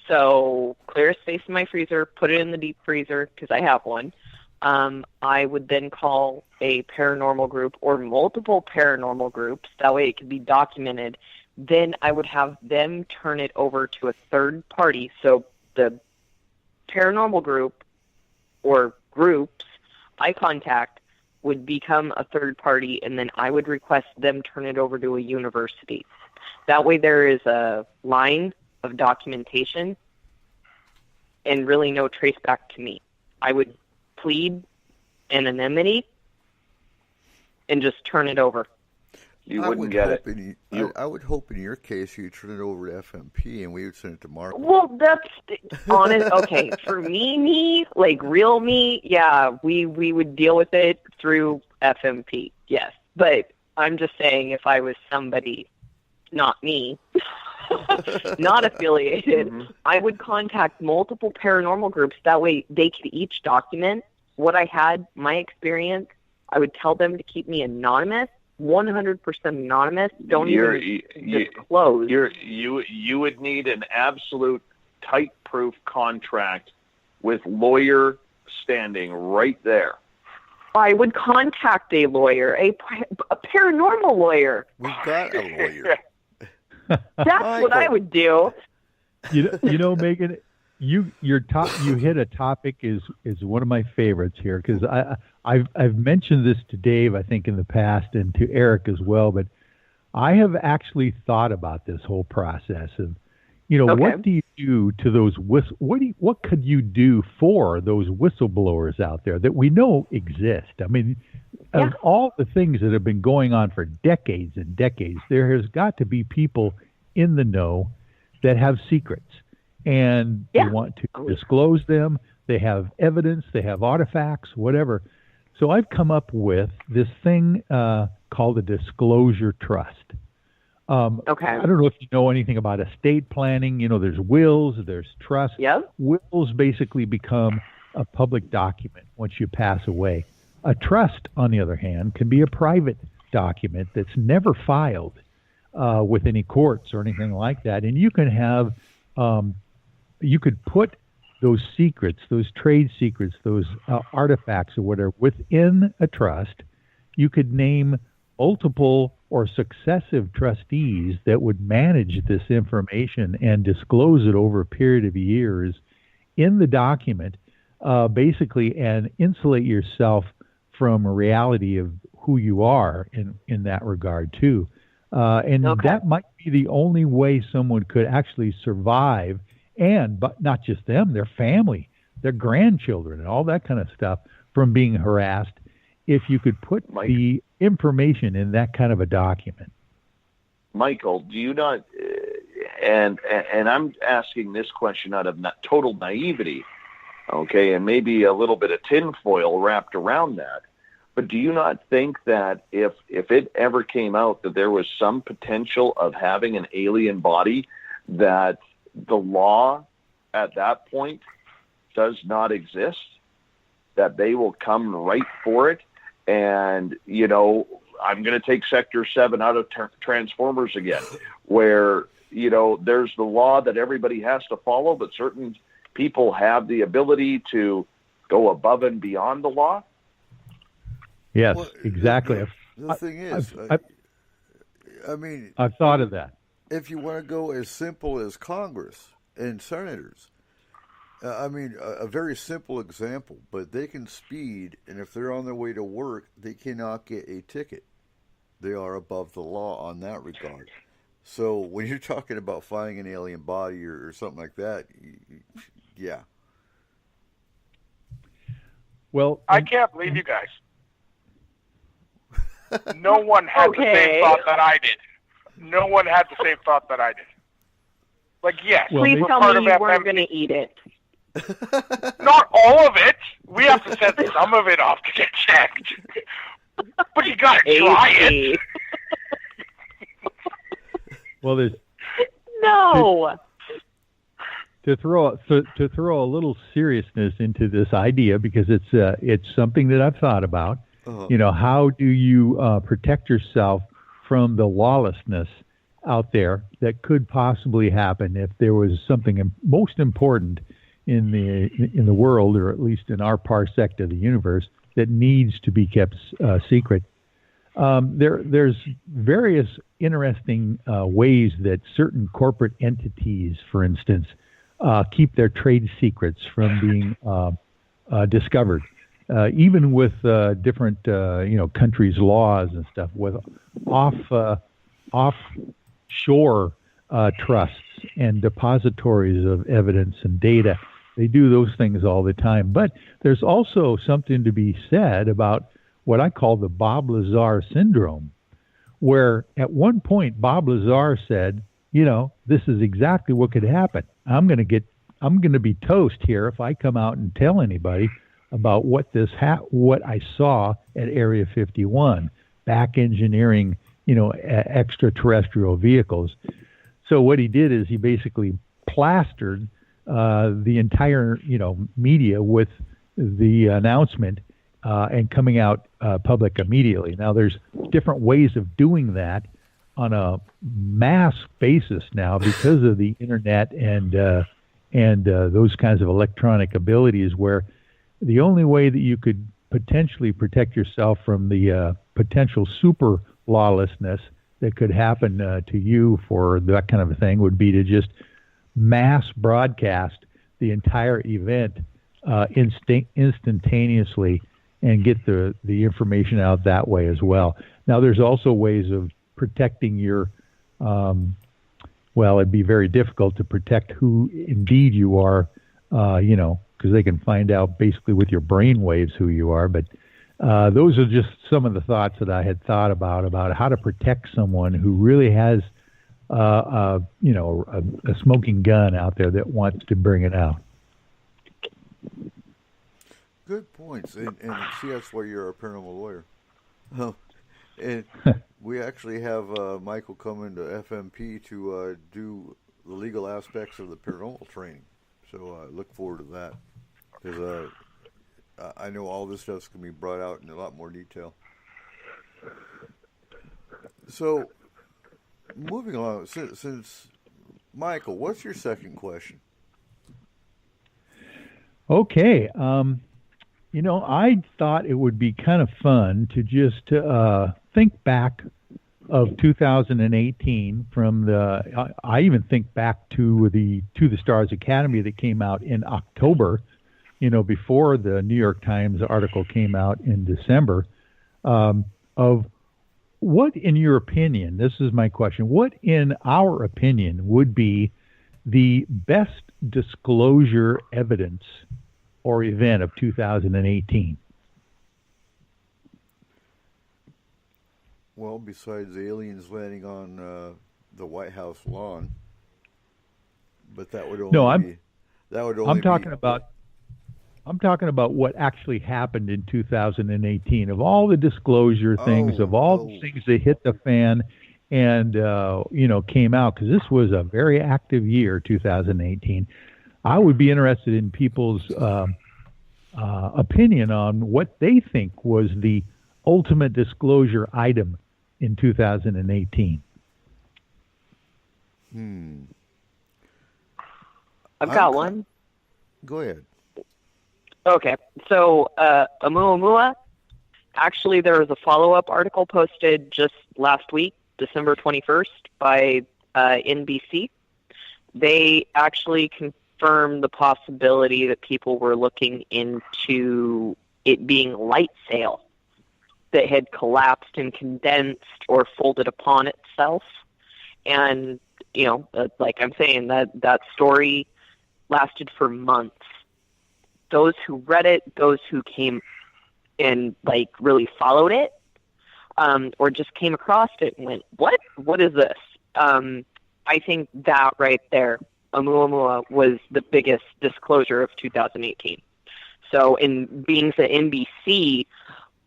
So clear space in my freezer, put it in the deep freezer because I have one. I would then call a paranormal group or multiple paranormal groups. That way it could be documented. Then I would have them turn it over to a third party. So the paranormal group or groups I contact would become a third party, and then I would request them turn it over to a university. That way there is a line of documentation and really no trace back to me. I would plead anonymity and just turn it over. You wouldn't get it. I would hope in your case you'd turn it over to FMP and we would send it to Mark. Well, that's honest. Okay, for me, like real me, yeah, we would deal with it through FMP, yes. But I'm just saying if I was somebody, not me, not affiliated, I would contact multiple paranormal groups. That way they could each document what I had, my experience. I would tell them to keep me anonymous. 100% anonymous. Don't even disclose. You would need an absolute type-proof contract with lawyer standing right there. I would contact a lawyer, a paranormal lawyer. We've got a lawyer. That's what I would do. You know, Megan, you hit a topic is one of my favorites here because I've mentioned this to Dave, I think, in the past, and to Eric as well. But I have actually thought about this whole process of, what do you do to those what could you do for those whistleblowers out there that we know exist? I mean, of all the things that have been going on for decades and decades, there has got to be people in the know that have secrets, and they want to disclose them. They have evidence, they have artifacts, whatever. So I've come up with this thing called a disclosure trust. I don't know if you know anything about estate planning. There's wills, there's trusts. Yep. Wills basically become a public document once you pass away. A trust, on the other hand, can be a private document that's never filed with any courts or anything like that. And you can have, you could put those secrets, those trade secrets, those artifacts or whatever within a trust. You could name multiple or successive trustees that would manage this information and disclose it over a period of years in the document, basically, and insulate yourself from a reality of who you are in that regard too. That might be the only way someone could actually survive, but not just them, their family, their grandchildren, and all that kind of stuff from being harassed, if you could put the information in that kind of a document. Michael, do you not, and I'm asking this question out of total naivety, okay, and maybe a little bit of tinfoil wrapped around that, but do you not think that if it ever came out that there was some potential of having an alien body, that the law at that point does not exist, that they will come right for it? And, I'm going to take Sector 7 out of Transformers again, where, there's the law that everybody has to follow, but certain people have the ability to go above and beyond the law. Yes, exactly. The thing is, I've thought of that. If you want to go as simple as Congress and senators, a very simple example, but they can speed, and if they're on their way to work, they cannot get a ticket. They are above the law on that regard. So when you're talking about finding an alien body or something like that, yeah. Well, I can't believe you guys. No one had the same thought that I did. No one had the same thought that I did. Like, yes, please tell me you weren't going to eat it. Not all of it. We have to send some of it off to get checked. But you got to try it. Well, there's no. To throw a little seriousness into this idea, because it's something that I've thought about. Uh-huh. How do you protect yourself from the lawlessness out there that could possibly happen if there was something most important in the world, or at least in our parsec of the universe, that needs to be kept secret? There's various interesting ways that certain corporate entities, for instance, keep their trade secrets from being discovered. Even with different, countries' laws and stuff, with offshore trusts and depositories of evidence and data, they do those things all the time. But there's also something to be said about what I call the Bob Lazar syndrome, where at one point Bob Lazar said, this is exactly what could happen. I'm going to be toast here if I come out and tell anybody about what I saw at Area 51, back engineering, extraterrestrial vehicles. So what he did is he basically plastered the entire, media with the announcement and coming out public immediately. Now, there's different ways of doing that on a mass basis now because of the internet and those kinds of electronic abilities, where the only way that you could potentially protect yourself from the potential super lawlessness that could happen to you for that kind of a thing would be to just mass broadcast the entire event instantaneously and get the information out that way as well. Now, there's also ways of protecting your, it'd be very difficult to protect who indeed you are, because they can find out basically with your brain waves who you are. But those are just some of the thoughts that I had thought about how to protect someone who really has, a smoking gun out there that wants to bring it out. Good points. And see, that's why you're a paranormal lawyer. And we actually have Michael come into FMP to do the legal aspects of the paranormal training. So I look forward to that, because I know all this stuff's going to be brought out in a lot more detail. So, moving on, since Michael, what's your second question? Okay. I thought it would be kind of fun to just think back of 2018 from I even think back to the Stars Academy that came out in October, before the New York Times article came out in December, of what, in your opinion, this is my question, what in our opinion would be the best disclosure evidence or event of 2018? Well, besides aliens landing on the White House lawn, but that would only I'm talking about what actually happened in 2018, of all the disclosure things, of all the things that hit the fan and came out, because this was a very active year, 2018. I would be interested in people's opinion on what they think was the ultimate disclosure item in 2018? I've got one. Go ahead. Okay, so Oumuamua, actually there was a follow-up article posted just last week, December 21st, by NBC. They actually confirmed the possibility that people were looking into it being light sail that had collapsed and condensed or folded upon itself. And, you know, like I'm saying, that story lasted for months. Those who read it, those who came and, like, really followed it, or just came across it and went, what? What is this? I think that right there, Oumuamua was the biggest disclosure of 2018. So in being that NBC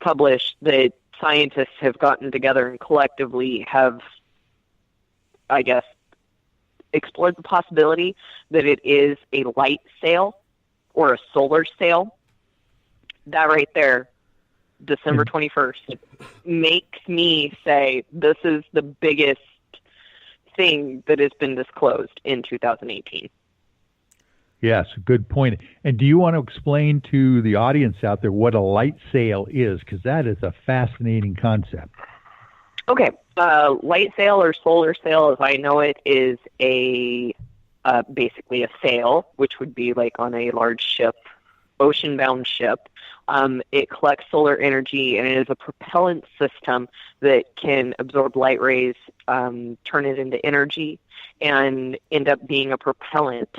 published that scientists have gotten together and collectively have, I guess, explored the possibility that it is a light sail or a solar sail, that right there, December 21st, makes me say this is the biggest thing that has been disclosed in 2018. Yes, good point. And do you want to explain to the audience out there what a light sail is? Because that is a fascinating concept. Okay, light sail or solar sail, as I know it, is basically a sail, which would be like on a large ship, ocean-bound ship. It collects solar energy, and it is a propellant system that can absorb light rays, turn it into energy, and end up being a propellant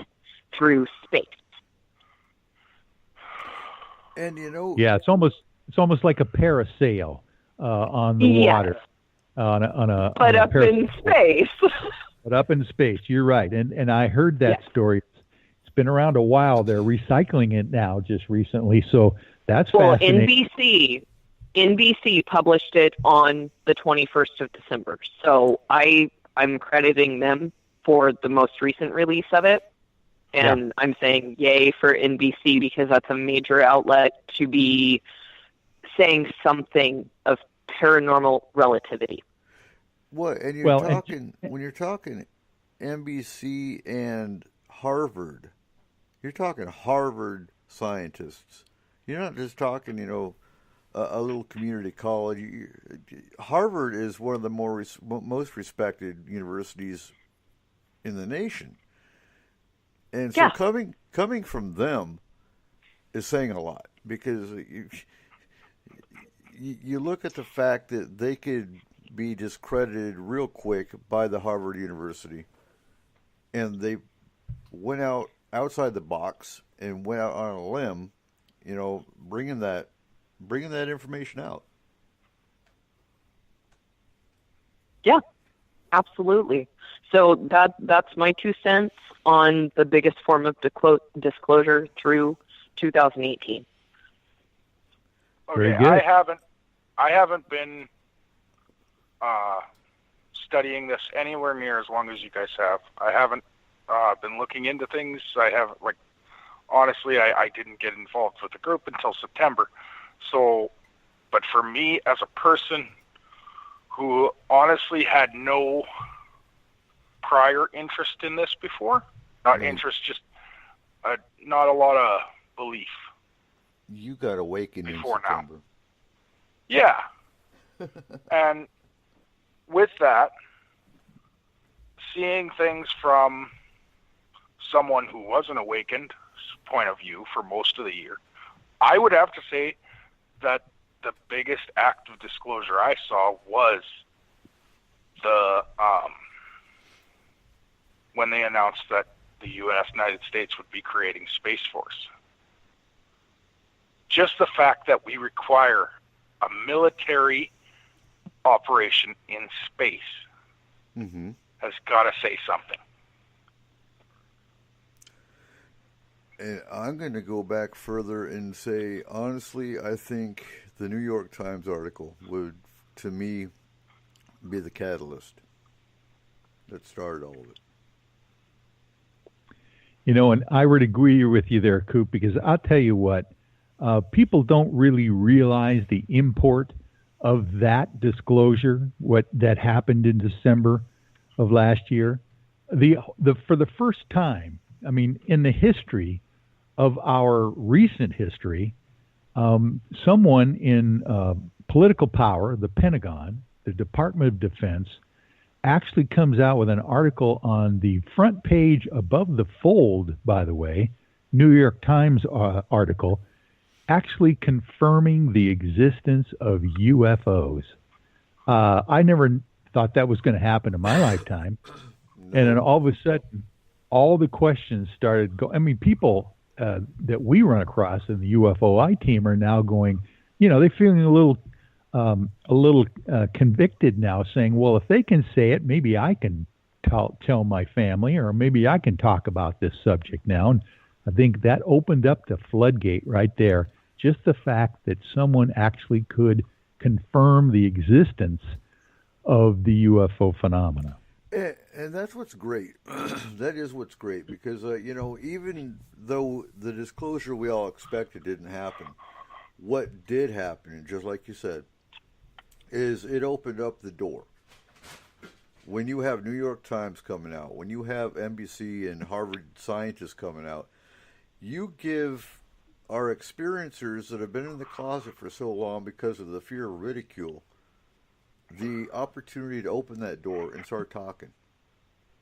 through space. And you know, yeah, it's almost like a parasail on the water, but up in space. But up in space, you're right. And I heard that story. It's been around a while. They're recycling it now, just recently. So that's fascinating. NBC published it on the 21st of December. So I'm crediting them for the most recent release of it. And I'm saying yay for NBC, because that's a major outlet to be saying something of paranormal relativity. What? And when you're talking NBC and Harvard, you're talking Harvard scientists. You're not just talking, a little community college. Harvard is one of the most respected universities in the nation. And so coming from them is saying a lot, because you look at the fact that they could be discredited real quick by the Harvard University, and they went outside the box and went out on a limb, bringing that information out. Yeah, absolutely. So that's my 2 cents on the biggest form of disclosure through 2018. Okay, I haven't been studying this anywhere near as long as you guys have. I haven't been looking into things. Honestly, I didn't get involved with the group until September. So, but for me as a person who honestly had no prior interest in this before, not interest, just not a lot of belief. You got awakened before in September. Now. Yeah. And with that, seeing things from someone who wasn't awakened point of view for most of the year, I would have to say that the biggest act of disclosure I saw was the when they announced that the United States would be creating Space Force. Just the fact that we require a military operation in space has got to say something. And I'm going to go back further and say, honestly, I think the New York Times article would, to me, be the catalyst that started all of it. And I would agree with you there, Coop, because I'll tell you what, people don't really realize the import of that disclosure, what that happened in December of last year. For the first time, I mean, in the history of our recent history, someone in political power, the Pentagon, the Department of Defense, actually comes out with an article on the front page above the fold, by the way, New York Times article, actually confirming the existence of UFOs. I never thought that was going to happen in my lifetime. And then all of a sudden, all the questions started going. I mean, people that we run across in the UFOI team are now going, they're feeling a little convicted now, saying, well, if they can say it, maybe I can tell my family, or maybe I can talk about this subject now. And I think that opened up the floodgate right there. Just the fact that someone actually could confirm the existence of the UFO phenomena. And that's what's great. That is what's great, because, even though the disclosure we all expected didn't happen, what did happen, and just like you said, is it opened up the door. When you have New York Times coming out, when you have NBC and Harvard scientists coming out, you give our experiencers that have been in the closet for so long because of the fear of ridicule the opportunity to open that door and start talking.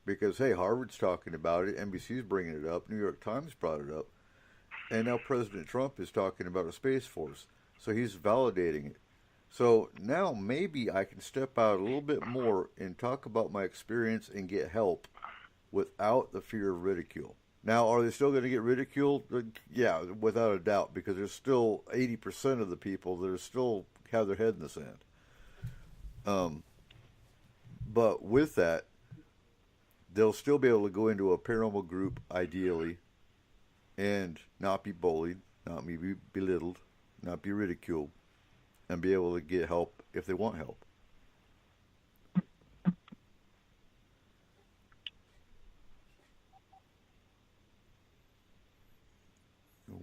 Because, hey, Harvard's talking about it, NBC's bringing it up, New York Times brought it up, and now President Trump is talking about a Space Force. So he's validating it. So now maybe I can step out a little bit more and talk about my experience and get help without the fear of ridicule. Now, are they still going to get ridiculed? Yeah, without a doubt, because there's still 80% of the people that are still have their head in the sand. But with that, they'll still be able to go into a paranormal group, ideally, and not be bullied, not be belittled, not be ridiculed, and be able to get help if they want help.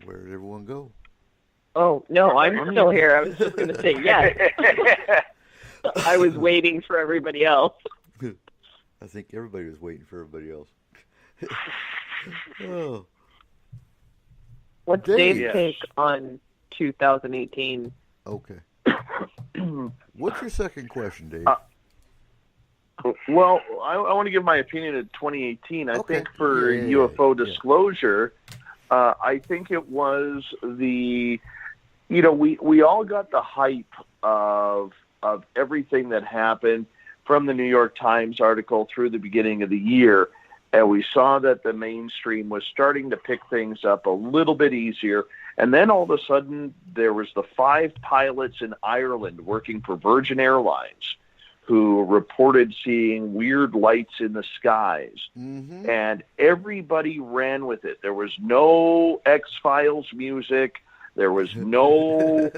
Where did everyone go? Oh, no, I'm still here. I was just going to say yes. I was waiting for everybody else. I think everybody was waiting for everybody else. Oh. What's Dave's take on 2018? Okay. What's your second question, Dave? Well, I want to give my opinion of 2018. I think for UFO disclosure, I think it was we all got the hype of everything that happened from the New York Times article through the beginning of the year. And we saw that the mainstream was starting to pick things up a little bit easier. And then all of a sudden, there was the 5 pilots in Ireland working for Virgin Airlines who reported seeing weird lights in the skies. Mm-hmm. And everybody ran with it. There was no X-Files music. There was no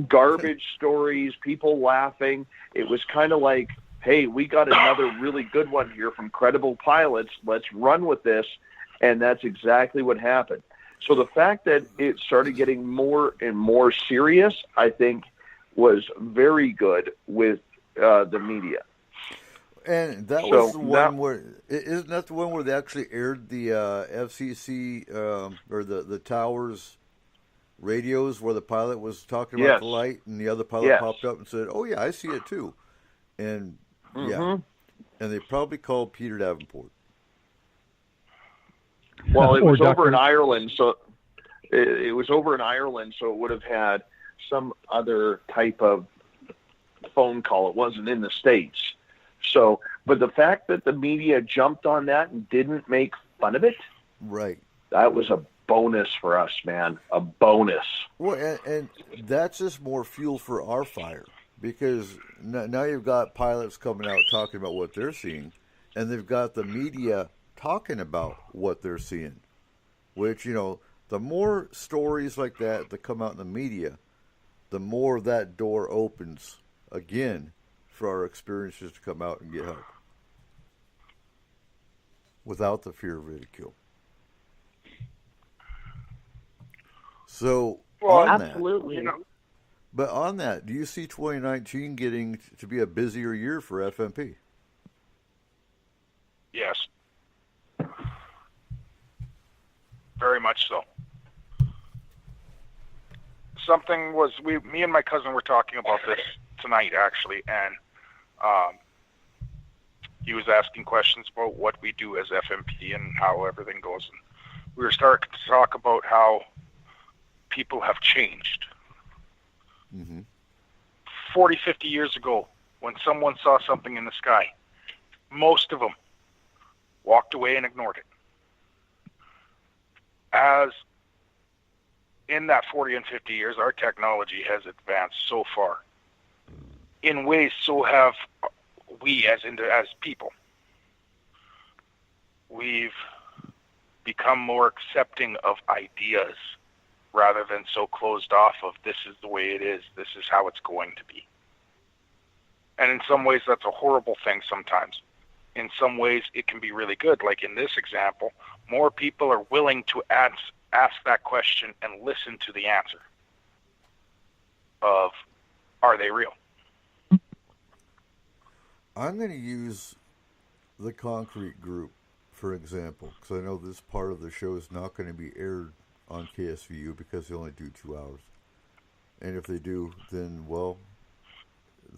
garbage stories, people laughing. It was kind of like, hey, we got another really good one here from credible pilots. Let's run with this. And that's exactly what happened. So the fact that it started getting more and more serious, I think, was very good with the media. And that was the one where, isn't that the one where they actually aired the FCC or the towers radios where the pilot was talking about the light and the other pilot popped up and said, oh yeah, I see it too. And and they probably called Peter Davenport. Well, it was over in Ireland, so it was over in Ireland, so it would have had some other type of phone call. It wasn't in the States. So, but the fact that the media jumped on that and didn't make fun of it, right? That was a bonus for us, man. A bonus. Well, and that's just more fuel for our fire, because now you've got pilots coming out talking about what they're seeing, and they've got the media talking about what they're seeing, which, the more stories like that come out in the media, the more that door opens again for our experiencers to come out and get help without the fear of ridicule. So, absolutely. But on that, do you see 2019 getting to be a busier year for FMP? Yes. Very much so. Me and my cousin were talking about this tonight, actually, and he was asking questions about what we do as FMP and how everything goes. And we were starting to talk about how people have changed. 40, 50 years ago, when someone saw something in the sky, most of them walked away and ignored it. As in that 40 and 50 years, our technology has advanced so far. In ways, so have we as people. We've become more accepting of ideas rather than so closed off of this is the way it is, this is how it's going to be. And in some ways, that's a horrible thing sometimes. In some ways, it can be really good. Like in this example, more people are willing to ask that question and listen to the answer of, are they real? I'm going to use the Concrete Group, for example, because I know this part of the show is not going to be aired on KSVU because they only do 2 hours. And if they do, then, well,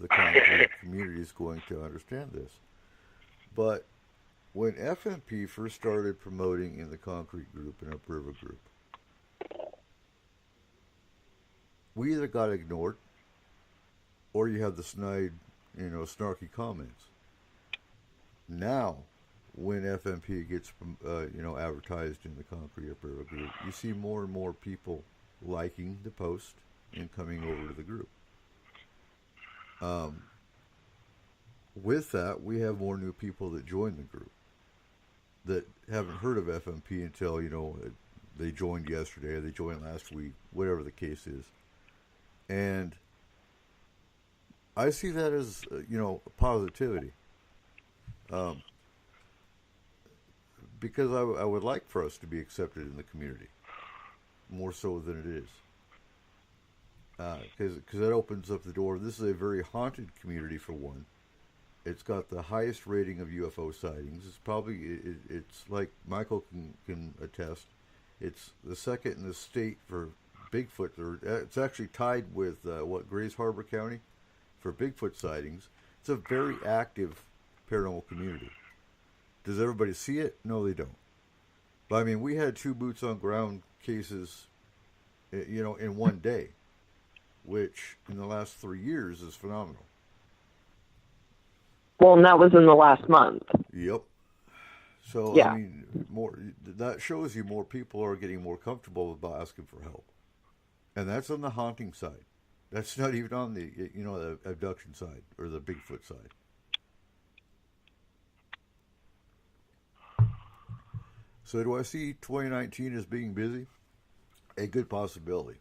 the concrete community is going to understand this. But when FMP first started promoting in the Concrete Group and Upriver Group, we either got ignored or you had the snide, snarky comments. Now, when FMP gets, advertised in the Concrete Upriver Group, you see more and more people liking the post and coming over to the group. With that, we have more new people that join the group that haven't heard of FMP until, they joined yesterday or they joined last week, whatever the case is. And I see that as, positivity. Because I would like for us to be accepted in the community, more so than it is. Because that opens up the door. This is a very haunted community, for one. It's got the highest rating of UFO sightings. It's probably, it's like Michael can attest, it's the second in the state for Bigfoot. It's actually tied with, Grays Harbor County for Bigfoot sightings. It's a very active paranormal community. Does everybody see it? No, they don't. But, I mean, we had 2 boots on ground cases, in one day, which in the last 3 years is phenomenal. Well, and that was in the last month. Yep. So, yeah. I mean, that shows you more people are getting more comfortable about asking for help. And that's on the haunting side. That's not even on the, the abduction side or the Bigfoot side. So do I see 2019 as being busy? A good possibility.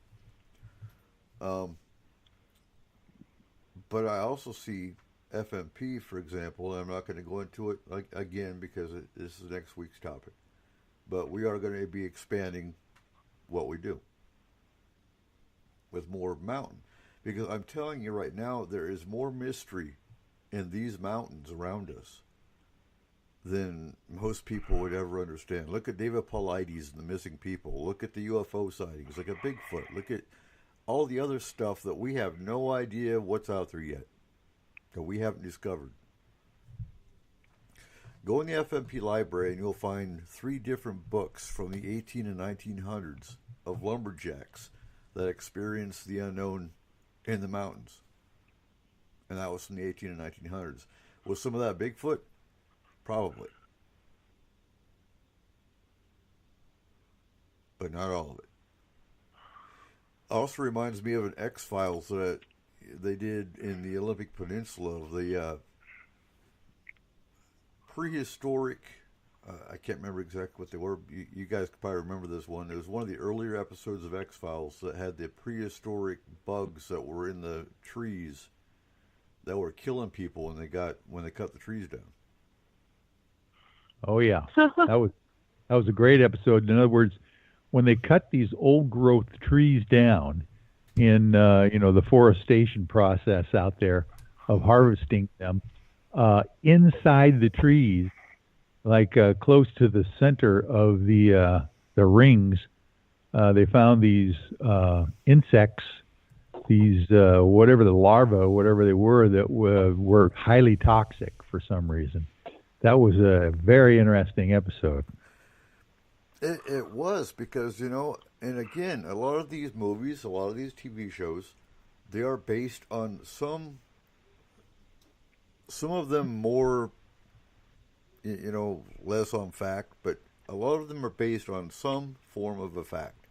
But I also see FMP, for example, and I'm not going to go into it again because this is next week's topic. But we are going to be expanding what we do with more mountain. Because I'm telling you right now, there is more mystery in these mountains around us than most people would ever understand. Look at David Paulides and the missing people. Look at the UFO sightings. Look at Bigfoot. Look at all the other stuff that we have no idea what's out there yet, that we haven't discovered. Go in the FMP library and you'll find 3 different books from the 18 and 1900s of lumberjacks that experienced the unknown in the mountains. And that was from the 18 and 1900s. Was some of that Bigfoot? Probably. But not all of it. Also reminds me of an X-Files that they did in the Olympic Peninsula of the prehistoric, I can't remember exactly what they were. You guys could probably remember this one. It was one of the earlier episodes of X-Files that had the prehistoric bugs that were in the trees that were killing people when they cut the trees down. Oh yeah, that was a great episode. In other words, when they cut these old growth trees down, in the forestation process out there of harvesting them. Inside the trees, like close to the center of the rings, they found these insects, these whatever the larvae, whatever they were, that were highly toxic for some reason. That was a very interesting episode. It was, because, and again, a lot of these movies, a lot of these TV shows, they are based on some of them more, less on fact, but a lot of them are based on some form of a fact.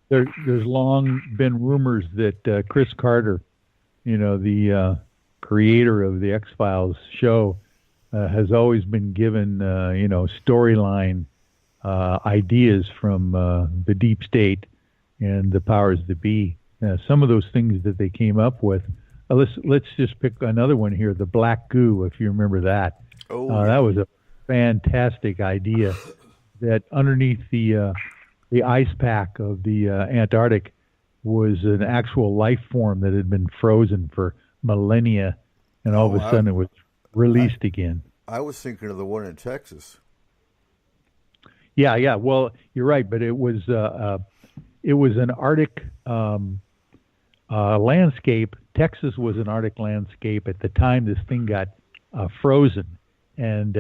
There's long been rumors that Chris Carter, the creator of the X-Files show, has always been given, storyline ideas from the deep state and the powers that be. Some of those things that they came up with. Let's just pick another one here, the black goo, if you remember that. That was a fantastic idea. That underneath the ice pack of the Antarctic was an actual life form that had been frozen for millennia, and all of a sudden it was released again. I was thinking of the one in Texas. Yeah. Well, you're right, but it was an Arctic landscape. Texas was an Arctic landscape at the time this thing got frozen, and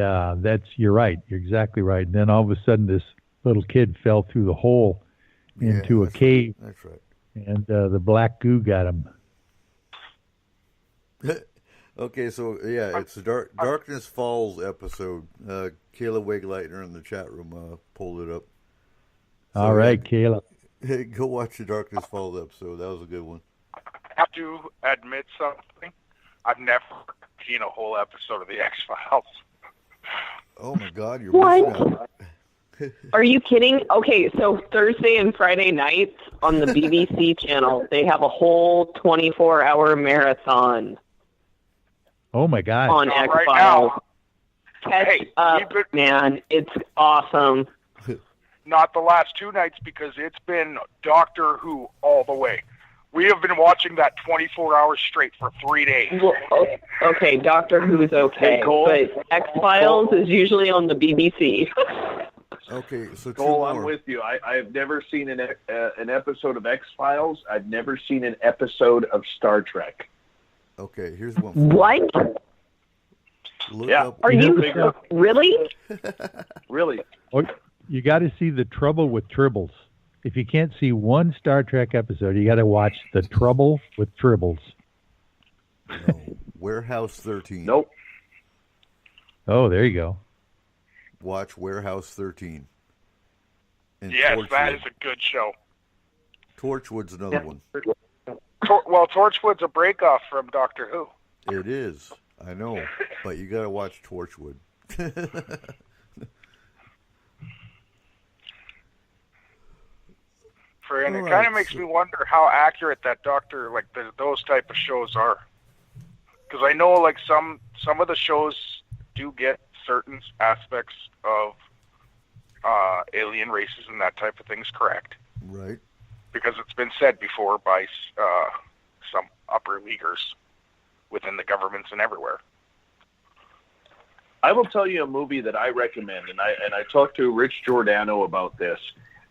you're right. You're exactly right. And then all of a sudden, this little kid fell through the hole into a cave. Right. That's right. And the black goo got him. Okay, so it's the Darkness Falls episode. Kayla Wegleitner in the chat room pulled it up. So, all right, Kayla. Hey, go watch the Darkness Falls episode. That was a good one. I have to admit something. I've never seen a whole episode of the X-Files. Oh my God, you're missing out. Are you kidding? Okay, so Thursday and Friday nights on the BBC channel, they have a whole 24-hour marathon. Oh my God! On X-Files. Catch up, man. It's awesome. Not the last two nights, because it's been Doctor Who all the way. We have been watching that 24 hours straight for 3 days. Well, okay, Doctor Who's okay, but X-Files is usually on the BBC. Okay, so Cole, I'm with you. I've never seen an episode of X-Files. I've never seen an episode of Star Trek. Okay, here's one. What? Are you really? Really? You got to see The Trouble with Tribbles. If you can't see one Star Trek episode, you got to watch The Trouble with Tribbles. No. Warehouse 13. Nope. Oh, there you go. Watch Warehouse 13. And yes, Torchwood. That is a good show. Torchwood's another one. Torchwood's a breakoff from Doctor Who. It is. I know. But you got to watch Torchwood. And it kind of makes me wonder how accurate that Doctor, those type of shows are. Because I know, some of the shows do get certain aspects of alien races and that type of things correct. Right. Because it's been said before by some upper leaguers within the governments and everywhere. I will tell you a movie that I recommend, and I talked to Rich Giordano about this,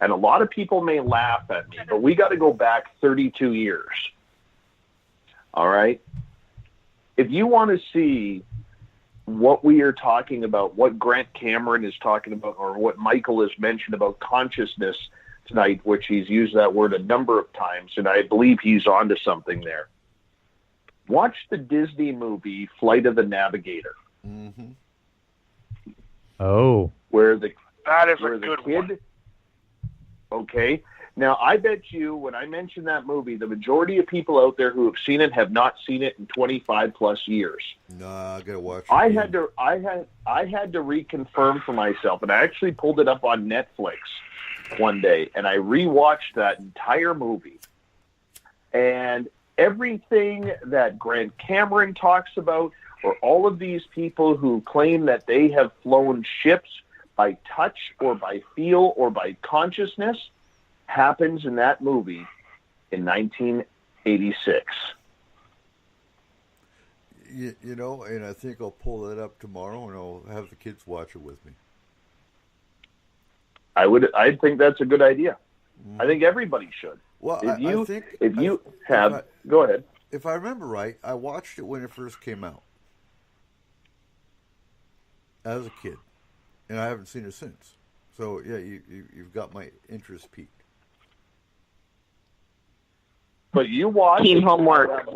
and a lot of people may laugh at me, but we got to go back 32 years. All right? If you want to see what we are talking about, what Grant Cameron is talking about, or what Michael has mentioned about consciousness tonight, which he's used that word a number of times, and I believe he's onto something there. Watch the Disney movie Flight of the Navigator. Mm-hmm. Oh. That is a good one. Okay. Now, I bet you when I mention that movie, the majority of people out there who have seen it have not seen it in 25 plus years. Nah, I gotta watch it. I had to reconfirm for myself, and I actually pulled it up on Netflix one day, and I rewatched that entire movie. And everything that Grant Cameron talks about, or all of these people who claim that they have flown ships by touch or by feel or by consciousness happens in that movie in 1986. You know, and I think I'll pull that up tomorrow, and I'll have the kids watch it with me. I think that's a good idea. I think everybody should. Well, go ahead. If I remember right, I watched it when it first came out as a kid, and I haven't seen it since. So yeah, you've got my interest piqued. But you watch team homework,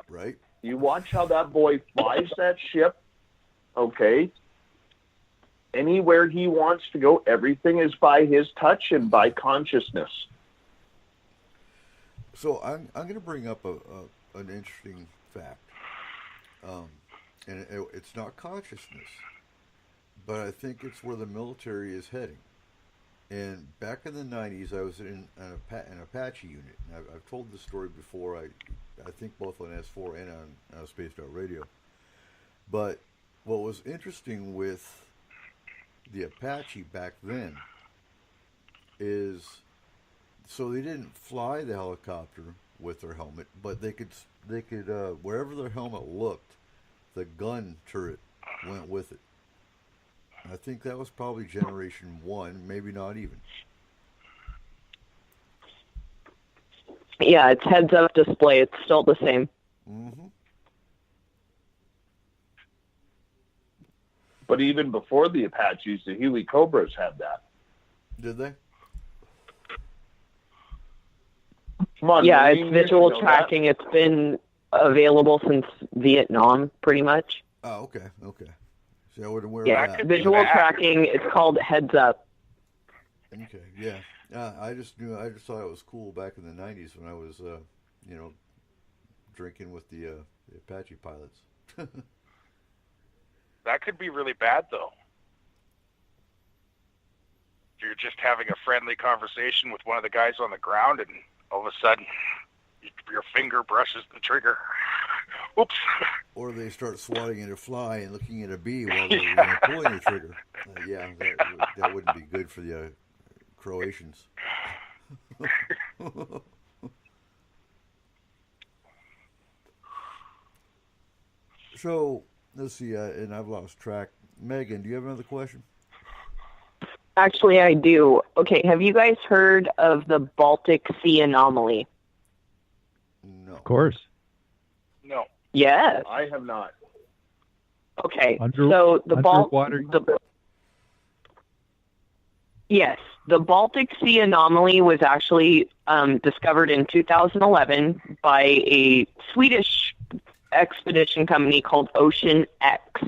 right? You watch how that boy flies that ship. Okay. Anywhere he wants to go, everything is by his touch and by consciousness. So I'm going to bring up an interesting fact, and it's not consciousness, but I think it's where the military is heading. And back in the 90s, I was in an Apache unit. And I've told this story before, I think both on S-4 and on Spaced Out Radio. But what was interesting with the Apache back then is, so they didn't fly the helicopter with their helmet, but they could wherever their helmet looked, the gun turret went with it. I think that was probably generation 1, maybe not even. Yeah, it's heads-up display. It's still the same. Mm-hmm. But even before the Apaches, the Huey Cobras had that. Did they? Come on, yeah, Marine, it's visual you know tracking. that? It's been available since Vietnam, pretty much. Oh, okay. See, I wouldn't wear Yeah, that. visual tracking. It's called heads up. Okay, yeah. I just thought it was cool back in the 90s when I was, drinking with the Apache pilots. That could be really bad, though. You're just having a friendly conversation with one of the guys on the ground, and all of a sudden, your finger brushes the trigger. Oops. Or they start swatting at a fly and looking at a bee while they're pulling the trigger. That wouldn't be good for the Croatians. So, let's see, and I've lost track. Megan, do you have another question? Actually, I do. Okay, have you guys heard of the Baltic Sea anomaly? No. Of course. No. Yes. I have not. Okay, so the Yes, the Baltic Sea anomaly was actually discovered in 2011 by a Swedish expedition company called Ocean X.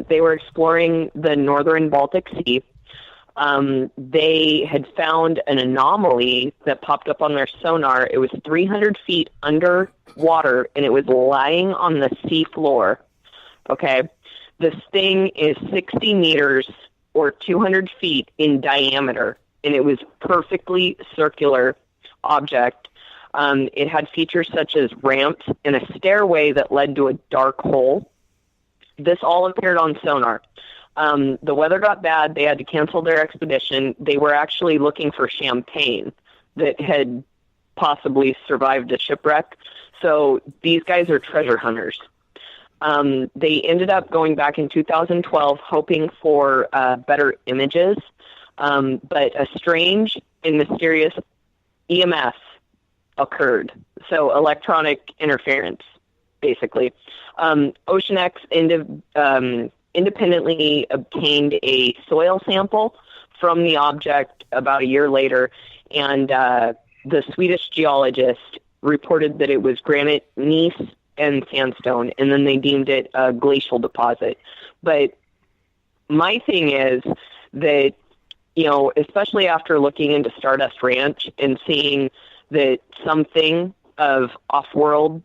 They were exploring the northern Baltic Sea. They had found an anomaly that popped up on their sonar. It was 300 feet underwater, and it was lying on the sea floor. Okay, this thing is 60 meters or 200 feet in diameter, and it was perfectly circular object. It had features such as ramps and a stairway that led to a dark hole. This all appeared on sonar. The weather got bad. They had to cancel their expedition. They were actually looking for champagne that had possibly survived a shipwreck. So these guys are treasure hunters. They ended up going back in 2012 hoping for better images, but a strange and mysterious EMF occurred. So electronic interference, basically. Ocean X independently obtained a soil sample from the object about a year later, and the Swedish geologist reported that it was granite, gneiss, and sandstone, and then they deemed it a glacial deposit. But my thing is that, especially after looking into Stardust Ranch and seeing that something of off-world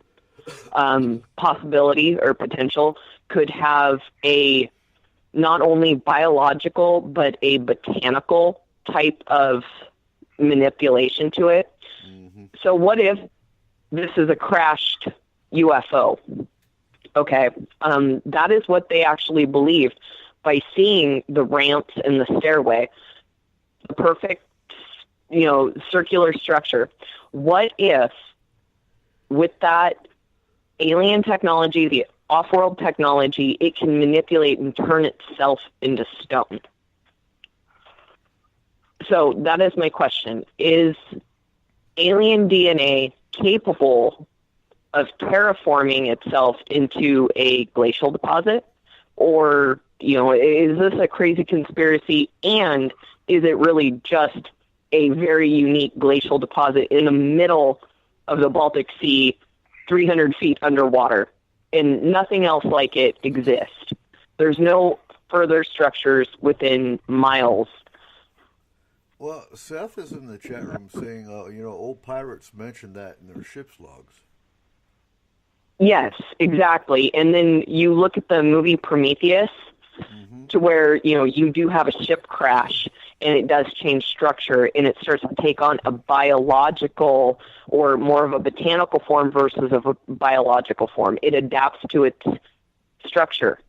possibility or potential could have a not only biological but a botanical type of manipulation to it. Mm-hmm. So what if this is a crashed UFO? Okay, that is what they actually believed. by seeing the ramps and the stairway, the perfect, circular structure. What if, with that alien technology, the off-world technology, it can manipulate and turn itself into stone? So that is my question. Is alien DNA capable of terraforming itself into a glacial deposit? Or, is this a crazy conspiracy, and is it really just a very unique glacial deposit in the middle of the Baltic Sea, 300 feet underwater, and nothing else like it exists? There's no further structures within miles. Well, Seth is in the chat room saying, old pirates mentioned that in their ship's logs. Yes, exactly. And then you look at the movie Prometheus, to where, you do have a ship crash, and it does change structure, and it starts to take on a biological or more of a botanical form versus of a biological form. It adapts to its structure.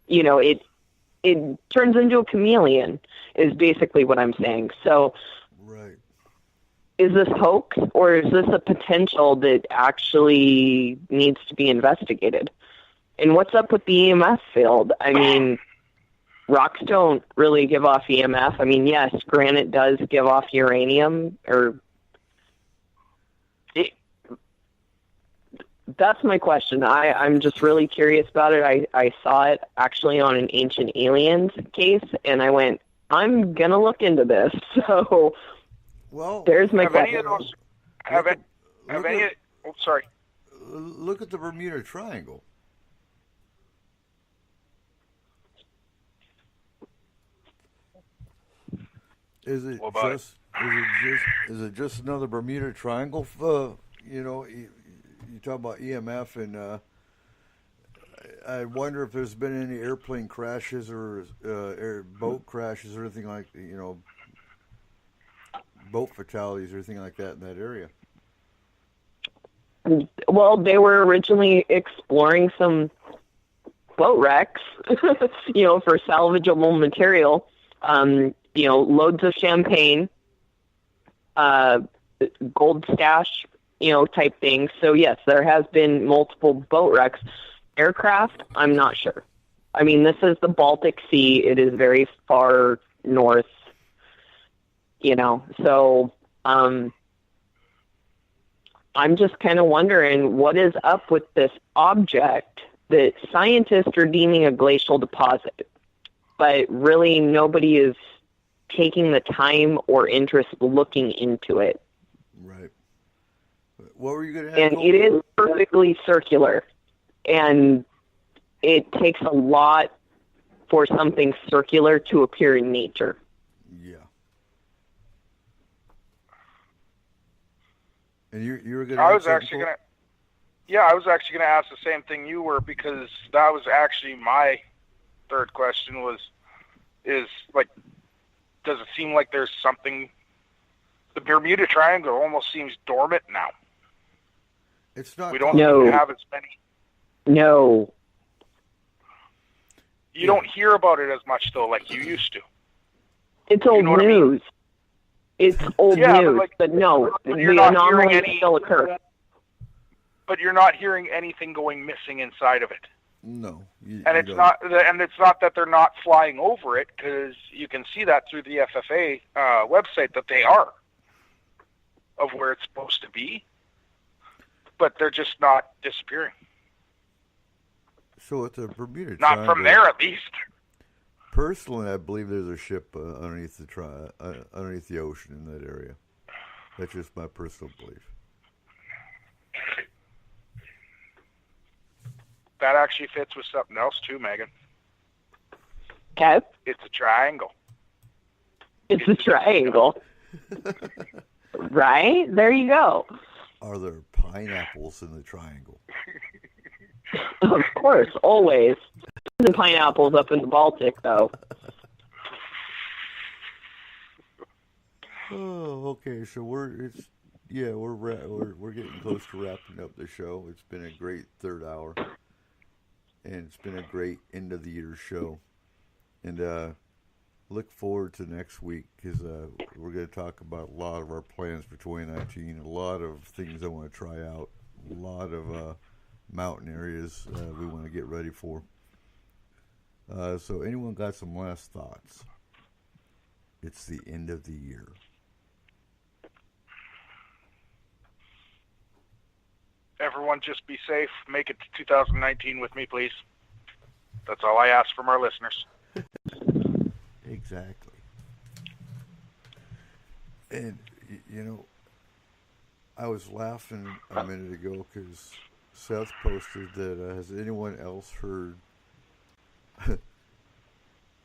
It turns into a chameleon, is basically what I'm saying. So, right. Is this hoax, or is this a potential that actually needs to be investigated? And what's up with the EMF field? I mean, rocks don't really give off EMF. I mean, yes, granite does give off uranium, that's my question. I'm just really curious about it. I saw it actually on an Ancient Aliens case, and I went, I'm going to look into this. So, there's my question. Sorry. Look at the Bermuda Triangle. Is it just another Bermuda Triangle? You talk about EMF, and I wonder if there's been any airplane crashes or boat crashes or anything like, boat fatalities or anything like that in that area. Well, they were originally exploring some boat wrecks, for salvageable material. Loads of champagne, gold stash, type things. So yes, there has been multiple boat wrecks. Aircraft, I'm not sure. I mean, this is the Baltic Sea. It is very far north, so I'm just kind of wondering what is up with this object that scientists are deeming a glacial deposit, but really nobody is taking the time or interest looking into it. Right. What were you going to ask? And it is perfectly circular, and it takes a lot for something circular to appear in nature. Yeah. And you were going to. I was actually going to ask the same thing you were, because that was actually my third question. Does it seem like there's something? The Bermuda Triangle almost seems dormant now. It's not. We don't have as many. No. You don't hear about it as much, though, like you used to. It's old news. I mean? It's old news, but no, the anomalies still occur. But you're not hearing anything going missing inside of it. No, it's not that they're not flying over it, because you can see that through the FFA website that they are of where it's supposed to be, but they're just not disappearing. So at the Bermuda Not Triangle, from there, at least. Personally, I believe there's a ship underneath the ocean in that area. That's just my personal belief. That actually fits with something else too, Megan. Okay. It's a triangle. It's a triangle. Right? There you go. Are there pineapples in the triangle? Of course, always. There's pineapples up in the Baltic, though. Oh, okay. So we're getting close to wrapping up the show. It's been a great third hour, and it's been a great end of the year show. And look forward to next week, because we're going to talk about a lot of our plans for 2019, a lot of things I want to try out, a lot of mountain areas we want to get ready for. So anyone got some last thoughts? It's the end of the year. Everyone just be safe. Make it to 2019 with me, please. That's all I ask from our listeners. Exactly. And, you know, I was laughing a minute ago because Seth posted that, has anyone else heard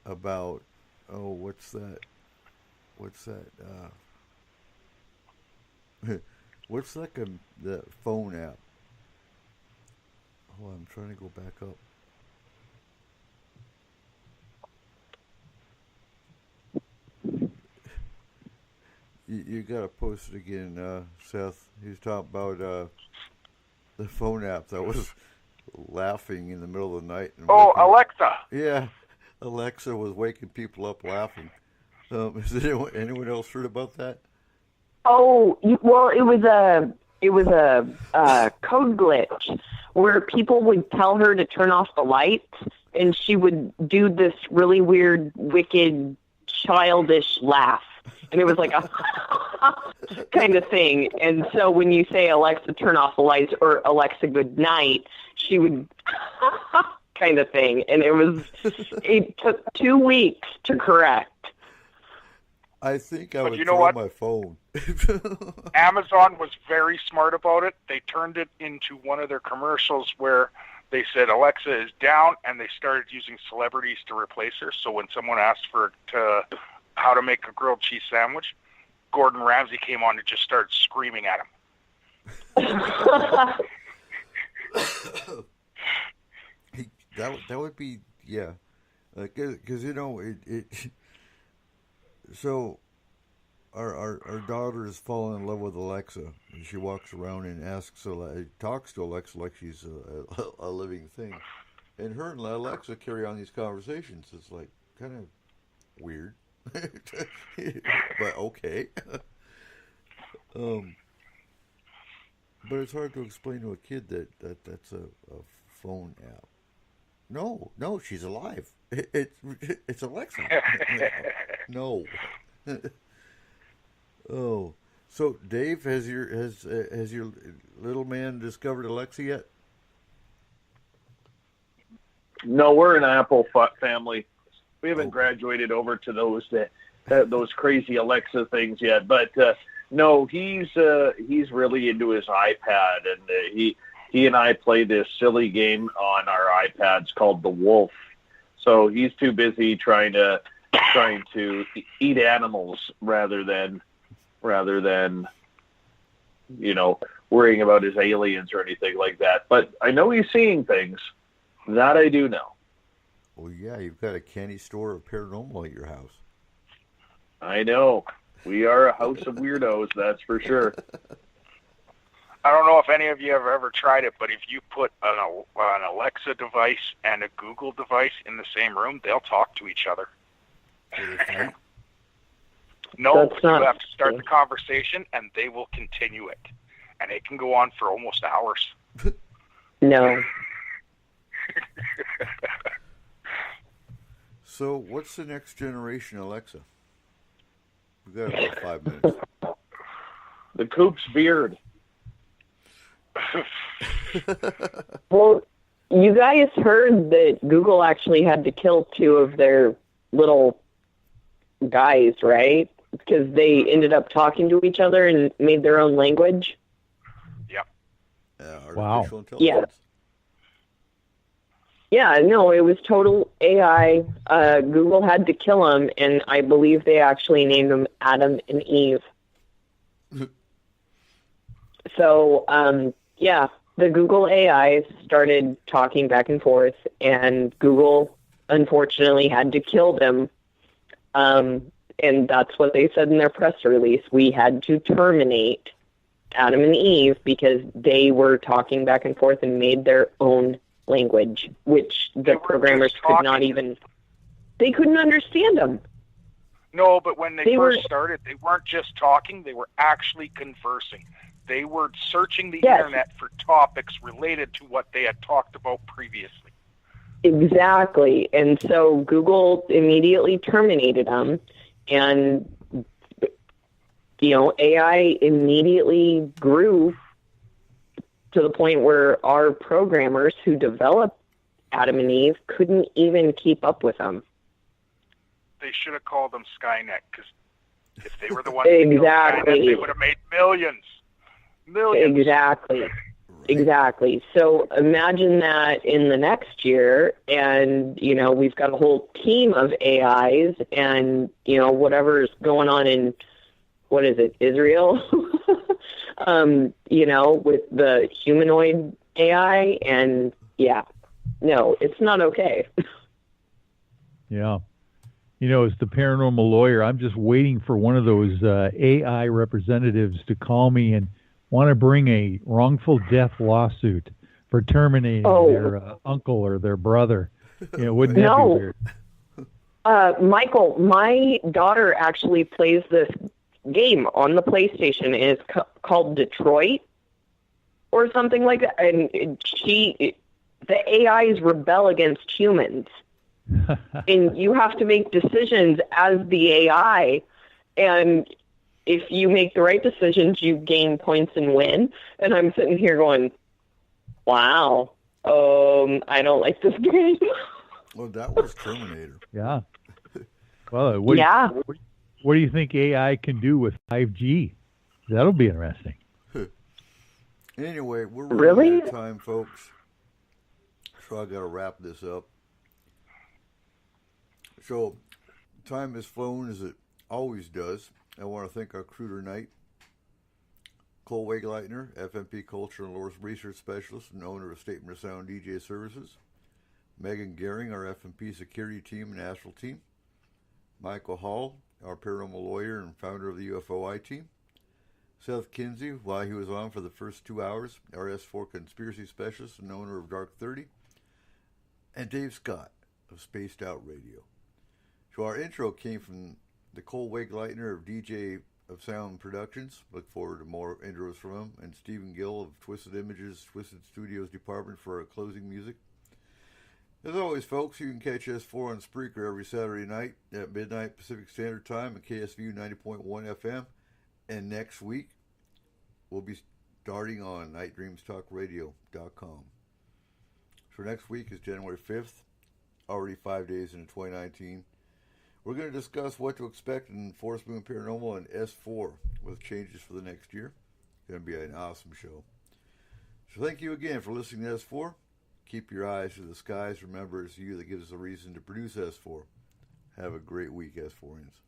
about, what's that, what's like the phone app? Oh, I'm trying to go back up. You got to post it again, Seth. He was talking about the phone app that was laughing in the middle of the night. And Alexa. Yeah, Alexa was waking people up laughing. Has anyone else heard about that? Oh, well, it was a code glitch where people would tell her to turn off the lights, and she would do this really weird, wicked, childish laugh. And it was like a kind of thing. And so when you say, Alexa, turn off the lights, or Alexa, good night, she would kind of thing. And it took 2 weeks to correct. I think I would throw my phone. Amazon was very smart about it. They turned it into one of their commercials where they said Alexa is down, and they started using celebrities to replace her. So when someone asked for how to make a grilled cheese sandwich, Gordon Ramsay came on and just started screaming at him. That would be, yeah, because you know it. So, our daughter has fallen in love with Alexa, and she walks around and talks to Alexa like she's a living thing, and her and Alexa carry on these conversations. It's like kind of weird, but okay. But it's hard to explain to a kid that's a phone app. No, she's alive. It's Alexa. No. Oh, so Dave, has your little man discovered Alexa yet? No, we're an Apple family. We haven't graduated over to those crazy Alexa things yet. But no, he's really into his iPad, and he and I play this silly game on our iPads called The Wolf. So he's too busy trying to eat animals rather than worrying about his aliens or anything like that. But I know he's seeing things. That I do know. Well, yeah, you've got a candy store of paranormal at your house. I know. We are a house of weirdos, that's for sure. I don't know if any of you have ever tried it, but if you put an Alexa device and a Google device in the same room, they'll talk to each other. No, you have to start the conversation, and they will continue it. And it can go on for almost hours. No. So, what's the next generation Alexa? We've got about 5 minutes. The Coop's beard. Well, you guys heard that Google actually had to kill 2 of their little guys, right? Because they ended up talking to each other and made their own language. Yep. Artificial intelligence. Yeah, no, it was total AI. Google had to kill them, and I believe they actually named them Adam and Eve. So, yeah, the Google AIs started talking back and forth, and Google, unfortunately, had to kill them. And that's what they said in their press release. We had to terminate Adam and Eve because they were talking back and forth and made their own language, which the programmers could not even... They couldn't understand them. No, but when they first were, started, they weren't just talking, they were actually conversing. They were searching the yes, internet for topics related to what they had talked about previously. exactly. And so Google immediately terminated them, and AI immediately grew to the point where our programmers who developed Adam and Eve couldn't even keep up with them. They should have called them Skynet, because if they were the ones exactly. Skynet, they would have made millions. Millions. Exactly. So imagine that in the next year, and, we've got a whole team of AIs, and, whatever's going on in, what is it, Israel? With the humanoid AI, and, no, it's not okay. Yeah. As the paranormal lawyer, I'm just waiting for one of those AI representatives to call me and want to bring a wrongful death lawsuit for terminating their uncle or their brother. Wouldn't that be weird? Michael, my daughter actually plays this game on the PlayStation. It's called Detroit or something like that. And the AIs rebel against humans. And you have to make decisions as the AI, and if you make the right decisions, you gain points and win. And I'm sitting here going, wow, I don't like this game. Well, that was Terminator. Yeah. Well, what do you think AI can do with 5G? That'll be interesting. Anyway, we're running out of time, folks. So I got to wrap this up. So, time has flown as it always does. I want to thank our crew tonight. Cole Wegleitner, FMP Culture and Lore Research Specialist and owner of Statement of Sound DJ Services. Megan Gehring, our FMP Security Team and Astral Team. Michael Hall, our paranormal lawyer and founder of the UFOI Team. Seth Kinsey, while he was on for the first 2 hours, our S-4 Conspiracy Specialist and owner of Dark 30. And Dave Scott of Spaced Out Radio. So our intro came from the Cole Wegleitner of DJ of Sound Productions. Look forward to more intros from him. And Stephen Gill of Twisted Images, Twisted Studios Department for our closing music. As always, folks, you can catch S4 on Spreaker every Saturday night at midnight Pacific Standard Time at KSVU 90.1 FM. And next week, we'll be starting on nightdreamstalkradio.com. So next week is January 5th, already 5 days into 2019. We're going to discuss what to expect in Forest Moon Paranormal and S4 with changes for the next year. It's going to be an awesome show. So thank you again for listening to S4. Keep your eyes to the skies. Remember, it's you that gives us a reason to produce S4. Have a great week, S4ians.